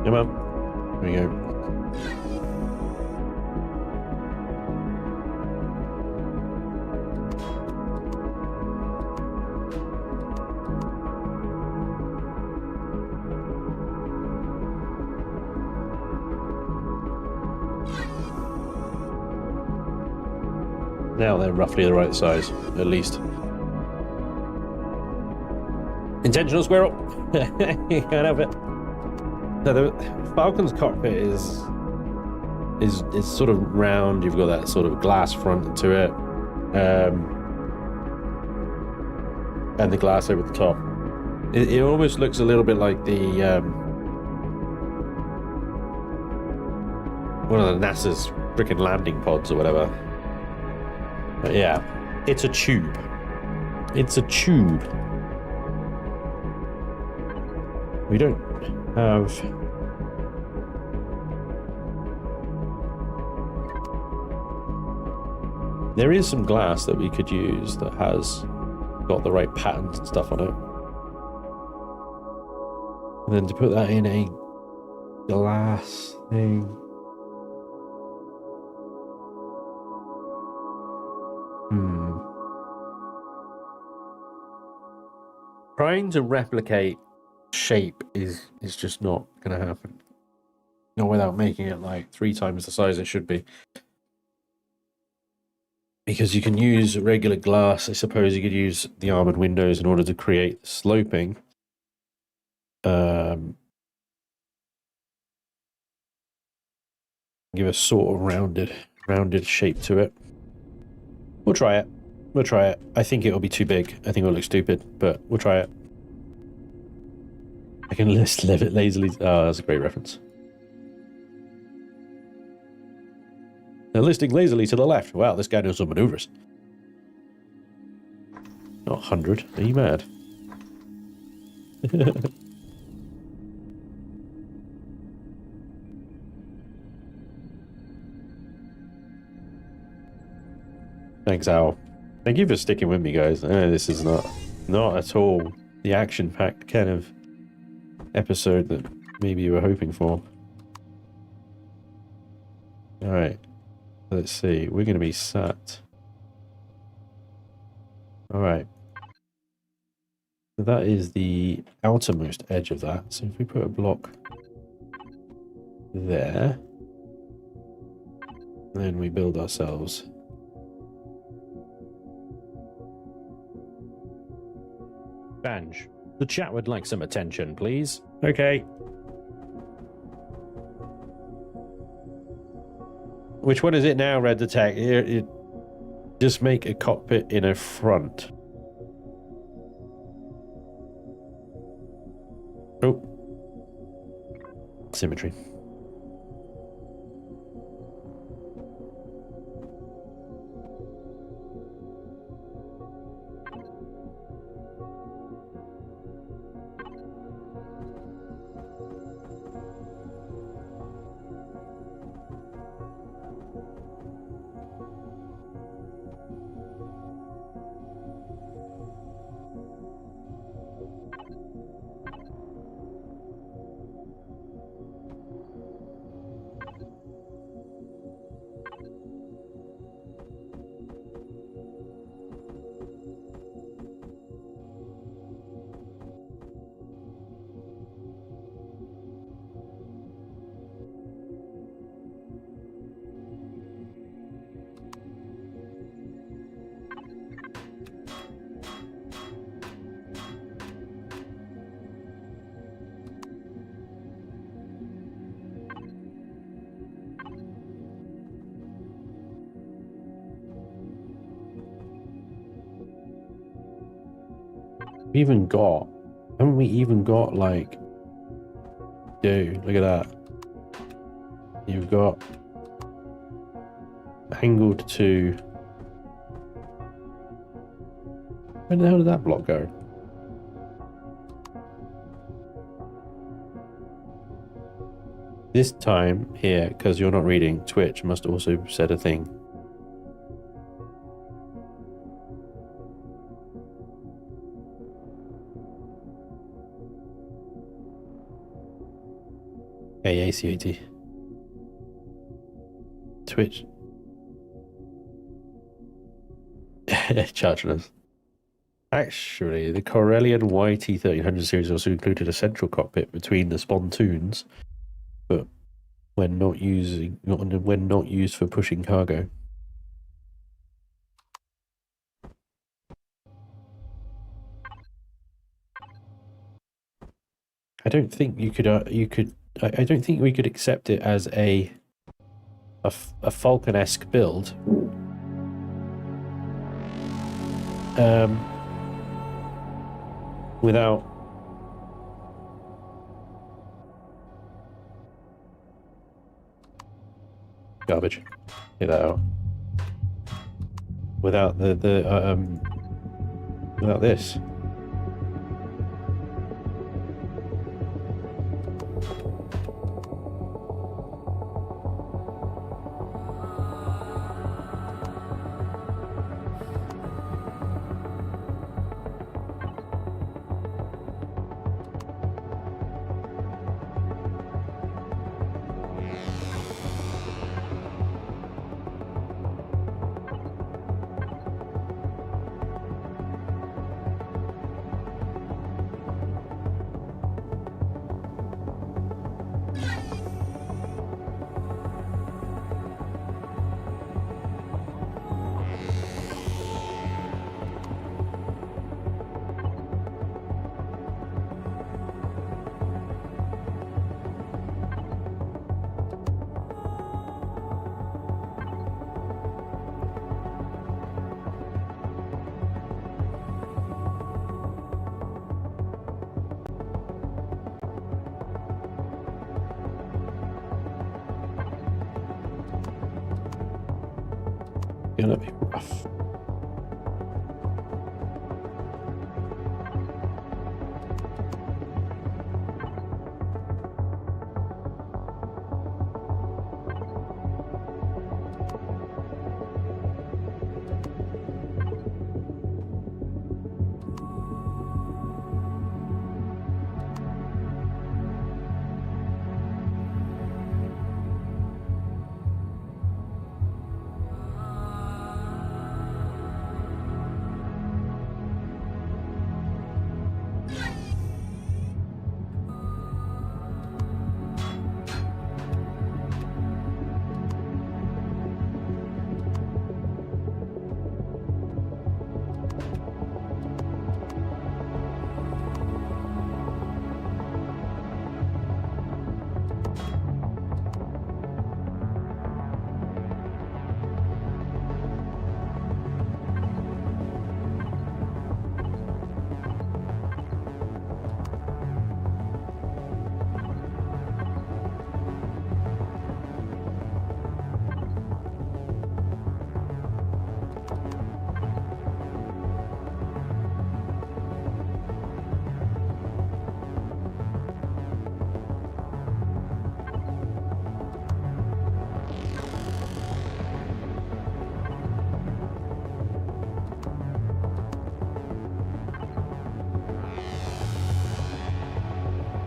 Come on. There we go. Now they're roughly the right size, at least. Intentional squirrel. You can't help it. So the Falcon's cockpit is sort of round. You've got that sort of glass front to it, and the glass over the top. It almost looks a little bit like the one of the NASA's freaking landing pods or whatever. But yeah, it's a tube. It's a tube. We don't have There is some glass that we could use that has got the right patterns and stuff on it. And then to put that in a glass thing. Trying to replicate shape is just not going to happen. Not without making it like 3 times the size it should be. Because you can use regular glass. I suppose you could use the armored windows in order to create the sloping. Give a sort of rounded shape to it. We'll try it. We'll try it. I think it'll be too big. I think it'll look stupid, but we'll try it. I can live it lazily. Oh, that's a great reference. Now listing lazily to the left. Wow, this guy knows some maneuvers. Not 100. Are you mad? Thanks, Al. Thank you for sticking with me, guys. I know this is not at all the action-packed kind of episode that maybe you were hoping for. Alright. Let's see. We're going to be sat. Alright. So that is the outermost edge of that. So if we put a block there, then we build ourselves Spanj, the chat would like some attention, please. Okay. Which one is it now, Red Detect? Just make a cockpit in a front. Oh. Symmetry. Haven't we even got like, dude, look at that. You've got angled to, where the hell did that block go? This time here, because you're not reading, Twitch must also said a thing. AACAT. Twitch. Charging us. Actually, the Corellian YT1300 series also included a central cockpit between the pontoons, but when not used for pushing cargo. I don't think you could. I don't think we could accept it as a Falcon-esque build. Without garbage. Get that out. Without without this. gonna be rough.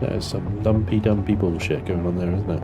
There's some lumpy dumpy bullshit going on there, isn't it?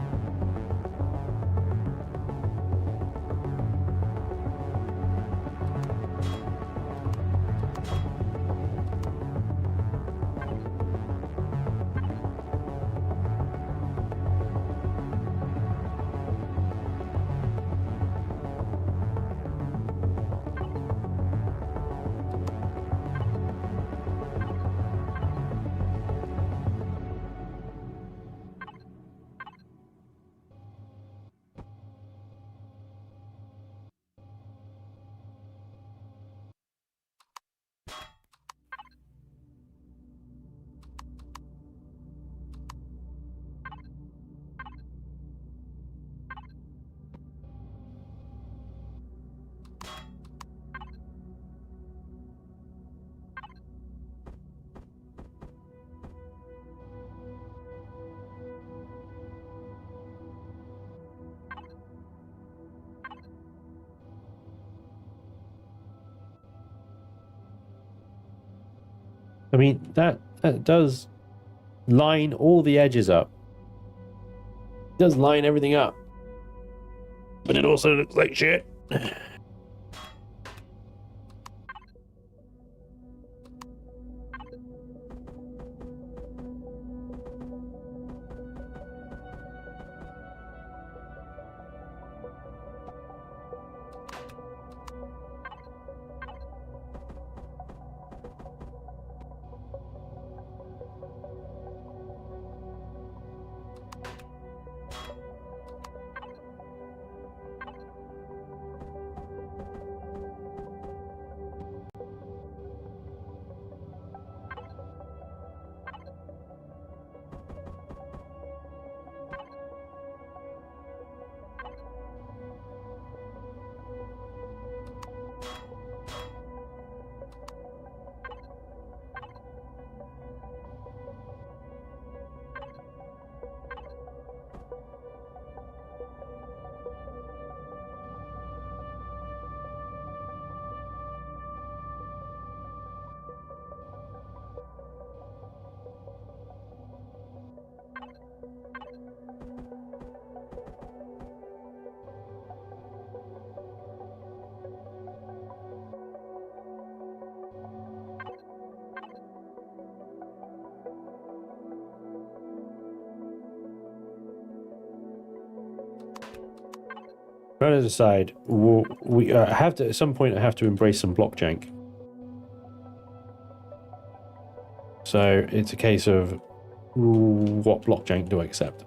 I mean, that does line all the edges up. It does line everything up. But it also looks like shit. Trying to decide, we have to, at some point, I have to embrace some block jank. So it's a case of what block jank do I accept?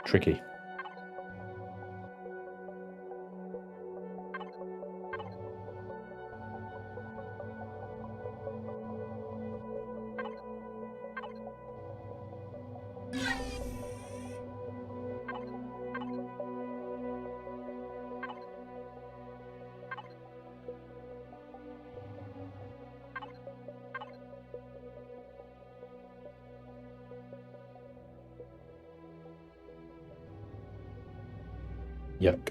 Tricky. Yuck.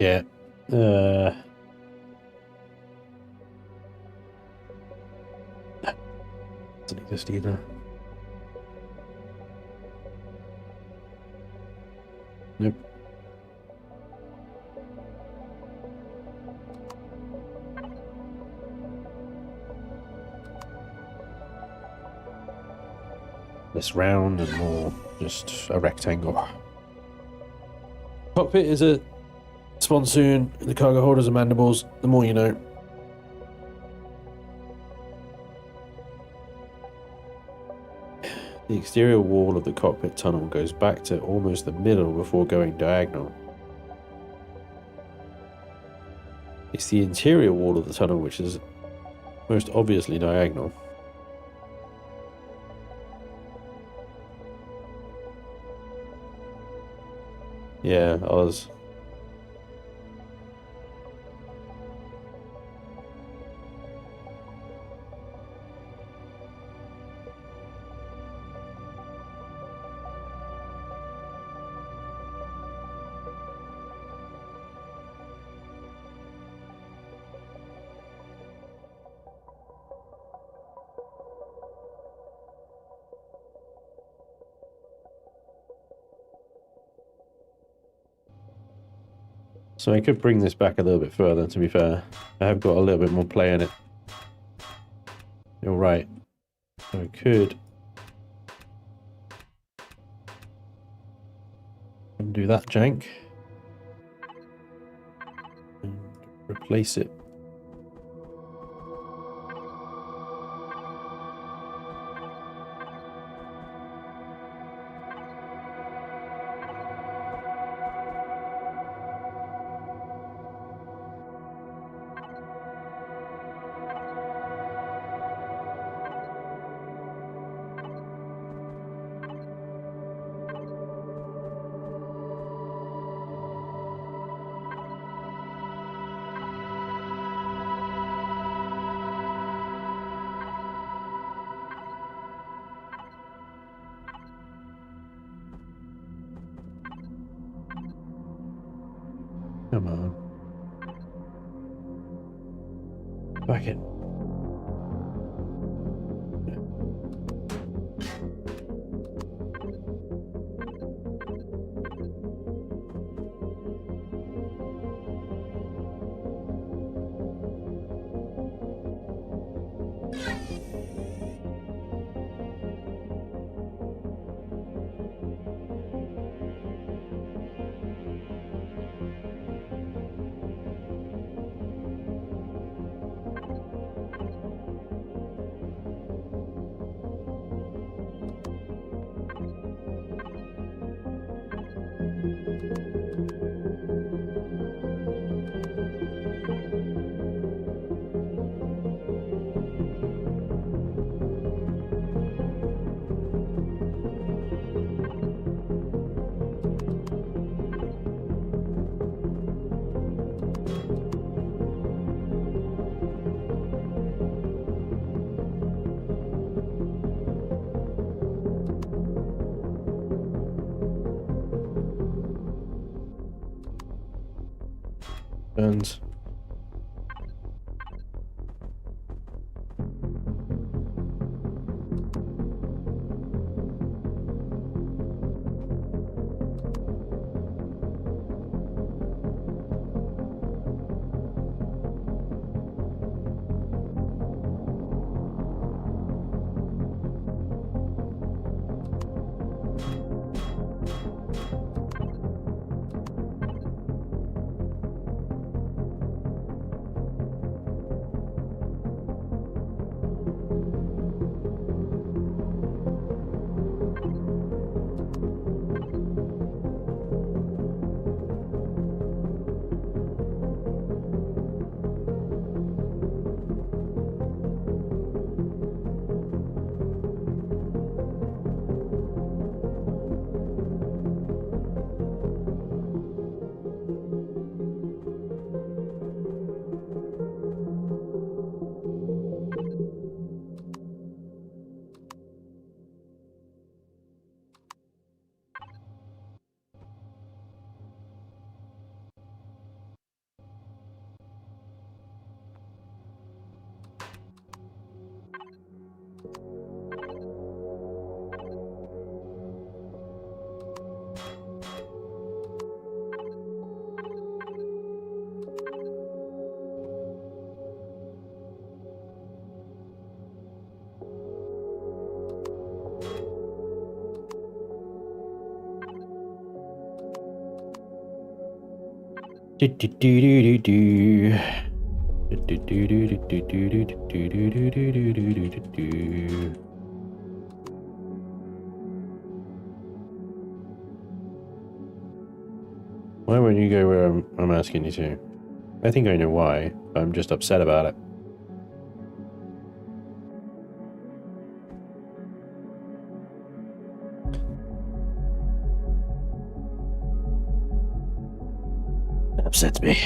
Yeah. Doesn't exist either. Nope. Less round and more just a rectangle. Cockpit is a sponsoon, the cargo holders are mandibles, the more you know. The exterior wall of the cockpit tunnel goes back to almost the middle before going diagonal. It's the interior wall of the tunnel which is most obviously diagonal. Yeah, Oz. So I could bring this back a little bit further, to be fair. I have got a little bit more play in it. You're right. So I could undo that jank and replace it. Come on. Back in. And Why won't you go where I'm asking you to? I think I know why, but I'm just upset about it. It upsets me.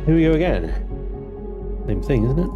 Here we go again. Same thing, isn't it?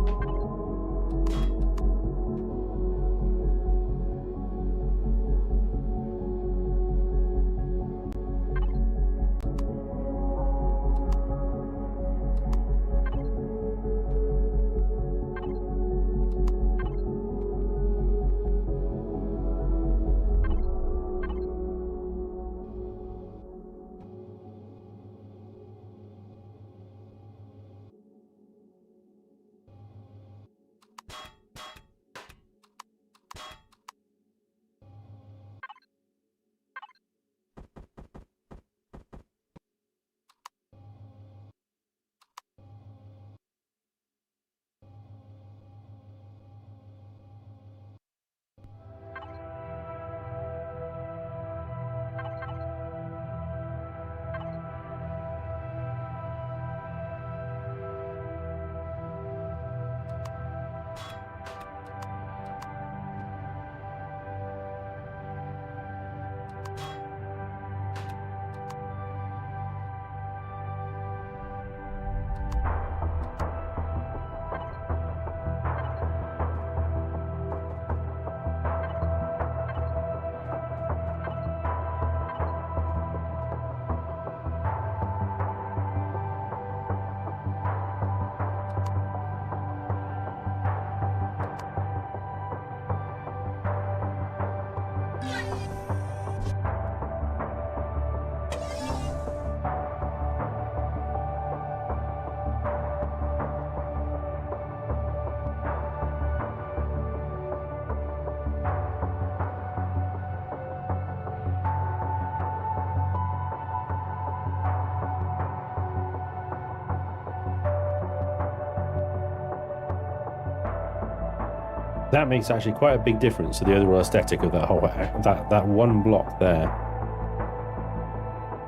That makes actually quite a big difference to the overall aesthetic of that whole that one block there.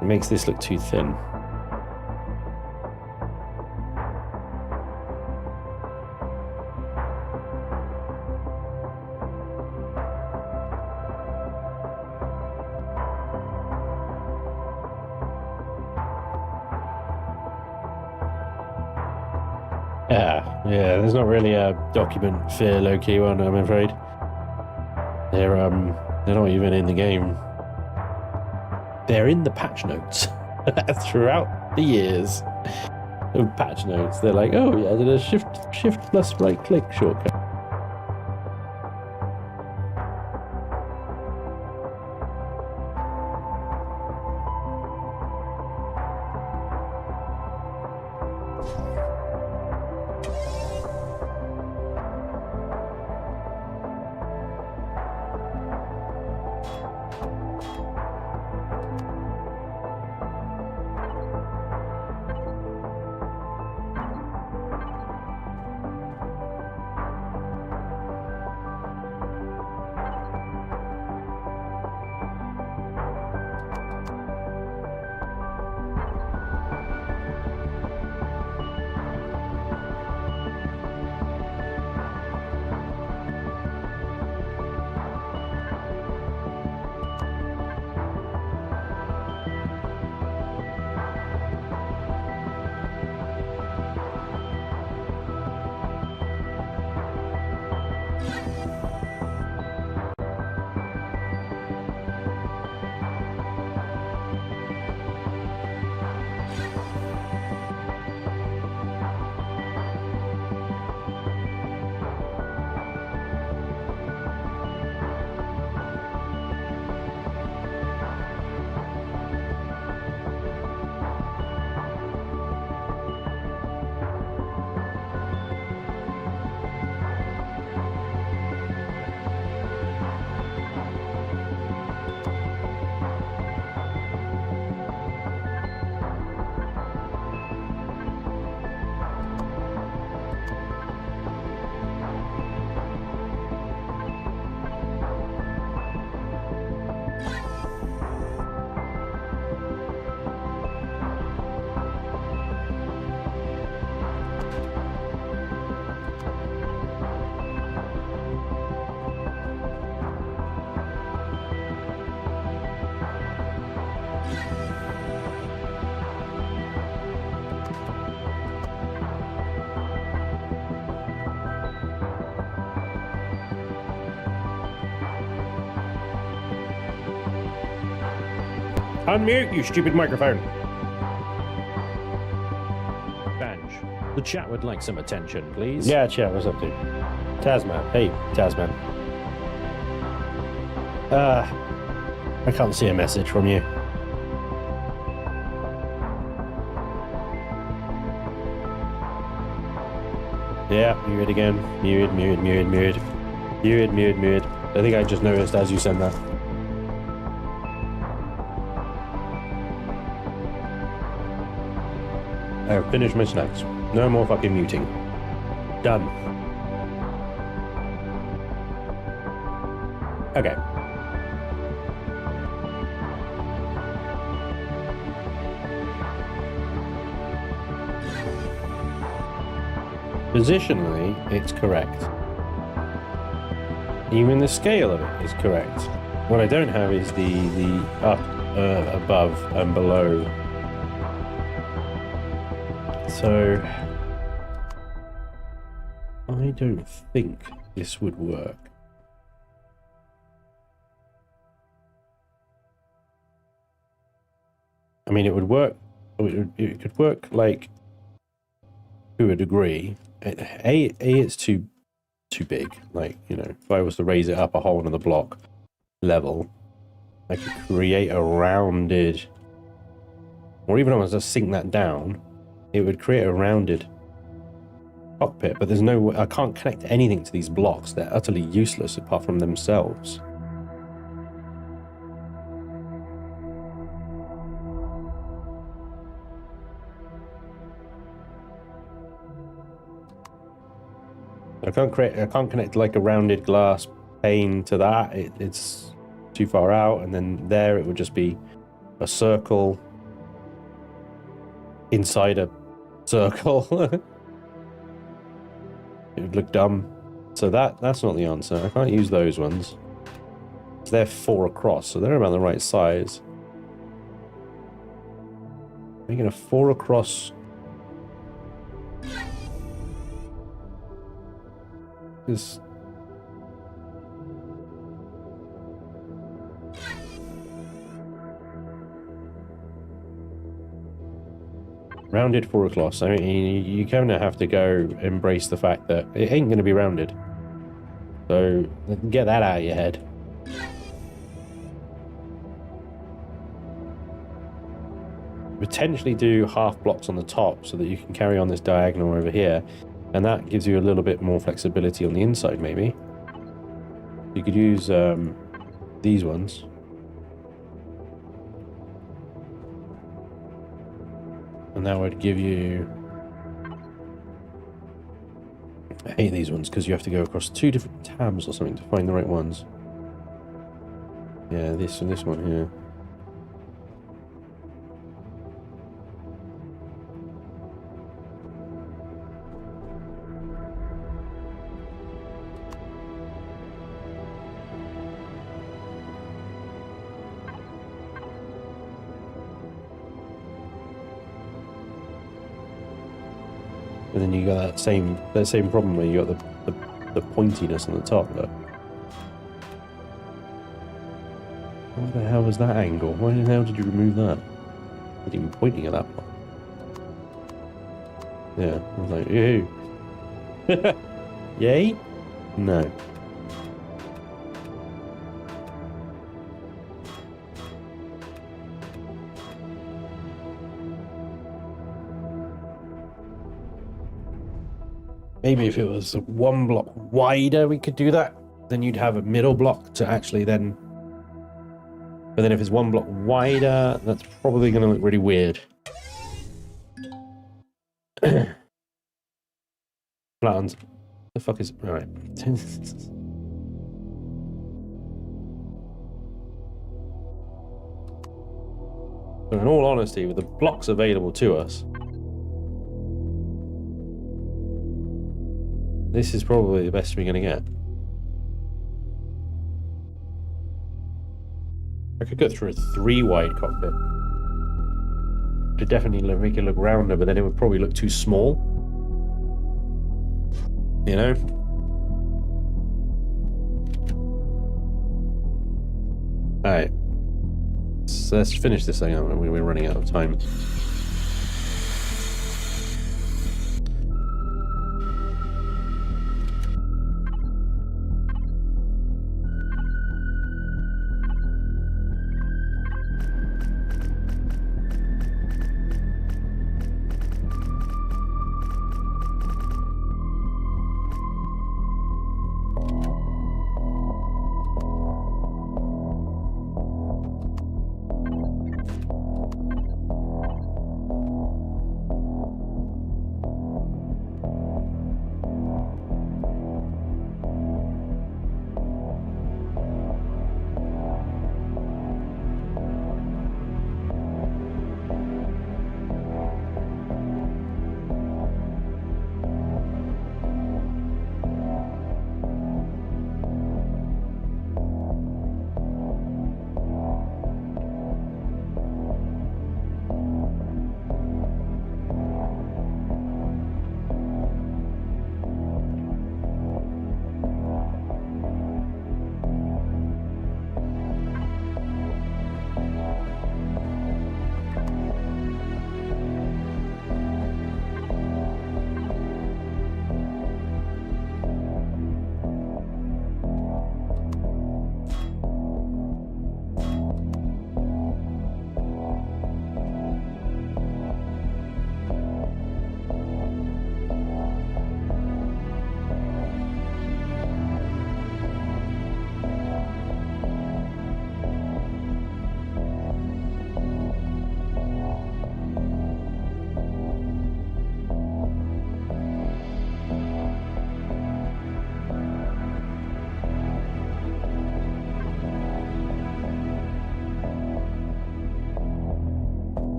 It makes this look too thin. Yeah, there's not really a document fear low-key one, I'm afraid. They're not even in the game. They're in the patch notes throughout the years of patch notes. They're like, oh yeah, I did a shift plus right click shortcut. Unmute, you stupid microphone. Spanj, the chat would like some attention, please. Yeah, chat, what's up, dude? Tasman. Hey, Tasman. I can't see a message from you. Yeah, muted again. Muted. I think I just noticed as you sent that. I have finished my snacks. No more fucking muting. Done. Okay. Positionally, it's correct. Even the scale of it is correct. What I don't have is the up, above, and below. So I don't think this would work. I mean, it would work. It could work like to a degree. It's too big. Like, you know, if I was to raise it up a whole another block level, I could create a rounded, or even if I was to sink that down, it would create a rounded cockpit. But there's no, I can't connect anything to these blocks. They're utterly useless apart from themselves. I can't connect like a rounded glass pane to that. It's too far out, and then there it would just be a circle inside a circle. It would look dumb. So that's not the answer. I can't use those ones. They're 4 across, so they're about the right size. Making a 4 across is rounded 4 across. I mean, you kind of have to go embrace the fact that it ain't going to be rounded. So get that out of your head. Potentially do half blocks on the top so that you can carry on this diagonal over here, and that gives you a little bit more flexibility on the inside. Maybe you could use these ones. And that would give you... I hate these ones because you have to go across 2 different tabs or something to find the right ones. Yeah, this and this one here. And then you got that same problem where you got the pointiness on the top. Look. What the hell was that angle? Why the hell did you remove that? Not even pointing at that one. Yeah, I was like, ew. Yay? No. Maybe if it was 1 block wider, we could do that. Then you'd have a middle block to actually then... But then if it's 1 block wider, that's probably going to look really weird. Flattens. The fuck is... Alright. So in all honesty, with the blocks available to us, this is probably the best we're going to get. I could go through a 3-wide cockpit. It'd definitely make it look rounder, but then it would probably look too small. You know? Alright. So let's finish this thing up. We're running out of time.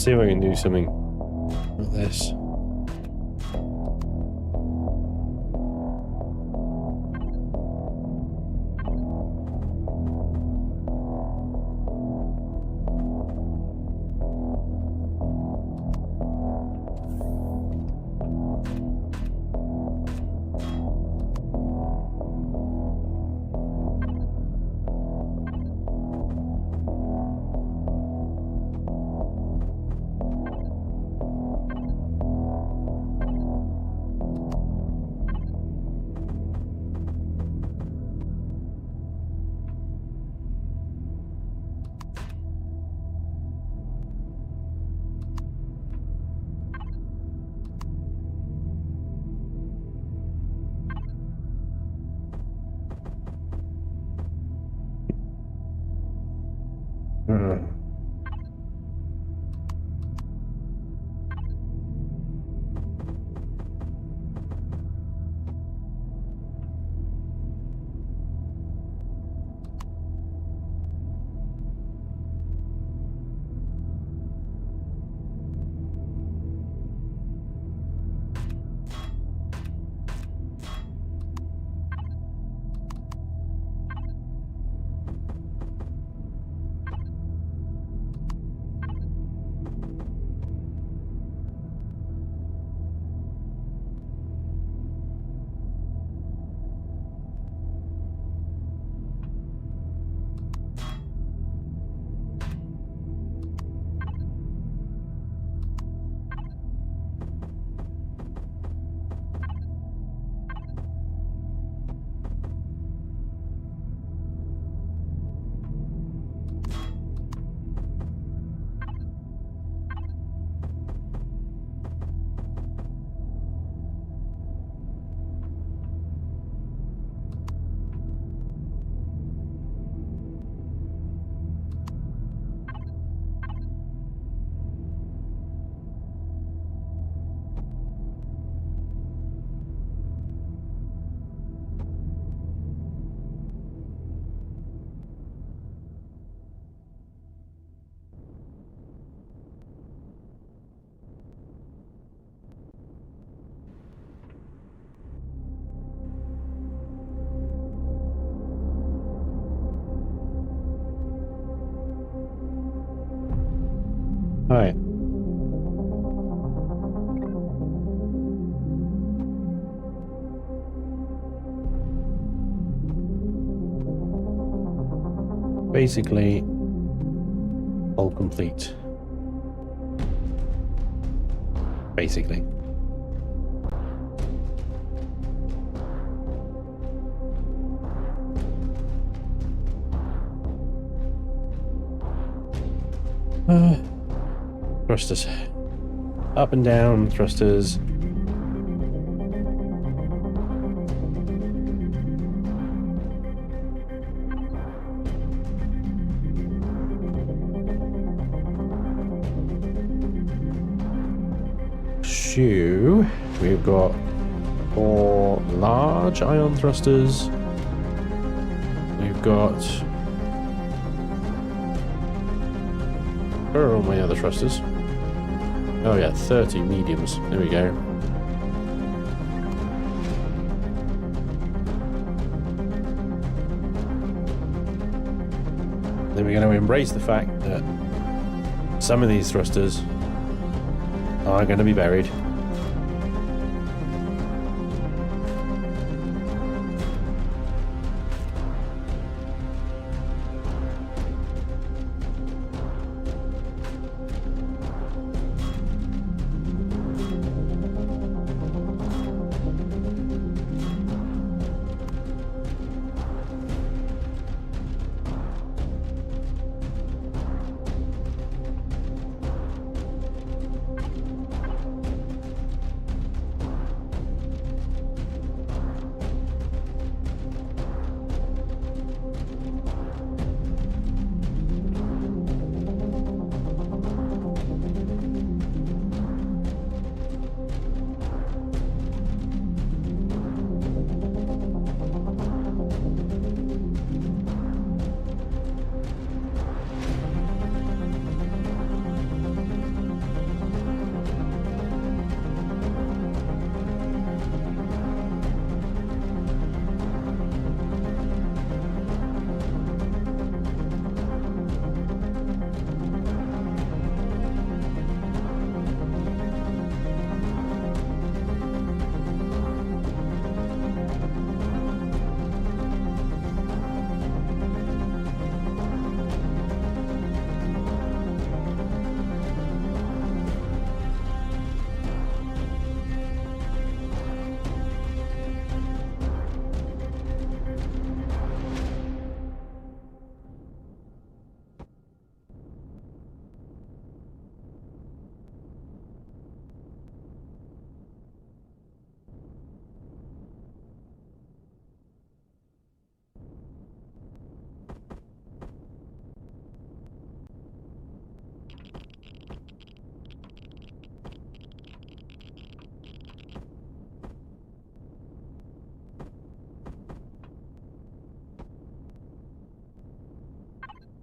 see if I can do something like this. Alright. Basically, all complete. Basically. Thrusters. Up and down thrusters. So, we've got 4 large ion thrusters. We've got... where are all my other thrusters? Oh yeah, 30 mediums. There we go. Then we're going to embrace the fact that some of these thrusters are going to be buried.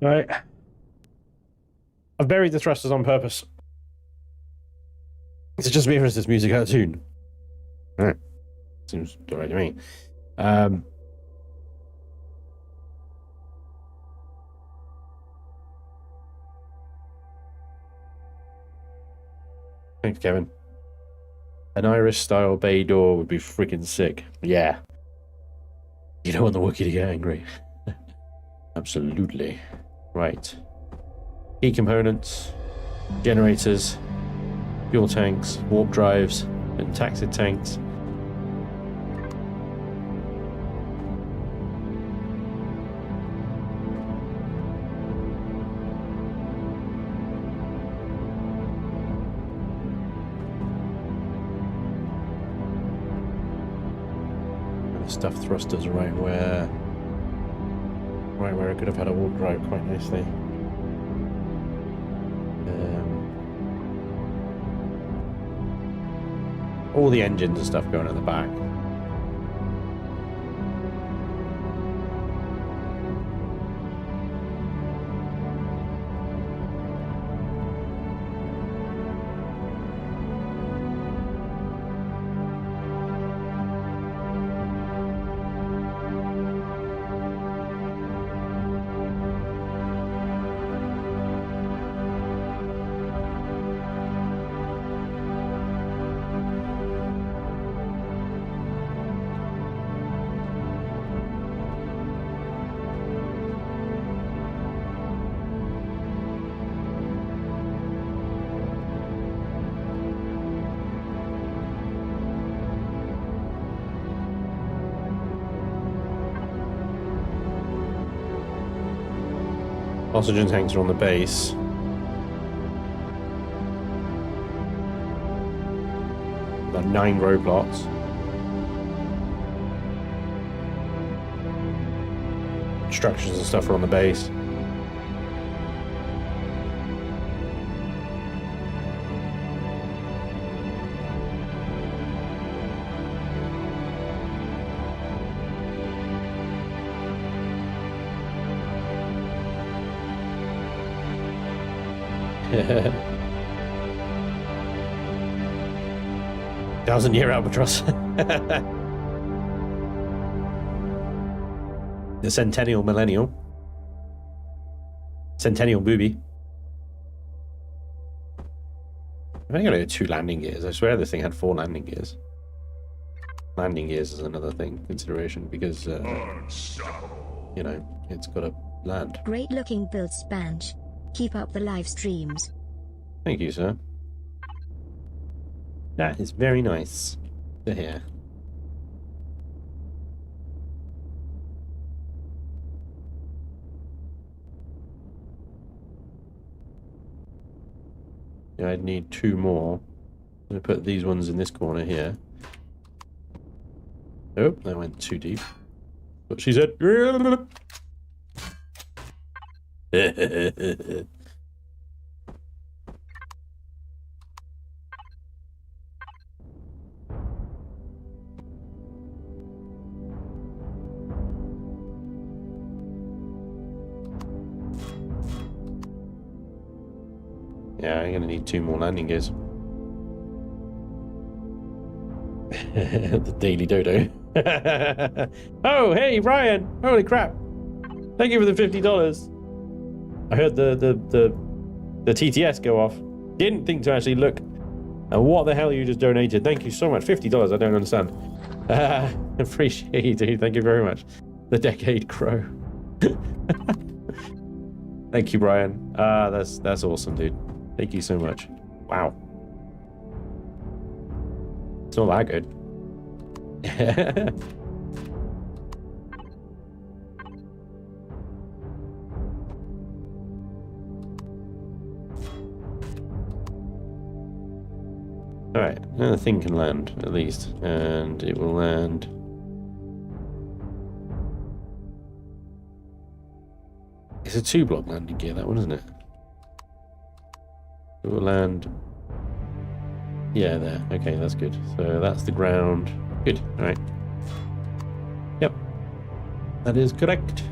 Right. I've buried the thrusters on purpose. Is it just me or is this music out of tune? Alright. Seems alright to me. Thanks, Kevin. An Irish-style bay door would be freaking sick. Yeah. You don't want the Wookiee to get angry. Absolutely. Right. Key components, generators, fuel tanks, warp drives, and taxi tanks. Stuff thrusters right where I could have had a warp drive quite nicely. All the engines and stuff going at the back. Oxygen tanks are on the base. About 9 roadblocks. Structures and stuff are on the base. Thousand-year albatross. The Centennial Millennial. Centennial Booby. I've only got to go 2 landing gears. I swear this thing had 4 landing gears. Landing gears is another thing, consideration, because, you know, it's got to land. Great looking build, Spanj. Keep up the live streams. Thank you, sir. That is very nice to hear. Yeah, I'd need 2 more. I'm going to put these ones in this corner here. Oh, that went too deep. What she said. Yeah, I'm gonna need 2 more landing gears. The Daily Dodo. Oh, hey, Ryan! Holy crap! Thank you for the $50. I heard the TTS go off. Didn't think to actually look. And what the hell you just donated? Thank you so much. $50. I don't understand. Appreciate you, dude. Thank you very much. The Decade Crow. Thank you, Brian. That's awesome, dude. Thank you so much. Wow. It's not that good. Alright, now the thing can land, at least. And it will land. It's a 2-block landing gear, that one, isn't it? It will land. Yeah, there. Okay, that's good. So that's the ground. Good. Alright. Yep. That is correct.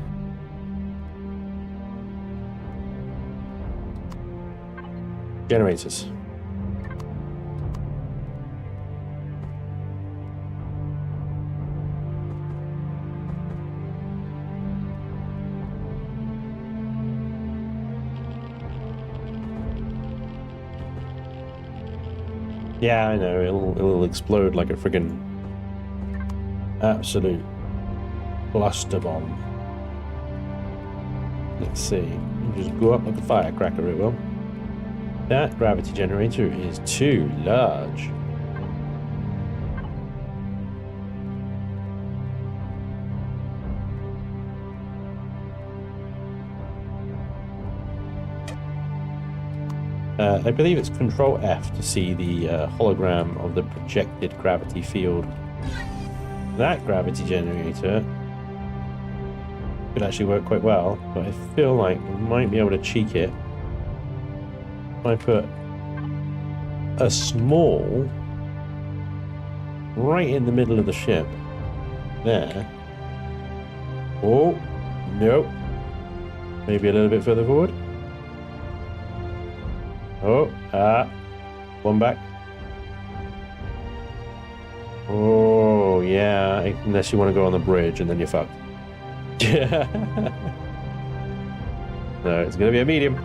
Generators. Yeah, I know, it'll explode like a friggin' absolute cluster bomb. Let's see. You just go up like a firecracker, it will. That gravity generator is too large. I believe it's Control F to see the hologram of the projected gravity field. That gravity generator could actually work quite well, but I feel like we might be able to cheek it. I put a small right in the middle of the ship. There. Oh, nope. Maybe a little bit further forward. Oh, one back. Oh, yeah, unless you want to go on the bridge and then you're fucked. No, it's going to be a medium.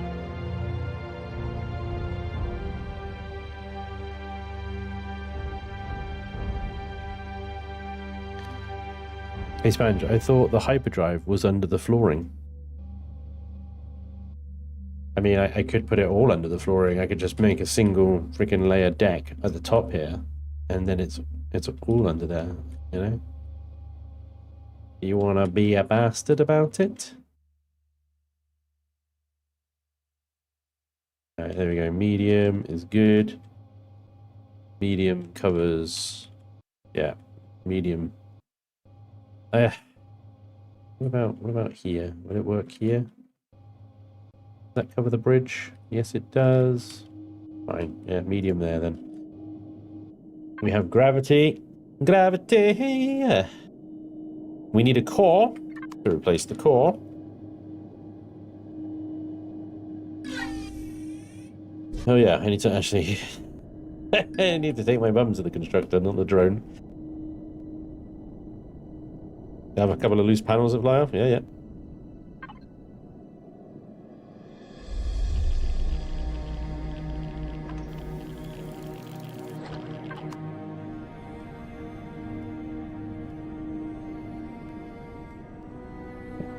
Hey Spanj, I thought the hyperdrive was under the flooring. I mean, I could put it all under the flooring. I could just make a single freaking layer deck at the top here, and then it's all under there, you know? You want to be a bastard about it? Alright, there we go. Medium is good. Medium covers... Yeah, medium. What about here? Will it work here? Does that cover the bridge? Yes, it does. Fine. Yeah, medium there then. We have gravity. Gravity! We need a core to replace the core. Oh yeah, I need to actually... I need to take my bum to the constructor, not the drone. Have a couple of loose panels that fly off? Yeah, yeah.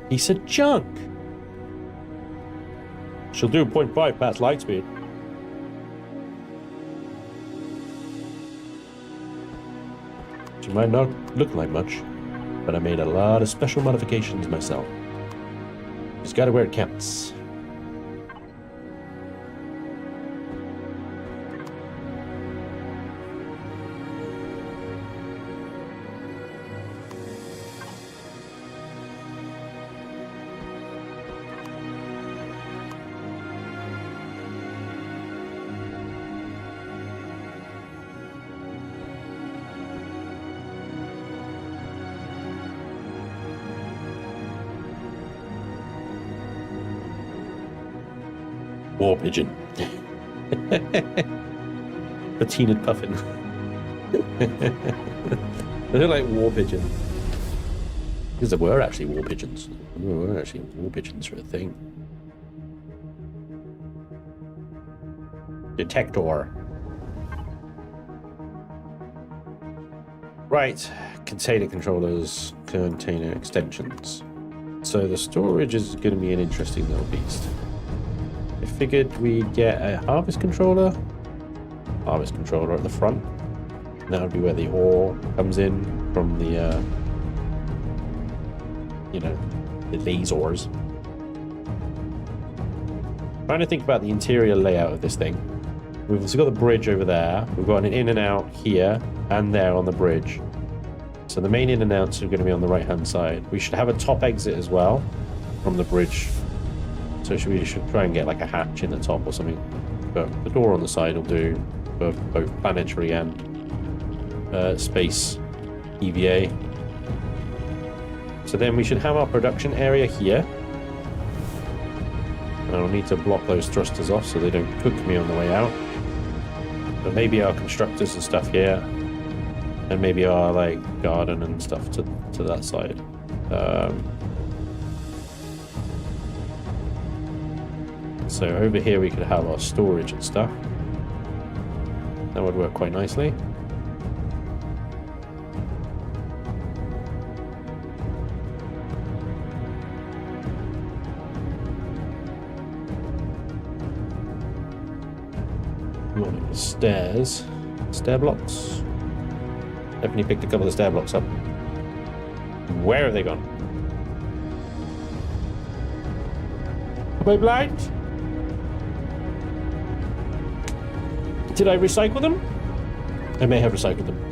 Piece of junk. She'll do 0.5 past light speed. She might not look like much, but I made a lot of special modifications myself. Just gotta where it counts. War pigeon. Patinaed puffin. They look like war pigeon. Because there were actually war pigeons. There were actually war pigeons for a thing. Detector. Right. Container controllers, container extensions. So the storage is going to be an interesting little beast. I figured we'd get a harvest controller at the front. And that would be where the ore comes in from the, you know, the lasers. Trying to think about the interior layout of this thing. We've also got the bridge over there. We've got an in and out here and there on the bridge. So the main in and outs are going to be on the right hand side. We should have a top exit as well from the bridge. So we should try and get like a hatch in the top or something. But the door on the side will do for both planetary and space EVA. So then we should have our production area here. I'll need to block those thrusters off so they don't cook me on the way out. But maybe our constructors and stuff here, and maybe our like garden and stuff to that side. So over here we could have our storage and stuff. That would work quite nicely. Stairs. Stair blocks. Definitely picked a couple of stair blocks up. Where have they gone? Am I blind? Did I recycle them? I may have recycled them.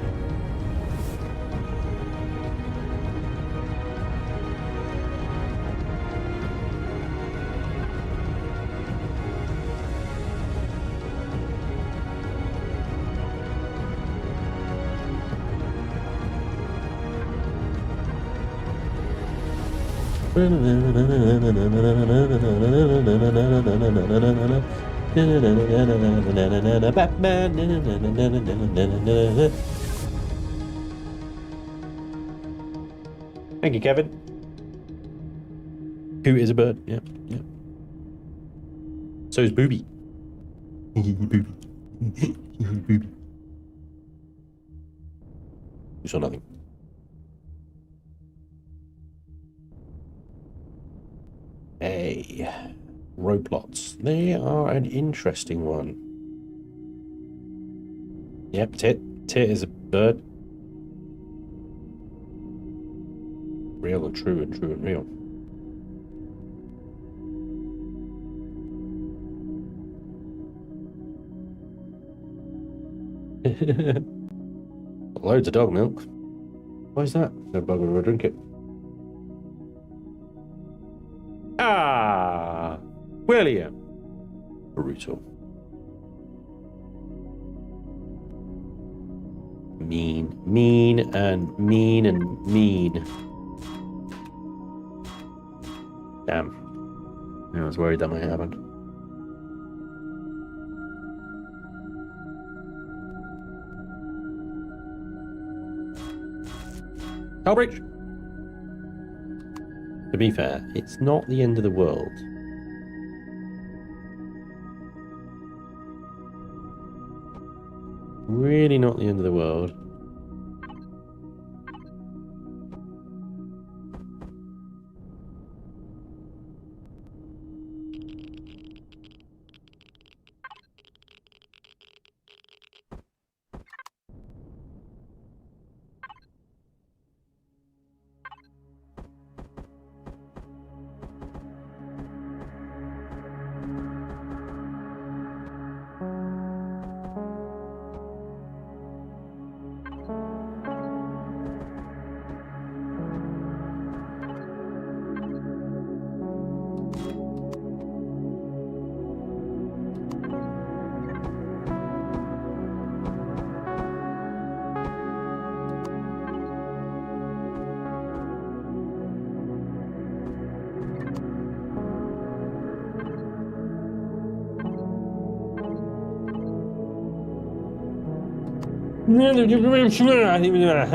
Thank you, Kevin. Who is a bird? Yep, yep. So is Booby. Booby. Booby. You saw nothing. Hey, roadplots. They are an interesting one. Yep, tit. Tit is a bird. Real and true and true and real. Loads of dog milk. Why is that? No bugger will drink it. Ah, William. Brutal. Mean, mean, and mean, and mean. Damn. I was worried that might happen. Hullbridge! To be fair, it's not the end of the world. Really not the end of the world.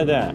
That.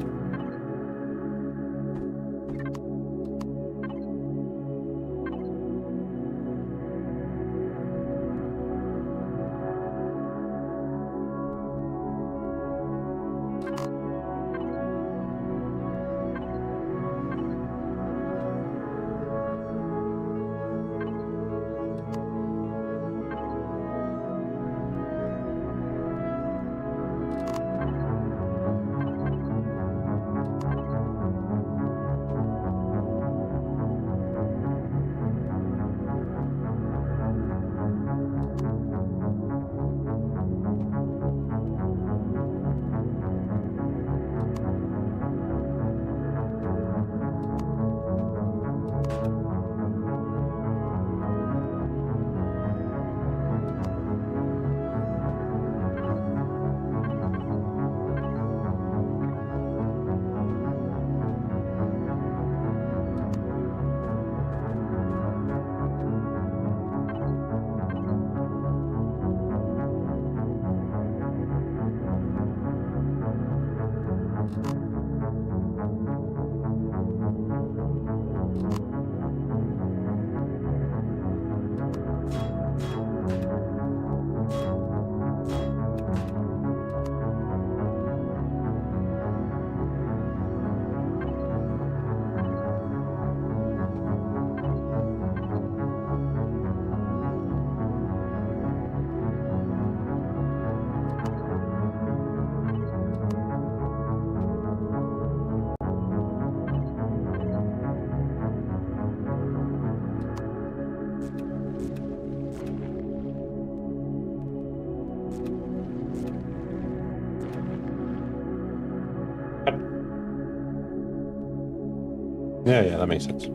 Yeah, that makes sense.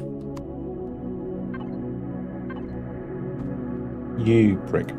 You prick.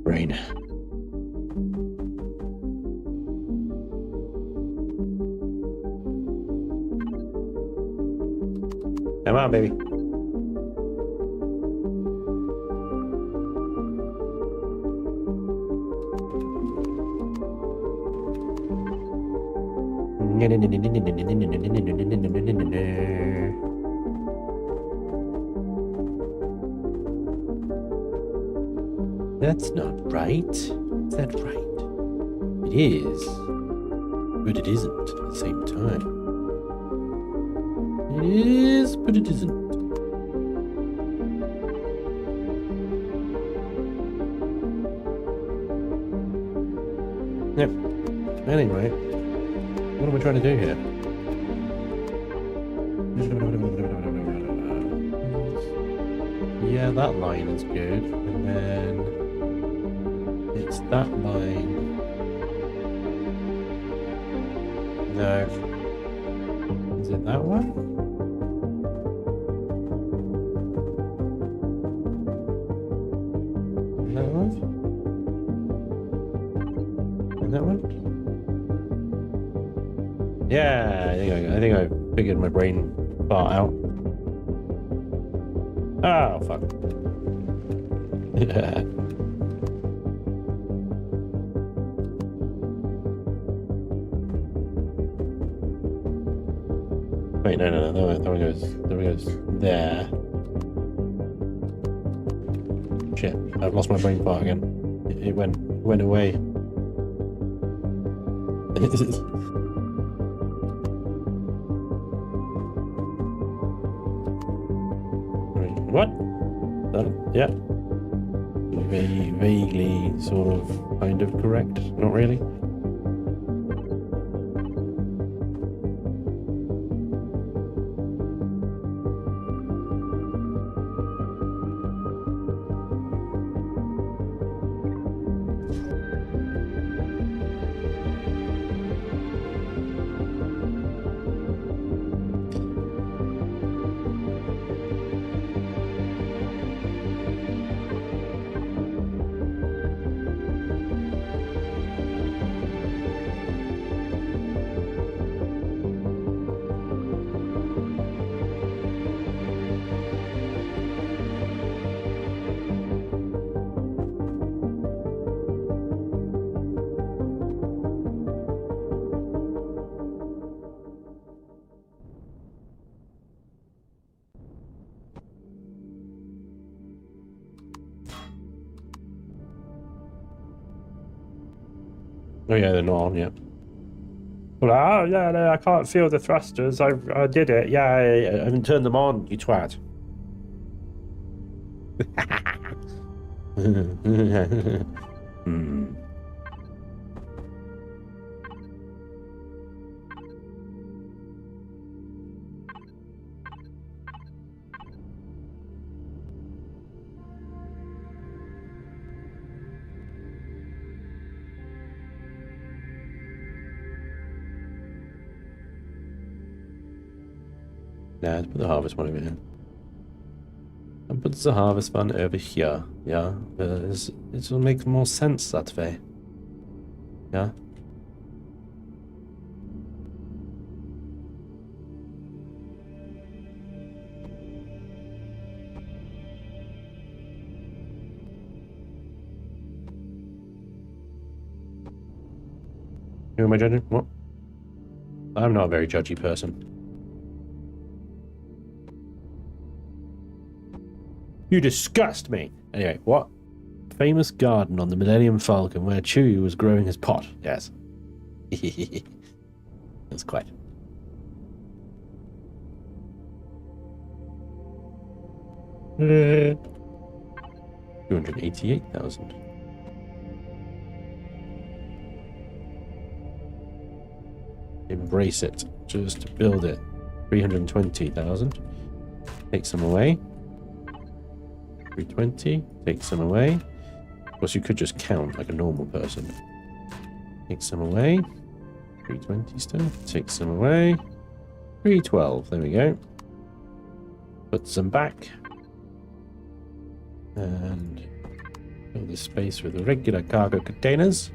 Brain. Come on, baby. That's not right. Is that right? It is, but it isn't at the same time. It is, but it isn't. Yep. Anyway, what am I trying to do here? Yeah, that line is good. And then it's that line. No. Is it that one? That one? And that one? Yeah, I think I figured my brain part out. Oh, fuck. Yeah. Wait, no, that one goes there. Shit, I've lost my brain part again. It went away. What? Yeah. Vaguely, sort of, kind of correct. Not really. Oh yeah, they're not on yet. Well, oh yeah, no, I can't feel the thrusters. I did it. Yeah, I haven't turned them on, you twat. Hmm. Nah, let's put the harvest one over here. And put the harvest one over here. Yeah, it will make more sense that way. Yeah. Who am I judging? What? I'm not a very judgy person. You disgust me! Anyway, what? Famous garden on the Millennium Falcon where Chewie was growing his pot. Yes. That's quite. $288,000. Embrace it. Just build it. 320,000. Take some away. 320. Take some away. Of course, you could just count like a normal person. Take some away. 320 still. Take some away. 312. There we go. Put some back. And fill this space with regular cargo containers.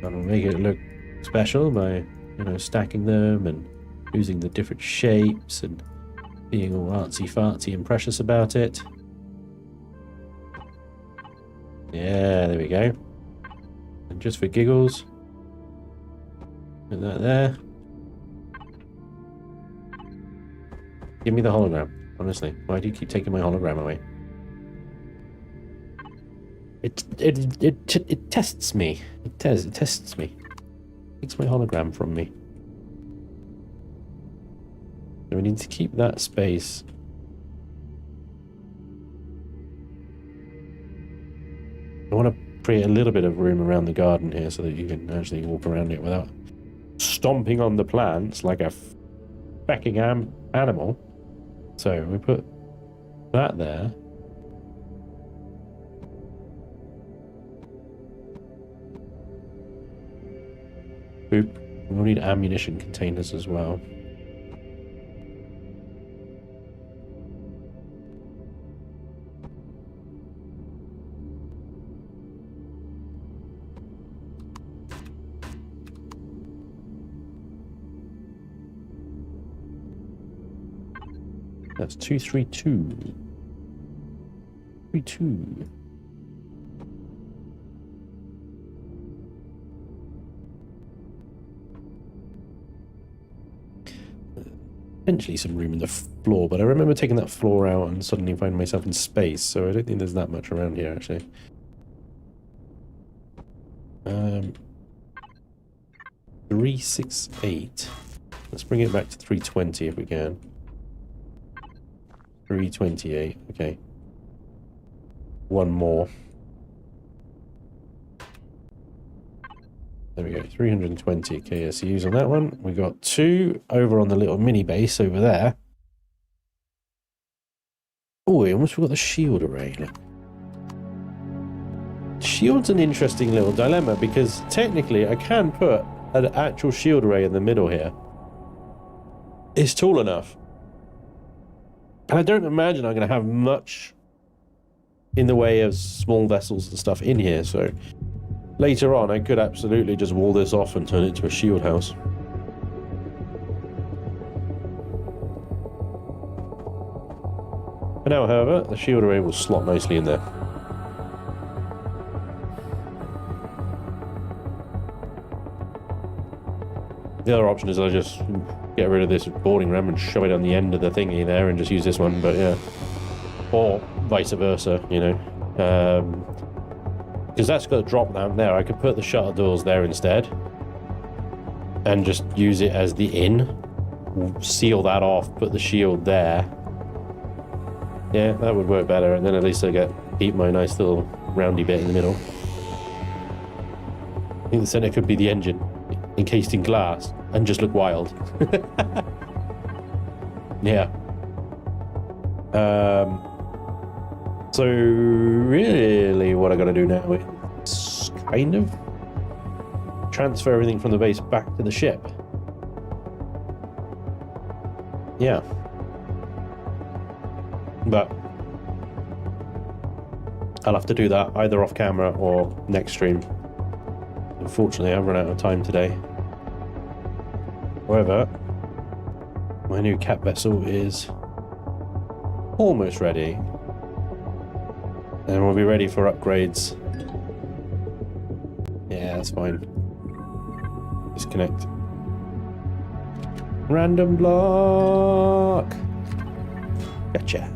Gotta make it look special by, you know, stacking them and using the different shapes and being all artsy-fartsy and precious about it. Yeah, there we go. And just for giggles, put that there. Give me the hologram, honestly. Why do you keep taking my hologram away? It tests me. It tests me. Takes my hologram from me. So we need to keep that space. I want to create a little bit of room around the garden here so that you can actually walk around it without stomping on the plants like a fecking animal. So we put that there. Boop. We'll need ammunition containers as well. That's 232. 32. Potentially some room in the floor, but I remember taking that floor out and suddenly finding myself in space, so I don't think there's that much around here actually. 368. Let's bring it back to 320 if we can. 328, okay. One more. There we go, 320 KSUs on that one. We got 2 over on the little mini base over there. Oh, we almost forgot the shield array. Look. Shield's an interesting little dilemma because technically I can put an actual shield array in the middle here. It's tall enough. And I don't imagine I'm going to have much in the way of small vessels and stuff in here, so later on I could absolutely just wall this off and turn it into a shield house. For now, however, the shield array will slot nicely in there. The other option is I just get rid of this boarding ram and shove it on the end of the thingy there and just use this one, but yeah. Or vice versa, you know. Because that's got a drop down there. I could put the shutter doors there instead. And just use it as the in. Seal that off, put the shield there. Yeah, that would work better, and then at least I keep my nice little roundy bit in the middle. I think the center could be the engine, encased in glass, and just look wild. Yeah. So really what I gotta do now is kind of transfer everything from the base back to the ship. Yeah. But I'll have to do that either off camera or next stream. Unfortunately, I've run out of time today. However, my new cat vessel is almost ready. And we'll be ready for upgrades. Yeah, that's fine. Disconnect. Random block. Gotcha.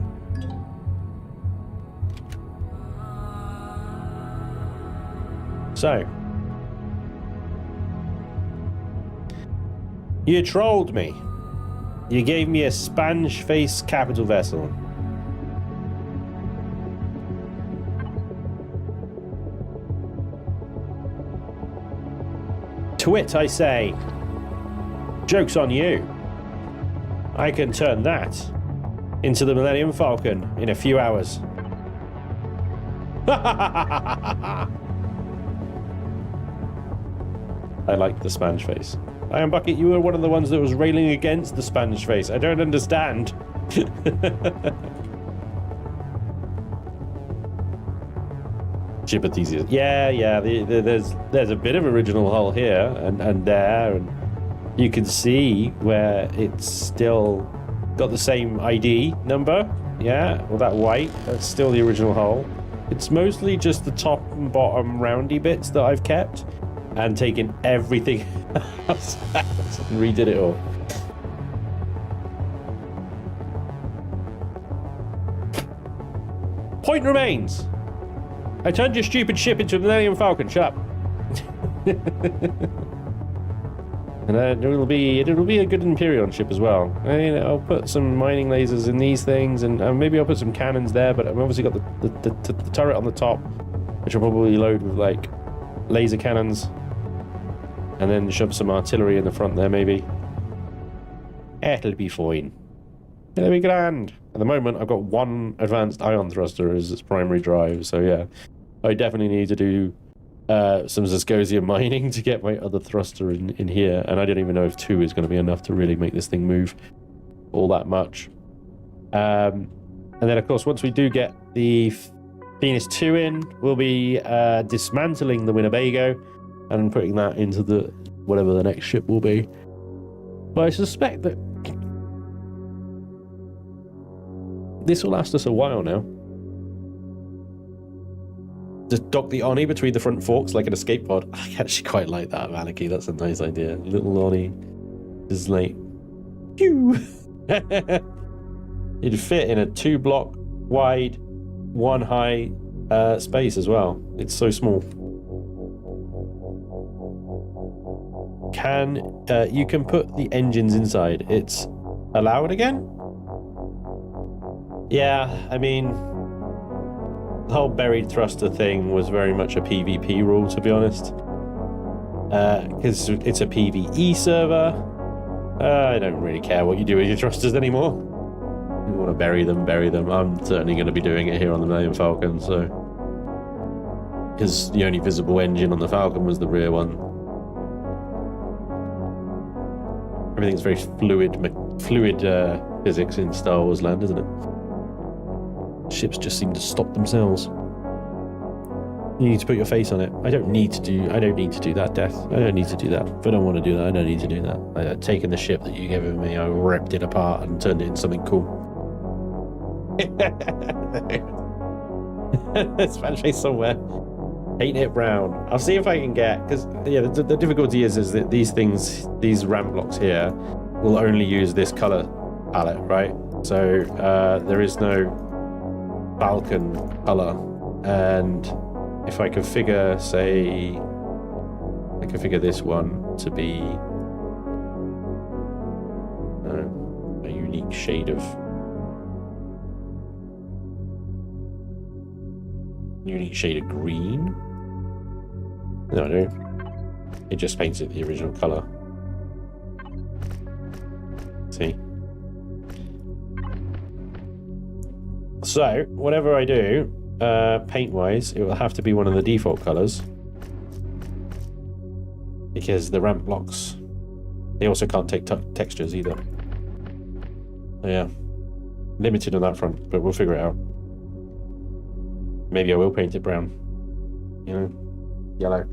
So, you trolled me. You gave me a Spanj face capital vessel. To it, I say, joke's on you. I can turn that into the Millennium Falcon in a few hours. I like the Spanj face. I am Bucket, you were one of the ones that was railing against the Spanj face. I don't understand. Chipotesius. Yeah. There's a bit of original hull here and there, and you can see where it's still got the same ID number. Yeah, well, that white, that's still the original hull. It's mostly just the top and bottom roundy bits that I've kept and taken everything else out and redid it all. Point remains. I turned your stupid ship into a Millennium Falcon. Shut up. And it'll be a good Empyrion ship as well. I mean, I'll put some mining lasers in these things, and maybe I'll put some cannons there. But I've obviously got the turret on the top, which I'll probably load with like laser cannons, and then shove some artillery in the front there, maybe. It'll be fine. It'll be grand. At the moment, I've got one advanced ion thruster as its primary drive, so yeah. I definitely need to do some Zascosium mining to get my other thruster in here, and I don't even know if 2 is going to be enough to really make this thing move all that much. And then, of course, once we do get the Venus 2 in, we'll be dismantling the Winnebago and putting that into the whatever the next ship will be. But I suspect that this will last us a while now. Just dock the Oni between the front forks like an escape pod. I actually quite like that, Maliki. That's a nice idea. Little Oni is like, pew. It'd fit in a 2-block wide, 1 high space as well. It's so small. You can put the engines inside. It's allowed again? Yeah, I mean, the whole buried thruster thing was very much a PvP rule, to be honest. Because it's a PvE server. I don't really care what you do with your thrusters anymore. If you want to bury them, bury them. I'm certainly going to be doing it here on the Millennium Falcon, so... Because the only visible engine on the Falcon was the rear one. Everything's very fluid physics in Star Wars land, isn't it? Ships just seem to stop themselves. You need to put your face on it. I don't need to do that, Death. I don't need to do that. If I don't want to do that, I don't need to do that. I've taken the ship that you gave me, I ripped it apart and turned it into something cool. Spanj face somewhere. Paint it brown. I'll see if I can get, because yeah, the difficulty is that these things, these ramp blocks here, will only use this color palette, right? So there is no Falcon color, and if I can figure, say, I can figure this one to be a unique shade of green. No, I don't. It just paints it the original color. See? So, whatever I do, paint-wise, it will have to be one of the default colors. Because the ramp blocks, they also can't take textures either. So yeah, limited on that front, but we'll figure it out. Maybe I will paint it brown. You know, yellow.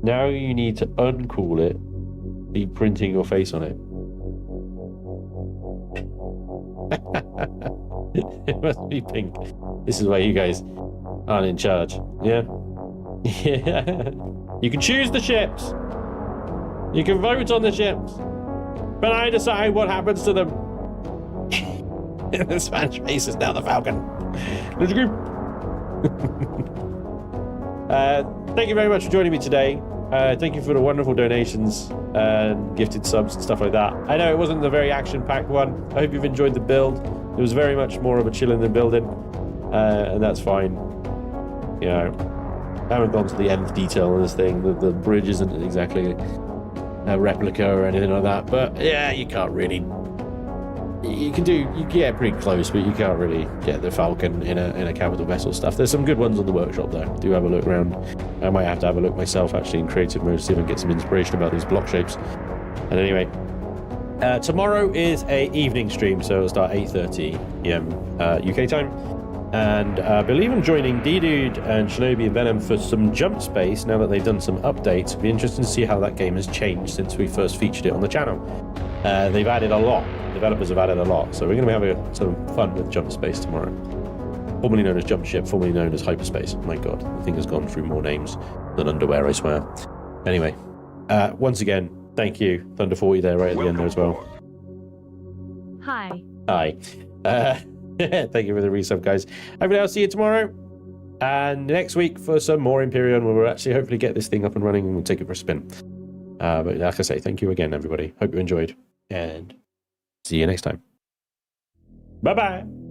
Now you need to uncool it, be printing your face on it. It must be pink. This is why you guys aren't in charge, yeah? Yeah. You can choose the ships. You can vote on the ships. But I decide what happens to them. The Spanj face is now the Falcon. Let's go. Thank you very much for joining me today. Thank you for the wonderful donations and gifted subs and stuff like that. I know it wasn't a very action-packed one. I hope you've enjoyed the build. It was very much more of a chilling than building, and that's fine. You know, I haven't gone to the nth detail on this thing. The bridge isn't exactly a replica or anything like that, but yeah, you can't really. You get pretty close, but you can't really get the Falcon in a capital vessel stuff. There's some good ones on the workshop though. Do have a look around. I might have to have a look myself actually in creative mode, see if I can get some inspiration about these block shapes. And anyway, tomorrow is a evening stream, so it'll start 8:30 p.m. UK time. And I believe I'm joining D-Dude and Shinobi and Venom for some jump space now that they've done some updates. It'll be interesting to see how that game has changed since we first featured it on the channel. They've added a lot. Developers have added a lot, so we're going to be having some fun with Jump Space tomorrow. Formerly known as Jump Ship, formerly known as Hyperspace. My god, the thing has gone through more names than underwear, I swear. Anyway, once again, thank you, Thunder40 there right at the end there as well. Hi. Hi. Thank you for the resub, guys. Hopefully I'll see you tomorrow. And next week for some more Empyrion, where we'll actually hopefully get this thing up and running and we'll take it for a spin. But like I say, thank you again, everybody. Hope you enjoyed. And see you next time. Bye-bye.